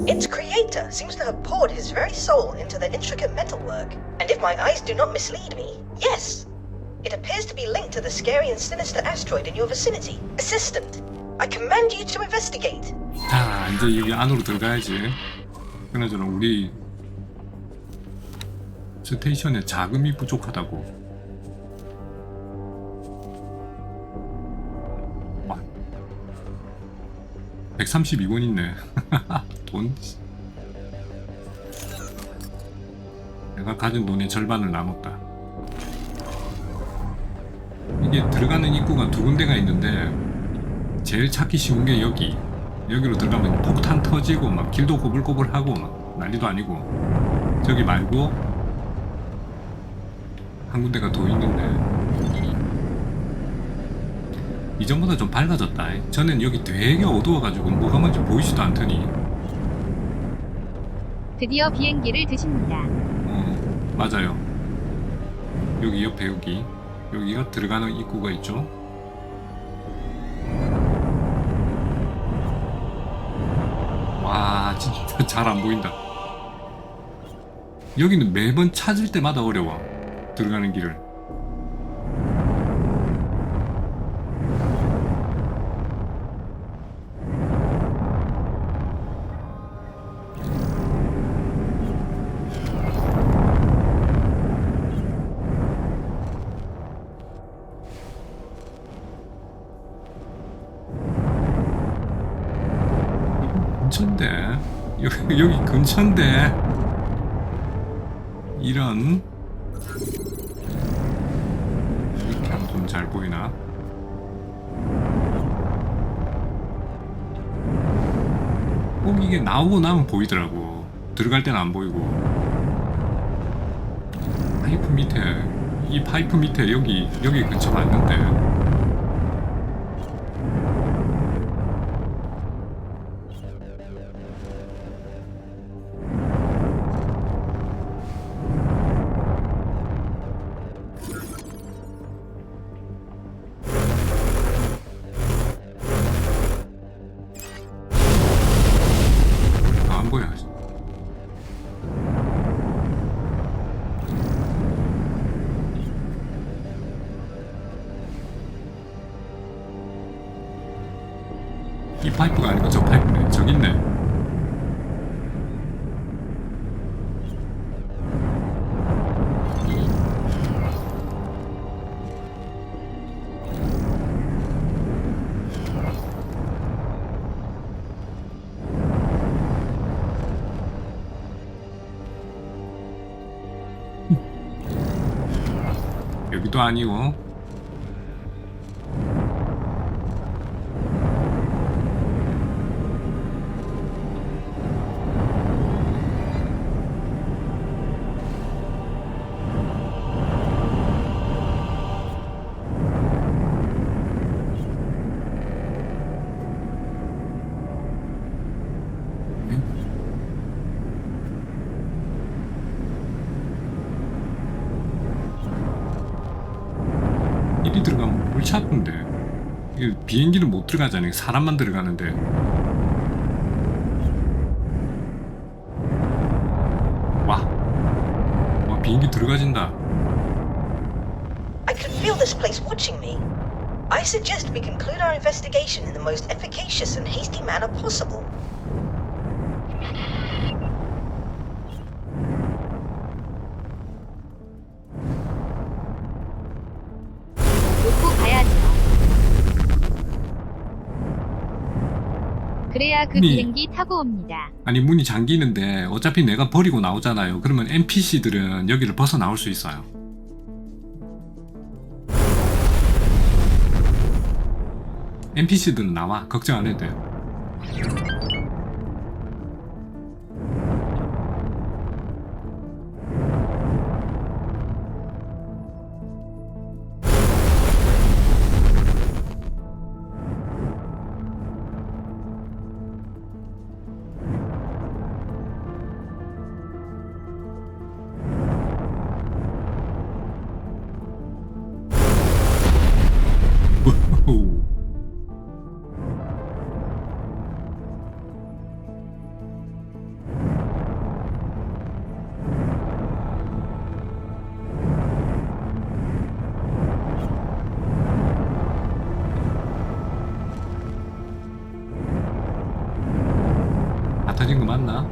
Its creator seems to have poured his very soul into the intricate metalwork. And if my eyes do not mislead me, yes, it appears to be linked to the scary and sinister asteroid in your vicinity. Assistant, I command you to investigate. 자, 이제 여기 안으로 들어가야지. 그나저나 우리 스테이션에 자금이 부족하다고. 132원 있네. 돈. 내가 가진 돈의 절반을 나눴다. 이게 들어가는 입구가 두 군데가 있는데 제일 찾기 쉬운 게 여기로 들어가면 폭탄 터지고 막 길도 꼬불꼬불하고 막 난리도 아니고, 저기 말고 한 군데가 더 있는데 이전보다 좀 밝아졌다. 전엔 여기 되게 어두워가지고 뭐가 뭔지 보이지도 않더니. 드디어 비행기를 드십니다. 맞아요. 여기 옆에 여기가 들어가는 입구가 있죠. 와, 진짜 잘 안 보인다. 여기는 매번 찾을 때마다 어려워. 들어가는 길을. 근처인데 여기 근처인데 이런 이렇게 하면 좀 잘 보이나? 꼭 이게 나오고 나면 보이더라고. 들어갈 때는 안 보이고. 파이프 밑에 이 파이프 밑에 여기 근처 맞는데. 이 파이프가 아니고 저 파이프네. 저기 있네. 여기도 아니고. 이리 들어가면 골치 아픈데. 이게 비행기는 못 들어가잖아요. 사람만 들어가는데. 와, 비행기 들어가진다. I can feel this place watching me. I suggest we conclude our investigation in the most efficacious and hasty manner possible. 놓고 가야죠. 그래야 그 비행기 타고 옵니다. 아니 문이 잠기는데 어차피 내가 버리고 나오잖아요. 그러면 NPC들은 여기를 벗어나올 수 있어요. NPC들은 나와. 걱정 안 해도 돼요. 터진 거 맞나?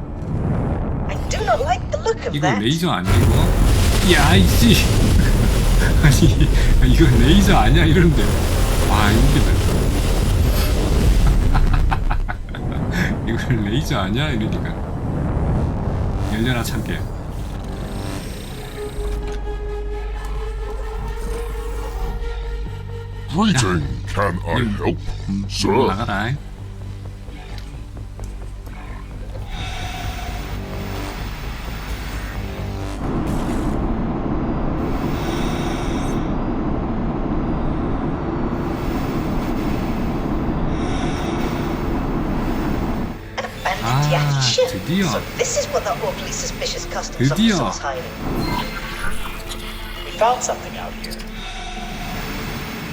이거 레이저 아니야 이거? 야 이씨 아니 이거 레이저 아니야 이러는데 와 이거 이거 레이저 아니야 이러니까 열려라 참깨. Greeting, can I help? Sir. 나가라. 드디어. So this is what the awfully suspicious customs officer was hiding. We found something out here.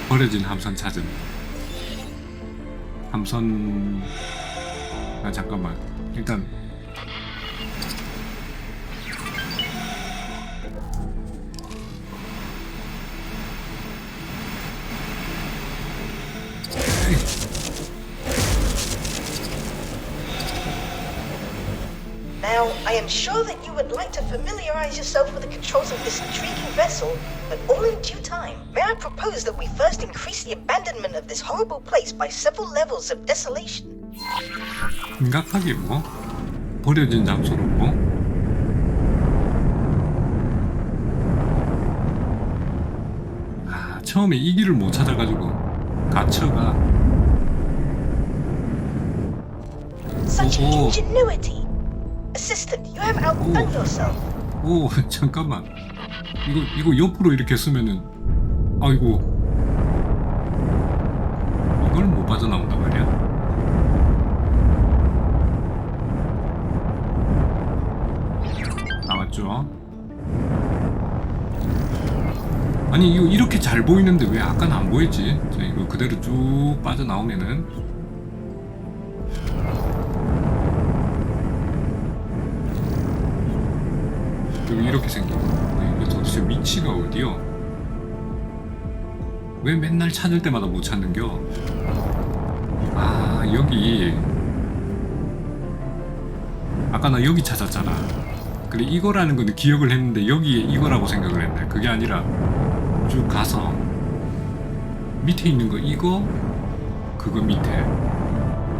버려진 함선 찾음. 함선. 아 잠깐만. 일단. Now, I am sure that you would like to familiarize yourself with the controls of this intriguing vessel, but all in due time. May I propose that we first increase the abandonment of this horrible place by several levels of desolation? 심각하게 뭐? 버려진 장소로 뭐? 아, 처음에 이 길을 못 찾아가지고 갇혀가. Such ingenuity! Assistant, you have outdone yourself. 오, 잠깐만. 이거 옆으로 이렇게 쓰면은, 아이고. 이걸 못 빠져나온단 말이야. 나왔죠? 아니, 이거 이렇게 잘 보이는데 왜 아까는 안 보였지? 자, 이거 그대로 쭉 빠져나오면은, 여기 이렇게 생긴 이거 도대체 위치가 어디요? 왜 맨날 찾을 때마다 못 찾는겨? 아 여기 아까 나 여기 찾았잖아. 그래 이거라는 거는 기억을 했는데 여기에 이거라고 생각을 했네. 그게 아니라 쭉 가서 밑에 있는 거 이거 그거 밑에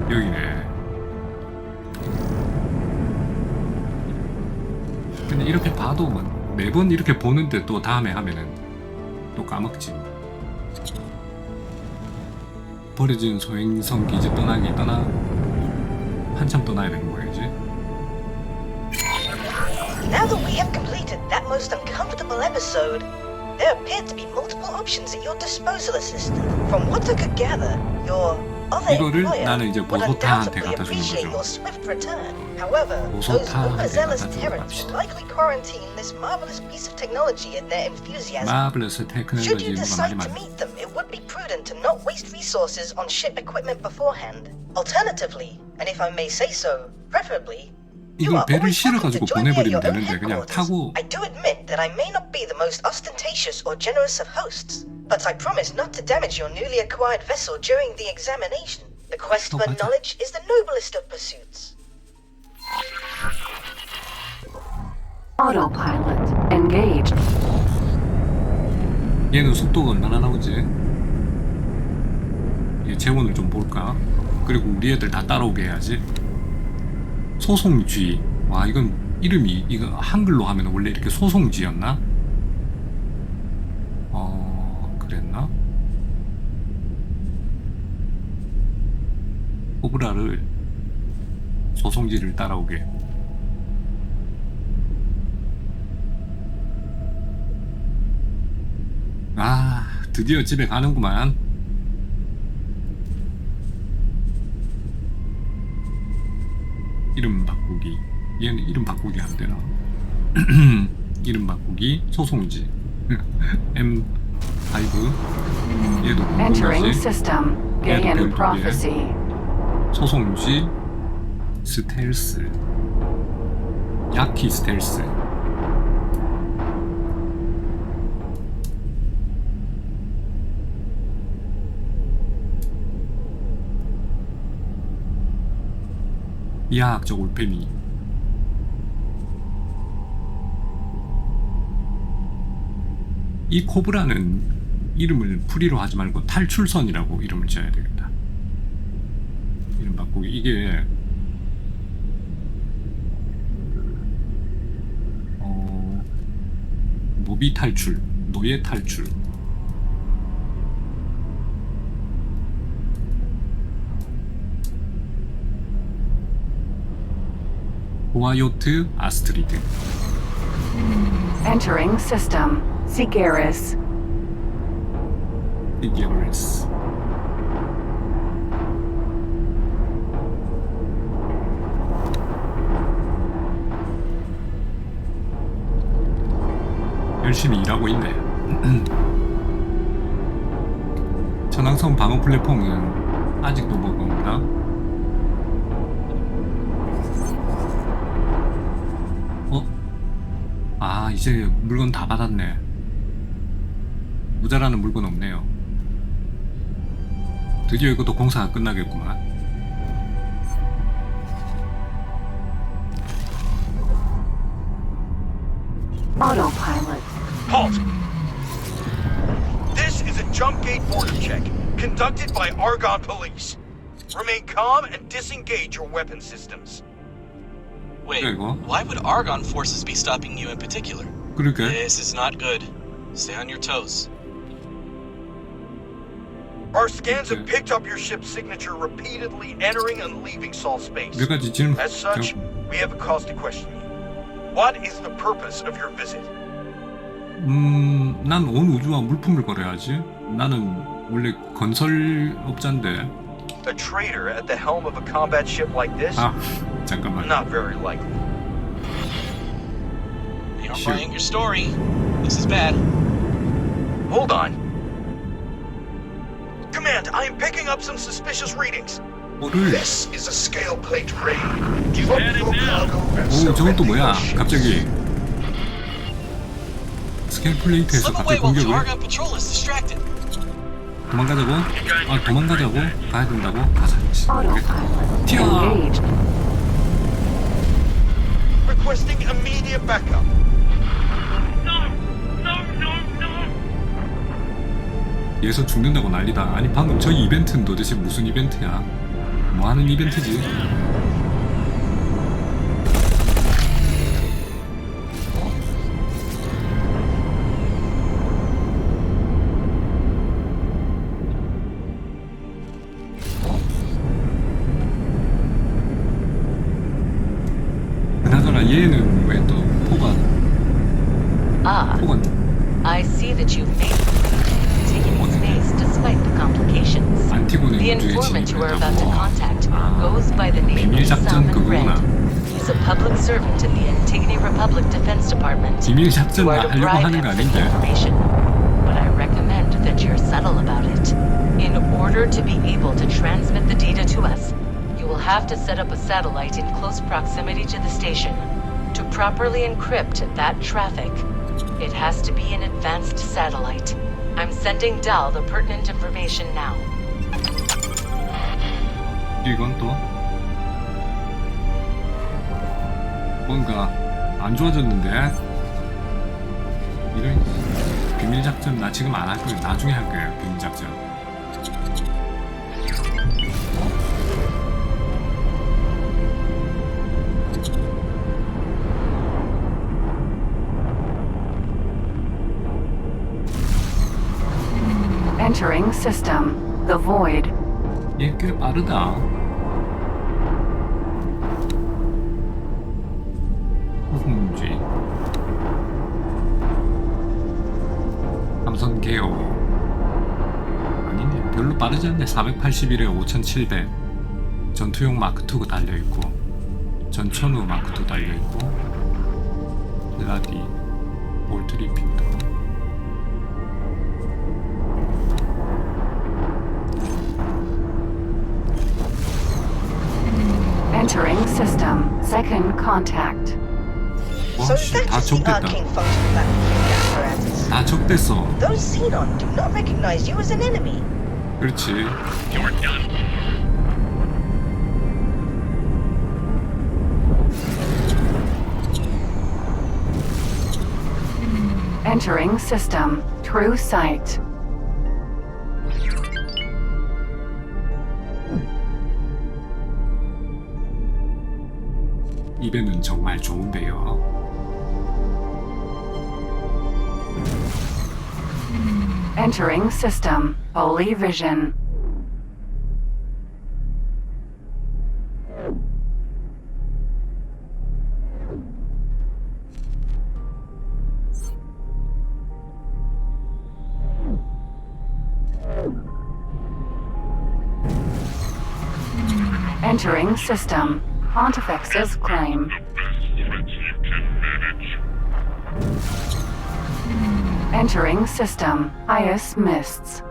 여기네. 근데 이렇게 봐도 매번 이렇게 보는데 또 다음에 하면은 또 까먹지. 버려진 소행성 기지 떠나 한참 떠나야 되는 거야지. Now that we have completed that most uncomfortable episode, there appear to be multiple options at your disposal, assistant. From what I could gather, your other 이거를 employer 나는 이제 would 보소타한테 undoubtedly 갖다 주는 appreciate 거죠. your swift return. However, those 보소타한테 overzealous 갖다 주는 Terrans will likely quarantine this marvelous piece of technology in their enthusiasm. 마블러스 Should you 테크놀로지 decide 많이 to meet them, it would be prudent to not waste resources on ship equipment beforehand. Alternatively, and if I may say so, preferably, 이걸 배를 실어가지고 보내버리면 되는데 그냥 타고. I do admit that I may not be the most ostentatious or generous of hosts, but I promise not to damage your newly acquired vessel during the examination. The quest for knowledge is the noblest of pursuits. Autopilot engaged. 얘는 속도가 얼마나 나오지? 얘 재원을 좀 볼까? 그리고 우리 애들 다 따라오게 해야지. 소송쥐. 와 이건 이름이 이거 한글로 하면 원래 이렇게 소송쥐였나? 그랬나? 코브라를 소송쥐를 따라오게. 아 드디어 집에 가는구만. 이름 바꾸기. 얘는 이름 바꾸기 안 되나? 이름 바꾸기 소송지. M5 얘도 궁금하지? 얘도 별도의 소송지 스텔스 야키 스텔스. 비하학적 올빼미. 이 코브라는 이름을 프리로 하지 말고 탈출선이라고 이름을 지어야 되겠다. 이름 바꾸기. 이게 노비 탈출, 노예 탈출. 보아요트 아스트리드. Entering system. Sigeris. Sigeris. 열심히 일하고 있네. 천왕성 방어 플랫폼은 아직도 뭐가 없나? 아, 이제 물건 다 받았네. 모자라는 물건 없네요. 드디어 이것도 공사가 끝나겠구만. Autopilot. Halt! This is a jump gate border check conducted by Argonne Police. Remain calm and disengage your weapon systems. Wait, why would Argonne forces be stopping you in particular? 그러게. This is not good. Stay on your toes. Our scans have picked up your ship's signature repeatedly entering and leaving Sol space. As such, we have a cause to question you. What is the purpose of your visit? 난 온 우주와 물품을 거래하지. 나는 원래 건설업자인데. A trader at the helm of a combat ship like this? 아, 잠깐만. Not very likely. They aren't buying your story. This is bad. Hold on. Command, I am picking up some suspicious readings. This is a scale plate raid. Give up your cargo and 오, 저건 또 뭐야? 갑자기 스캔 플레이트에서 갑자기 공격을. 도망가자고? 아, 도망가자고? 가야 된다고? 가자. 튀어! Requesting immediate backup. 얘서 죽는다고 난리다. 아니 방금 저 이벤트는 도대체 무슨 이벤트야? 뭐 하는 이벤트지? 그나저나 얘는 왜 또 포가? 포가? I see that you've made it. Taking space despite the complications. The informant you are about to contact goes by the name of Salmon Red. He's a public servant in the Antigone Republic Defense Department. 비밀 작전 You are to 하려고 bribe 하는 him 거 for the 아닌데. information, but I recommend that you're subtle about it. In order to be able to transmit the data to us, you will have to set up a satellite in close proximity to the station. To properly encrypt that traffic, it has to be an advanced satellite. I'm sending Dal the pertinent information now. 이건 또 뭔가 안 좋아졌는데. 이런 비밀 작전 나 지금 안 할 거예요. 나중에 할 거예요. 비밀 작전. Entering system. The void. 얘 꽤 빠르다. 후문지. 삼성 개요. 아니네. 별로 빠르지 않네. 481에 5700. 전투용 마크2가 달려있고, 전천후 마크2 달려있고, 헬라디, 볼트 리피터. Entering system. Second contact. So that is the arcane function of that apparatus. 다 적됐어. Those Xenon do not recognize you as an enemy. 그렇지. You're done. Entering system. True sight. 입에는 정말 좋은데요. Entering system. Holy vision. Entering system. Pontifex's claim. Entering system. Ice mists.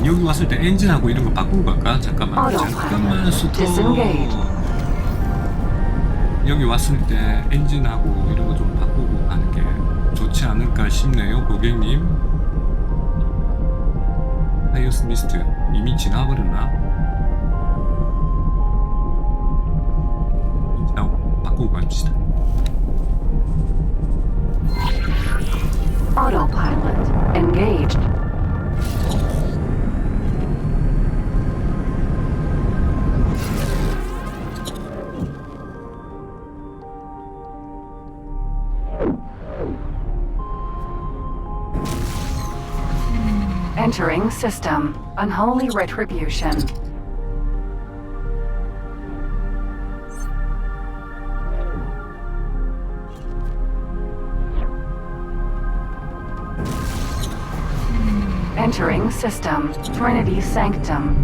여기 왔을 때 엔진하고 이런 거 바꾸고 갈까? 잠깐만 스톱. 여기 왔을 때 엔진하고 이런 거 좀 바꾸고 가는 게 좋지 않을까 싶네요, 고객님. 하이어스 미스트 이미 지나버렸나? 엔진하고 바꾸고 갑시다. Autopilot engaged. Entering system. Unholy retribution. Entering system. Trinity Sanctum.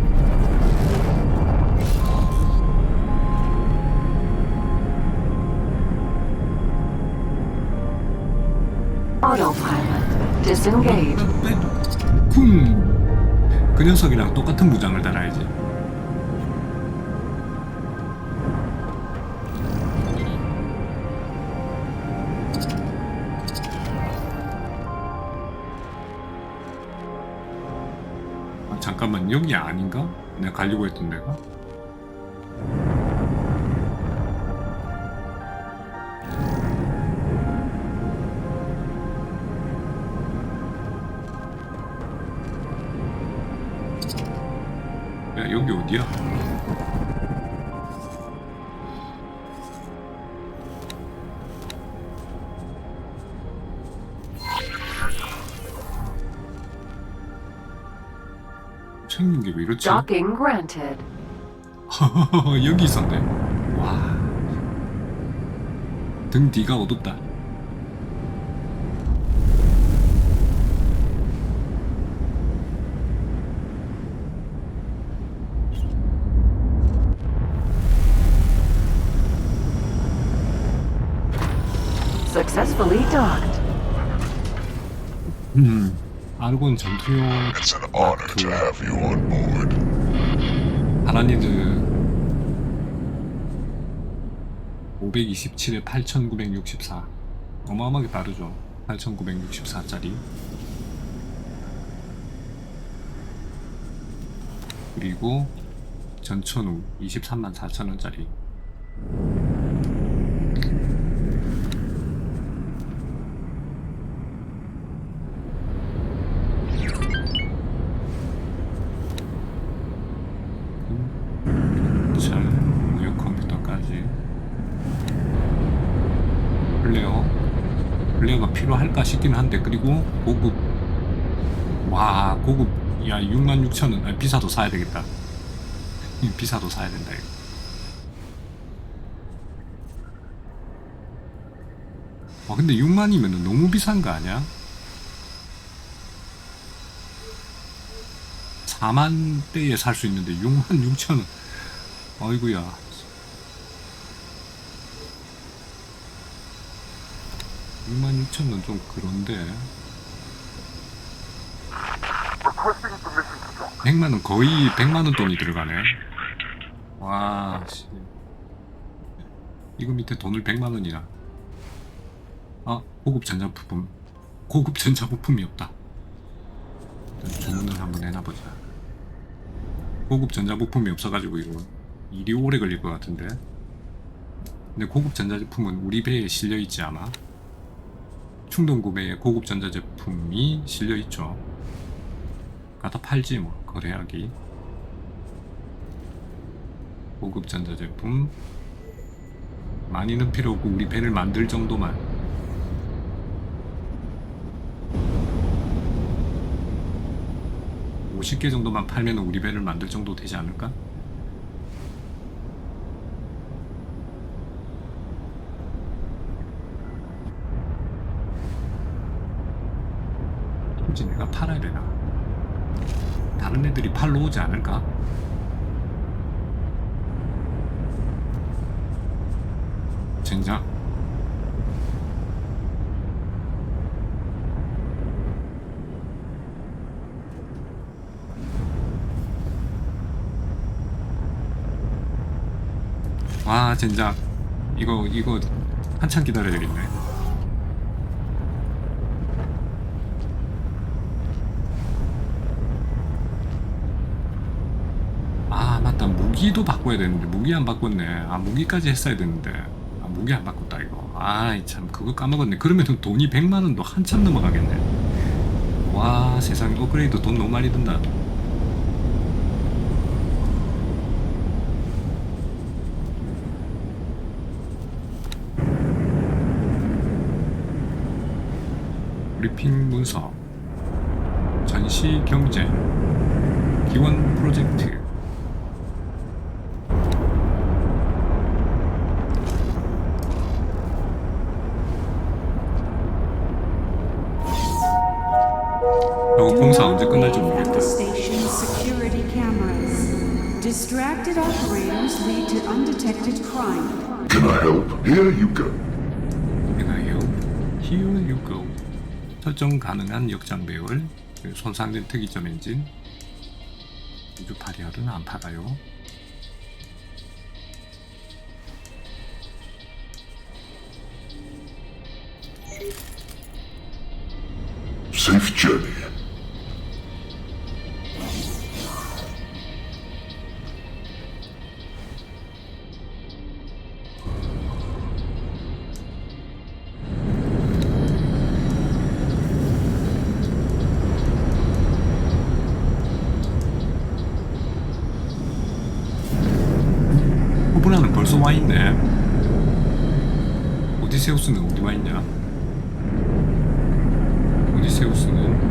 Autopilot disengaged. 그 녀석이랑 똑같은 무장을 달아야지. 아, 잠깐만, 여기 아닌가? 내가 가려고 했던 데가? 야, 여기 어디야? 챙긴 게 왜 이렇지? Docking granted. 여기 있었네. 와. 등 뒤가 어둡다. Successfully docked. 아르곤 전투용 It's an honor to have you on board. 하나니드 527에 8964 어마어마하게 빠르죠. 8964짜리 그리고 전천후 234,000원짜리 무역 컴퓨터까지 플레어가 필요할까 싶긴 한데 그리고 고급 고급 야 66,000원 아니, 비사도 사야 되겠다. 비사도 사야 된다 이거. 근데 6만이면 너무 비싼 거 아니야? 4만대에 살 수 있는데 66,000원 어이구야. 66,000원 좀 그런데 100만원 거의 100만원 돈이 들어가네. 와 씨. 이거 밑에 돈을 100만원이나 고급 전자부품이 없다. 주문을 한번 해놔보자. 고급 전자부품이 없어가지고 이거 일이 오래 걸릴 것 같은데. 근데 고급 전자제품은 우리 배에 실려있지 아마. 충동 구매에 고급 전자제품이 실려있죠. 갖다 팔지 뭐 거래하기. 고급 전자제품 많이는 필요 없고 우리 배를 만들 정도만. $50개 정도만 팔면 우리 배를 만들 정도 되지 않을까? 굳이 내가 팔아야 되나? 다른 애들이 팔로 오지 않을까? 젠장. 와 젠장. 이거 한참 기다려야 되겠네. 아 맞다, 무기도 바꿔야 되는데 무기 안 바꿨네. 아 무기까지 했어야 되는데 아 무기 안 바꿨다 이거. 아이 참 그거 까먹었네. 그러면 돈이 100만원도 한참 넘어가겠네. 와 세상에, 업그레이드 돈 너무 많이 든다. 브리핑 문서, 전시 경제, 기원 프로젝트. 저거 공사 언제 끝날지 모르겠다. Station security cameras. Distracted operators lead to undetected crime. Can I help? Here you go. Can I help? Here you go. 설정 가능한 역장 배열, 손상된 특이점 엔진, 우주 파리알은 안 팔아요. Safe journey. 후브라는 벌써 와있네. 오디세우스는 어디 와있냐? 오디세우스는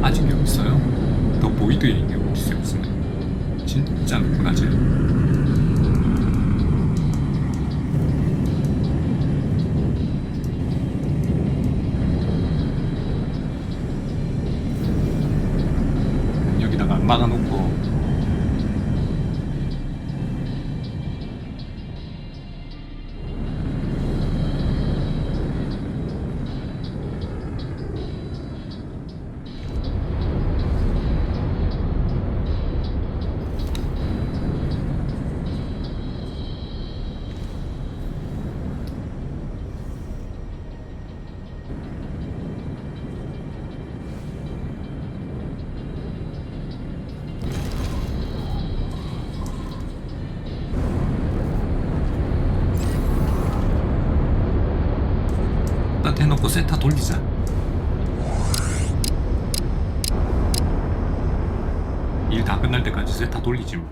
아직 여기 있어요? 더 보이드에 있네. 오디세우스는 진짜 누구나지? 여기다가 막아놓고 딱 해놓고 세타 돌리자. 일 다 끝날 때까지 세타 돌리지 뭐.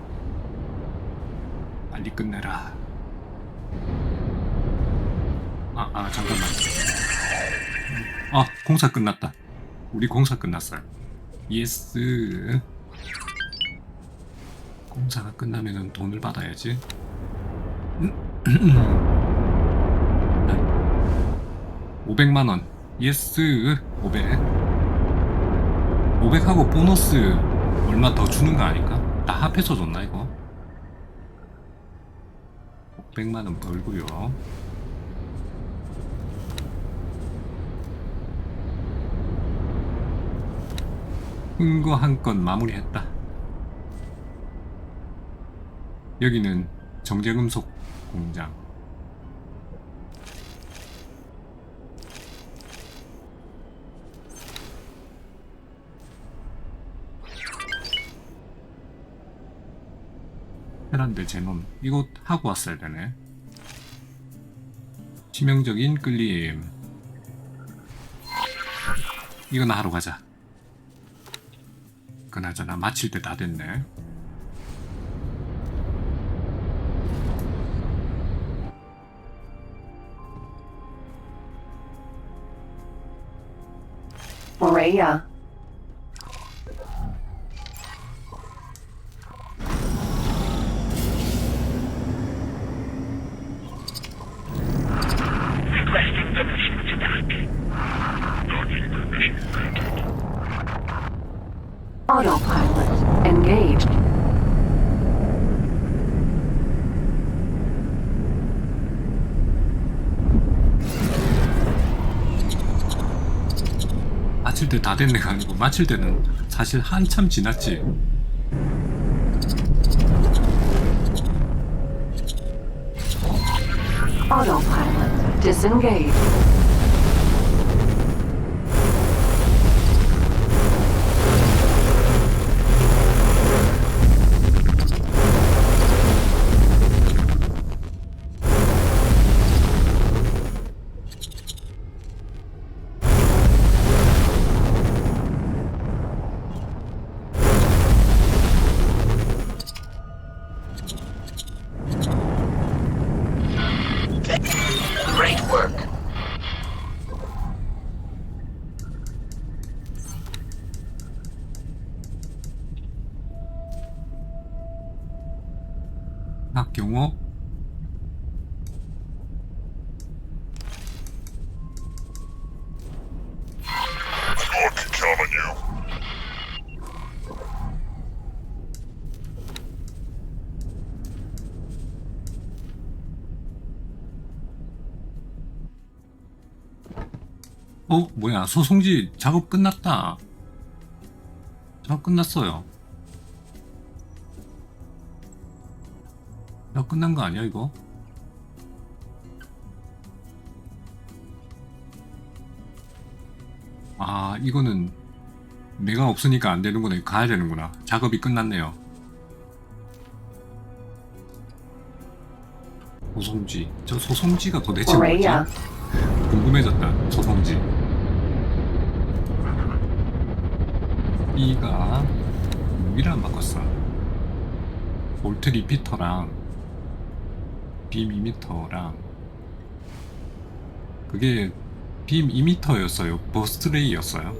빨리 끝내라. 잠깐만. 공사 끝났다. 우리 공사 끝났어요. 예스. 공사가 끝나면은 돈을 받아야지. 500만원. 예스. 500하고 보너스 얼마 더 주는 거 아닐까? 다 합해서 줬나 이거? 500만원 벌고요. 큰 거 한 건 마무리했다. 여기는 정제금속 공장. 헤란데 제논 이거 하고 왔어야 되네. 치명적인 끌림. 이거나 하러 가자. 그나저나 마칠 때 다 됐네. Maria. Requesting permission to attack. Autopilot engaged. 마칠 때 다 됐네가 아니고 마칠 때는 사실 한참 지났지. Autopilot disengaged. Great work. 학경호 I can count on you. 뭐야, 소송지 작업 끝났다. 작업 끝났어요. 작업 끝난 거 아니야 이거? 아, 이거는 내가 없으니까 안 되는구나. 가야 되는구나. 작업이 끝났네요. 소송지. 저 소송지가 도대체 뭐지? 궁금해졌다. 소송지. B가 무기를 바꿨어. 볼트 리피터랑 빔 이미터랑 그게 빔 이미터였어요. 버스트 레이였어요.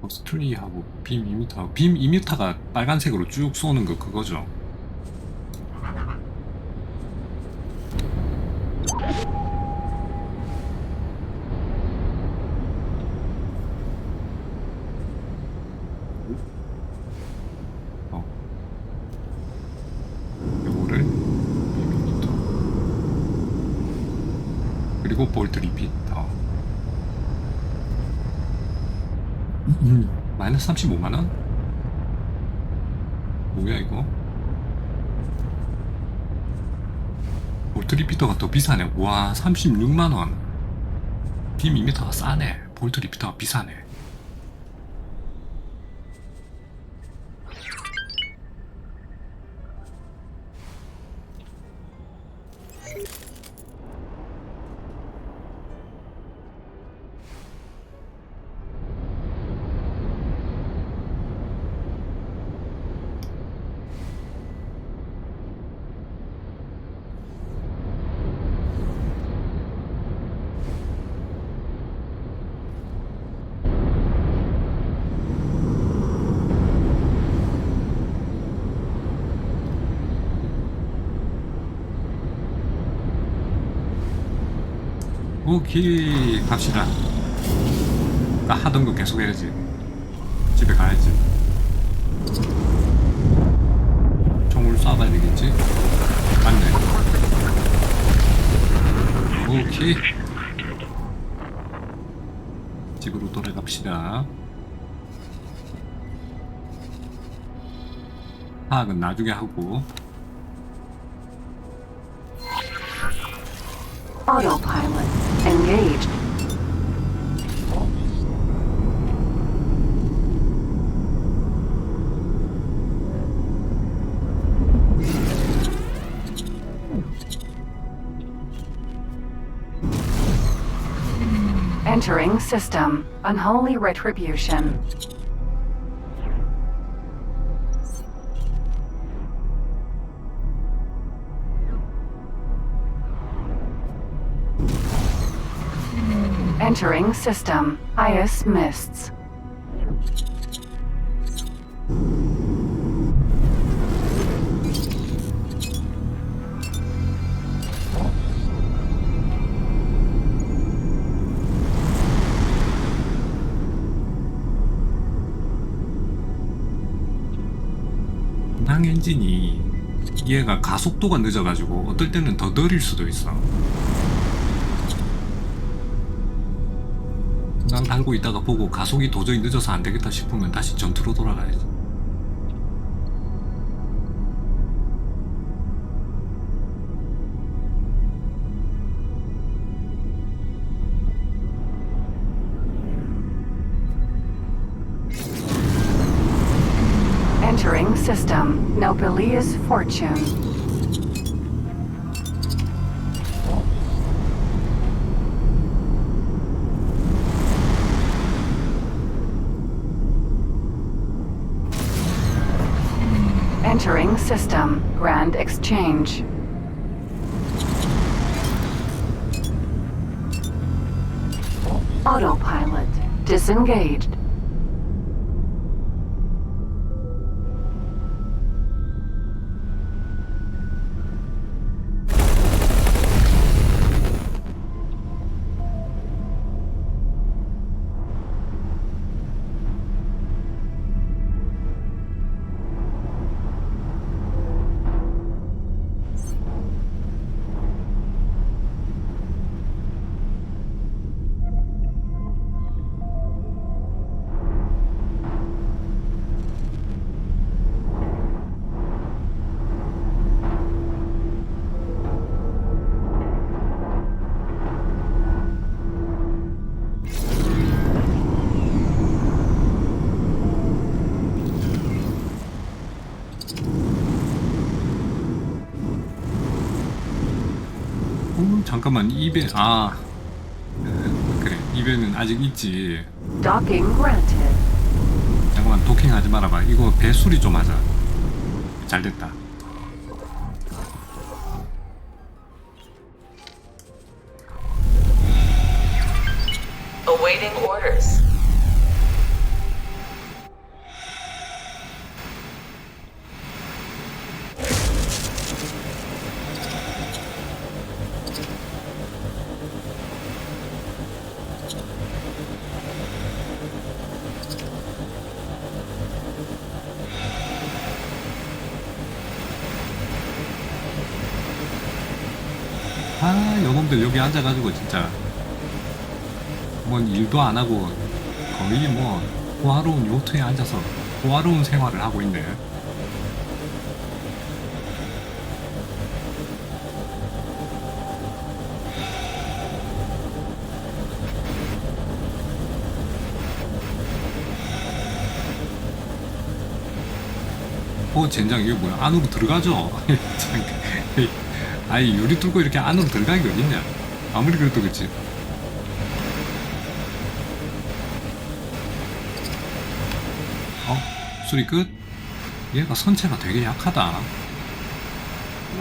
버스트 레이하고 빔 이미터. 빔 이미터가 빨간색으로 쭉 쏘는 거 그거죠. 그리고 볼트 리피터. 마이너스 35만원? 뭐야 이거? 볼트 리피터가 더 비싸네. 와, 36만원. 빔 2m가 싸네. 볼트 리피터가 비싸네. 오케이, 갑시다. 나 하던 거 계속 해야지. 집에 가야지. 총을 쏴봐야 되겠지? 맞네. 오케이. 집으로 돌아갑시다. 파악은 나중에 하고. Autopilot engaged. Entering system. Unholy retribution. Entering system. IS mists. 순항 엔진이 얘가 가속도가 늦어가지고 어떨 때는 더 느릴 수도 있어. 순항 달고 있다가 보고 가속이 도저히 늦어서 안 되겠다 싶으면 다시 전투로 돌아가야지. Entering system. Nobilia's fortune. Entering system. Grand exchange. Autopilot. Disengaged. 잠깐만, 입에 그래, 입에는 아직 있지. Docking granted. 잠깐만, 도킹하지 말아봐. 이거 배수리 좀 하자. 잘됐다. Awaiting orders. 여놈들 여기 앉아가지고 진짜 뭔 일도 안 하고 거의 뭐 호화로운 요트에 앉아서 호화로운 생활을 하고 있네. 젠장, 이게 뭐야? 안으로 들어가죠? 아이, 유리 뚫고 이렇게 안으로 들어가는 게 어딨냐? 아무리 그래도 그렇지. 수리 끝? 얘가 선체가 되게 약하다.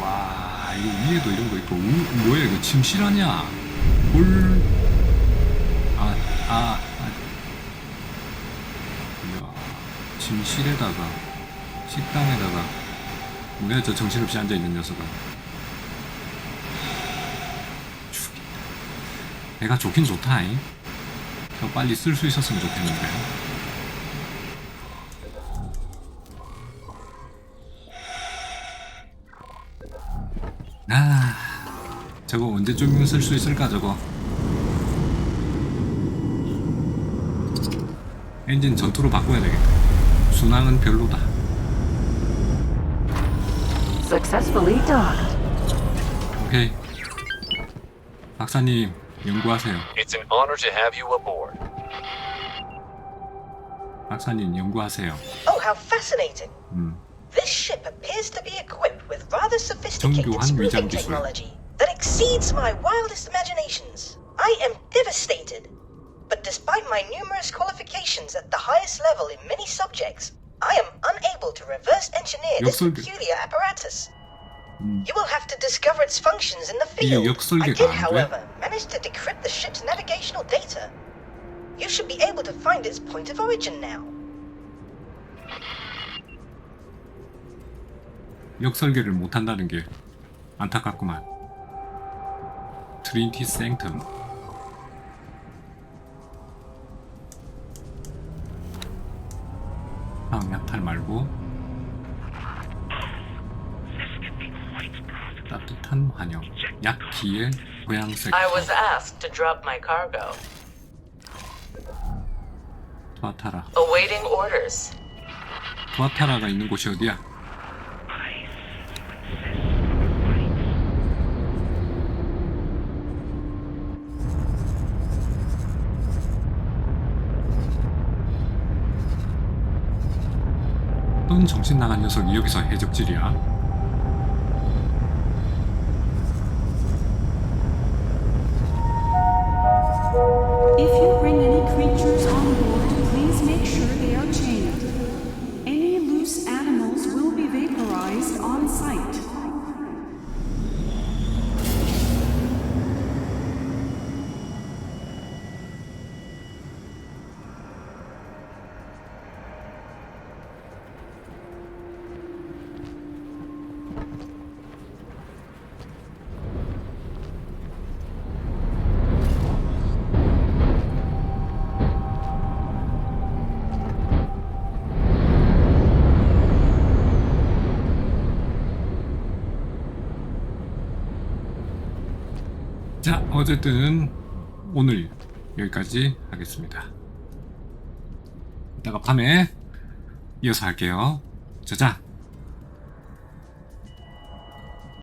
와, 이거 위에도 이런 거 있고. 뭐야, 이거 침실하냐? 홀. 이야, 침실에다가, 식당에다가. 뭐야, 저 정신없이 앉아있는 녀석은. 내가 좋긴 좋다잉. 더 빨리 쓸 수 있었으면 좋겠는데. 저거 언제쯤 쓸 수 있을까 저거. 엔진 전투로 바꿔야 되겠다. 순항은 별로다. Successfully docked. 오케이. 박사님, 연구하세요. It's an honor to have you aboard. 박사님, 연구하세요. Oh, how fascinating. This ship appears to be equipped with rather sophisticated spoofing technology that exceeds my wildest imaginations. I am devastated. But despite my numerous qualifications at the highest level in many subjects, I am unable to reverse engineer this peculiar apparatus. You will have to discover its functions in the field. I did, however, manage to decrypt the ship's navigational data. You should be able to find its point of origin now. 역설계를 못한다는 게 안타깝구만. 트리니티 생텀. 다음 약탈 말고 따뜻한 환영. 약기의 고향 섹터. I was asked to drop my cargo. 투아타라. Awaiting orders. 투아타라가 있는 곳이 어디야? 어떤 정신 나간 녀석이 여기서 해적질이야? If you bring any creatures on board, please make sure they are chained. Any loose animals will be vaporized on sight. 자, 어쨌든 오늘 여기까지 하겠습니다. 이따가 밤에 이어서 할게요. 자자.